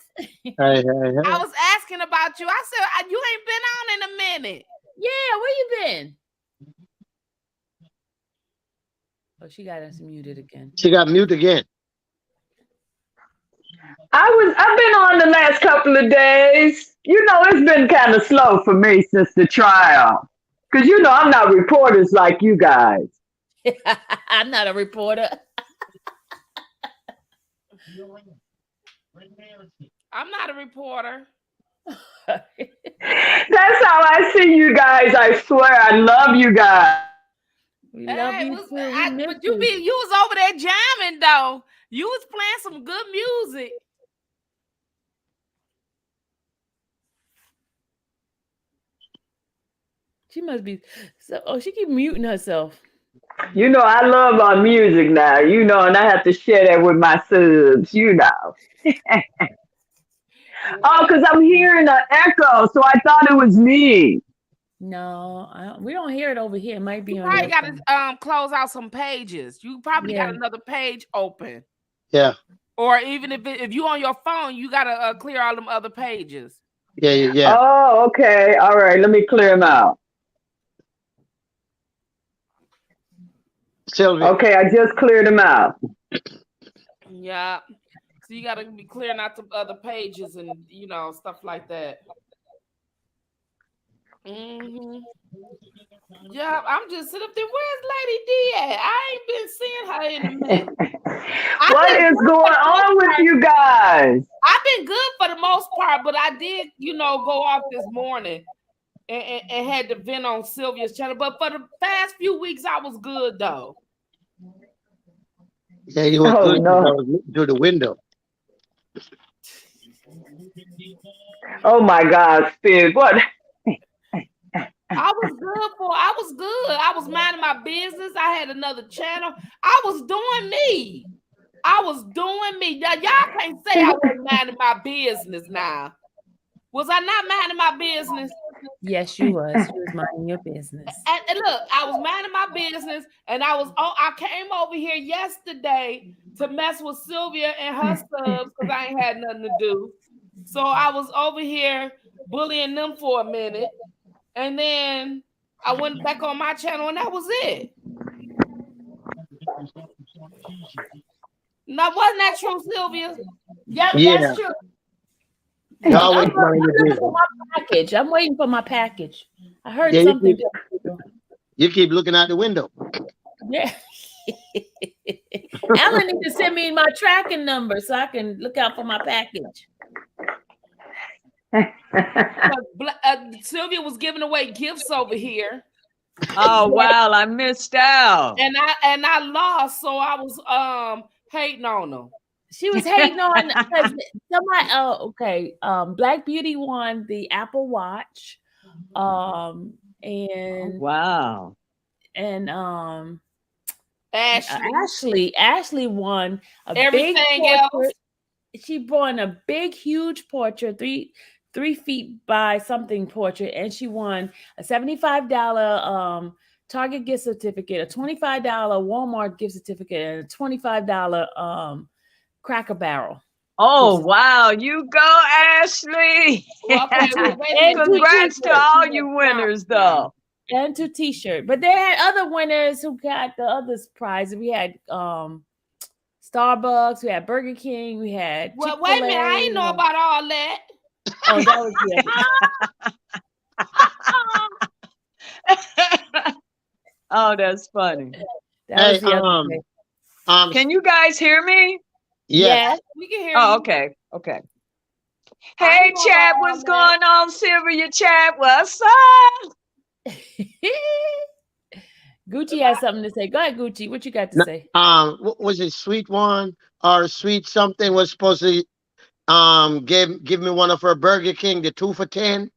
Hey, I hey. was asking about you. I said, you ain't been on in a minute. Yeah, where you been? Oh, she got us muted again. She got mute again. I've been on the last couple of days. You know, it's been kind of slow for me since the trial. Because, you know, I'm not reporters like you guys. I'm not a reporter. I'm not a reporter. That's how I see you guys. I swear, I love you guys. We love you too. We miss but you was over there jamming though. You was playing some good music. She must be. So, oh, she keep muting herself. You know, I love our music now, you know, and I have to share that with my subs, you know. Oh, because I'm hearing an echo, so I thought it was me. No, we don't hear it over here. It might be You on probably your got phone. to close out some pages. You probably got another page open. Yeah. Or even if you on your phone, you gotta clear all them other pages. Yeah. Oh, okay. All right. Let me clear them out. Sylvia. Okay, I just cleared them out. Yeah. So you gotta be clearing out the other pages and stuff like that. Yeah, I'm just sitting up there. Where's Lady D at? I ain't been seeing her in a minute. What is going on with you guys? I've been good for the most part, but I did, go off this morning and had to vent on Sylvia's channel. But for the past few weeks, I was good though. Yeah, you were good. No. I was looking through the window. Oh my God, Spirit! What? I was good. I was minding my business. I had another channel. I was doing me. Y'all can't say I wasn't minding my business now. Was I not minding my business? Yes, you was. You was minding your business. And look, I was minding my business, and I came over here yesterday to mess with Sylvia and her subs because I ain't had nothing to do. So I was over here bullying them for a minute. And then I went back on my channel, and that was it. Now, wasn't that true, Sylvia? Yep, that's true. I'm looking for my package. I'm waiting for my package. I heard something. You keep looking out the window. Yeah. Ellen needs to send me my tracking number so I can look out for my package. Sylvia was giving away gifts over here. Oh wow, I missed out. And I lost, so I was hating on them. She was hating on somebody. Oh, okay. Black Beauty won the Apple Watch. And wow. And Ashley won everything big else. She won a big, huge portrait, 3 feet by something portrait, and she won a $75 Target gift certificate, a $25 Walmart gift certificate, and a $25 Cracker Barrel. Oh wow, you go, Ashley. Okay, congrats to all you winners though. And 2 t-shirts. But they had other winners who got the other prizes. We had Starbucks, we had Burger King, we had Well, wait a minute, I ain't know about all that. Oh, that was oh, that's funny. That was can you guys hear me? Yes, we can hear you. Oh, okay. Hey, chat, what's going on, Sylvia? Chat, what's up? Gucci has something to say. Go ahead, Gucci. What you got to say? What was it? Sweet one or sweet something was supposed to give me one of her Burger King, the 2 for $10.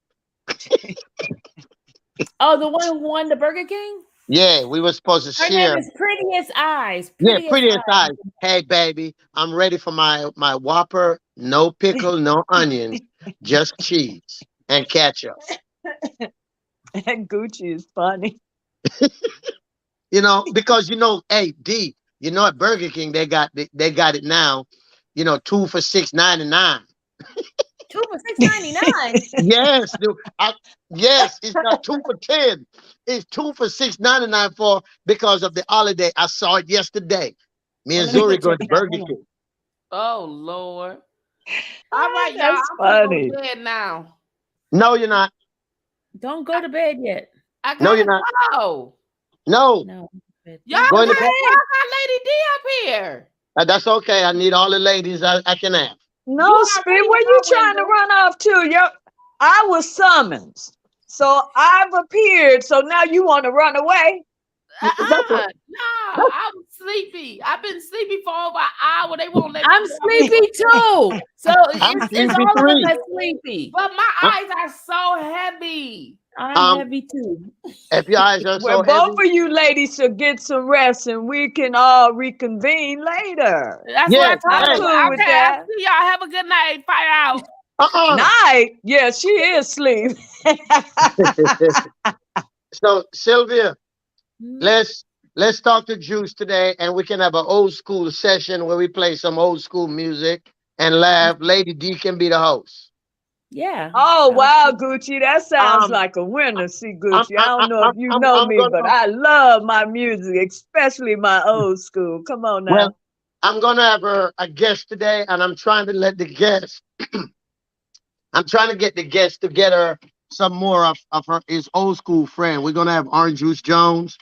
Oh, the one who won the Burger King? Yeah, we were supposed to share. Her name is Prettiest Eyes. Prettiest Eyes. Hey, baby, I'm ready for my Whopper. No pickle, no onions, just cheese and ketchup. And Gucci is funny. You know, because hey D, at Burger King they got it now. 2 for $6.99. 2 for $6.99. Yes, yes, it's not 2 for 10. It's 2 for $6.99 because of the holiday. I saw it yesterday. Me and Well, let me go Zuri going check to it out. Burger Hold on. King. Oh Lord. All right, y'all. That's I'm gonna go funny. to bed now. No, you're not. Don't go to bed yet. I No, you're gotta not. go. No, No. Y'all Go in the got Lady D up here. that's okay. I need all the ladies I can have. No, You Spit, already where you know, trying to Wendell. run off to? I was summoned. So I've appeared. So now you want to run away? That's what- Nah, I'm sleepy. I've been sleepy for over an hour. They won't let me I'm go. sleepy too. So I'm it's sleepy all of us too. that's sleepy. But my Uh, eyes are so heavy. I'm Um, heavy too. if your eyes are Well, so heavy, both of you ladies should get some rest and we can all reconvene later. That's yes, what I I'm told hey, them. cool with Okay, that. I'll see y'all. Have a good night. Fire out. Night. Yeah, she is asleep. So Sylvia, Hmm? let's talk to Juice today, and we can have an old school session where we play some old school music and laugh. Lady D can be the host. Yeah. Oh, Sounds wow, good. Gucci. That sounds Um, like a winner. See, I'm Gucci, I don't know if you know I'm me, but gonna I love my music, especially my old school. Come on now. well, I'm gonna have a guest today, and I'm trying to let the guest. I'm trying to get the guest to get her some more of his old school friend. We're gonna have Orange Juice Jones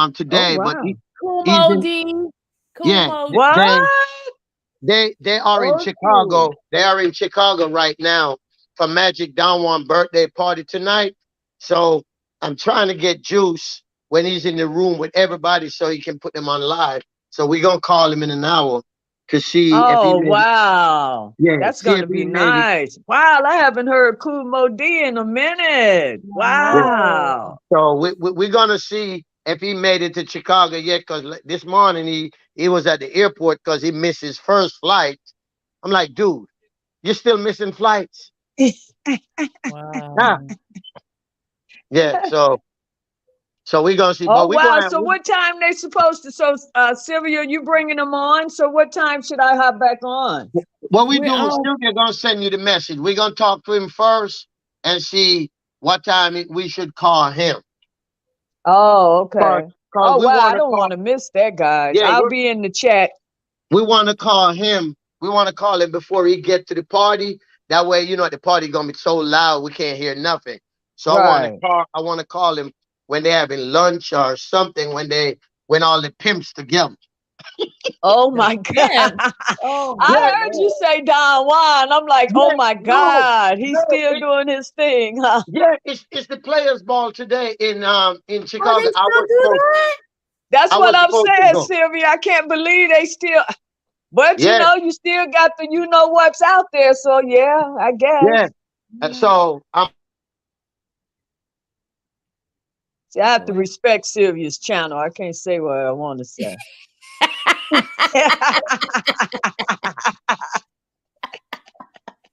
Oh, today, but wow. Cool he's in Modi. Cool yeah Modi. What? they are in Old school. Chicago. They are in Chicago right now for Magic Don Juan birthday party tonight. So I'm trying to get Juice when he's in the room with everybody so he can put them on live. So we're gonna call him in an hour to see if he Oh, made it. wow. Yeah, That's see going if to he be made it. nice. Wow, I haven't heard Cool Mo D in a minute. I Yeah. know. Wow. So we're gonna see if he made it to Chicago yet. Because this morning he was at the airport because he missed his first flight. I'm like, dude, you're still missing flights? Wow. Nah. Yeah. So we're gonna see, Oh, but we're wow. gonna. So what time they supposed to? So, Sylvia, you bringing them on? So what time should I hop back on? What we We're do, on. Sylvia gonna send you the message. We're gonna talk to him first and see what time we should call him. Oh, okay. Because Oh, we wow. want I to don't call. want to miss that, guys. Yeah, I'll be in the chat. we want to call him. We want to call him before he get to the party. That way, the party gonna be so loud we can't hear nothing. So Right. I want to call him when they having lunch or something. When all the pimps together. Oh, my Yeah. God. Oh I my heard you Lord. say Don Juan. I'm like, oh, Yeah, my no, God. He's no, still doing his thing, huh? yeah, it's the players' ball today in Oh, Chicago. they still do that? That's I what was I'm supposed to saying, go. Sylvia. I can't believe they still. But Yeah, you still got the what's out there. So yeah, I guess. yeah. So See, I have to So respect Sylvia's channel. I can't say what I want to say.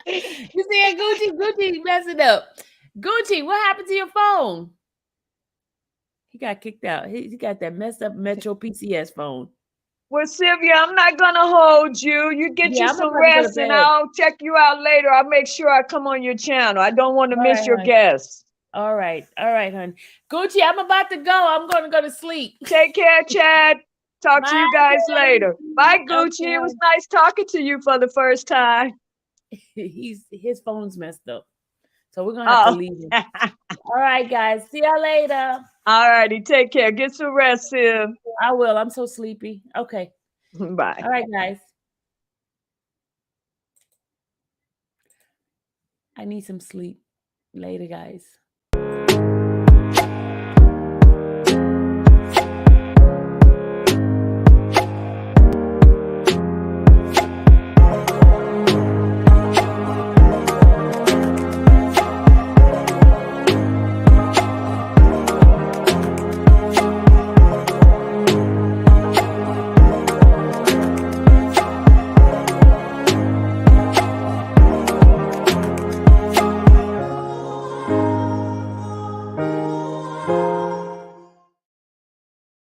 you see Gucci messing up. Gucci, what happened to your phone? He got kicked out. He got that messed up Metro PCS phone. Well, Sylvia, I'm not gonna hold you. You get Yeah, you I'm some about to go to rest, and bed. I'll check you out later. I'll make sure I come on your channel. I don't want to All miss right, your hon. guests. All right, hon. Gucci, I'm about to go. I'm going to go to sleep. Take care, Chad. Talk to you Bye, guys later. Bye, baby. Gucci. It was Okay. nice talking to you for the first time. His phone's messed up. So we're gonna have to Oh. leave him. All right, guys. See y'all later. All righty. Take care. Get some rest, Sim. I will. I'm so sleepy. Okay. Bye. All right, guys. I need some sleep. Later, guys.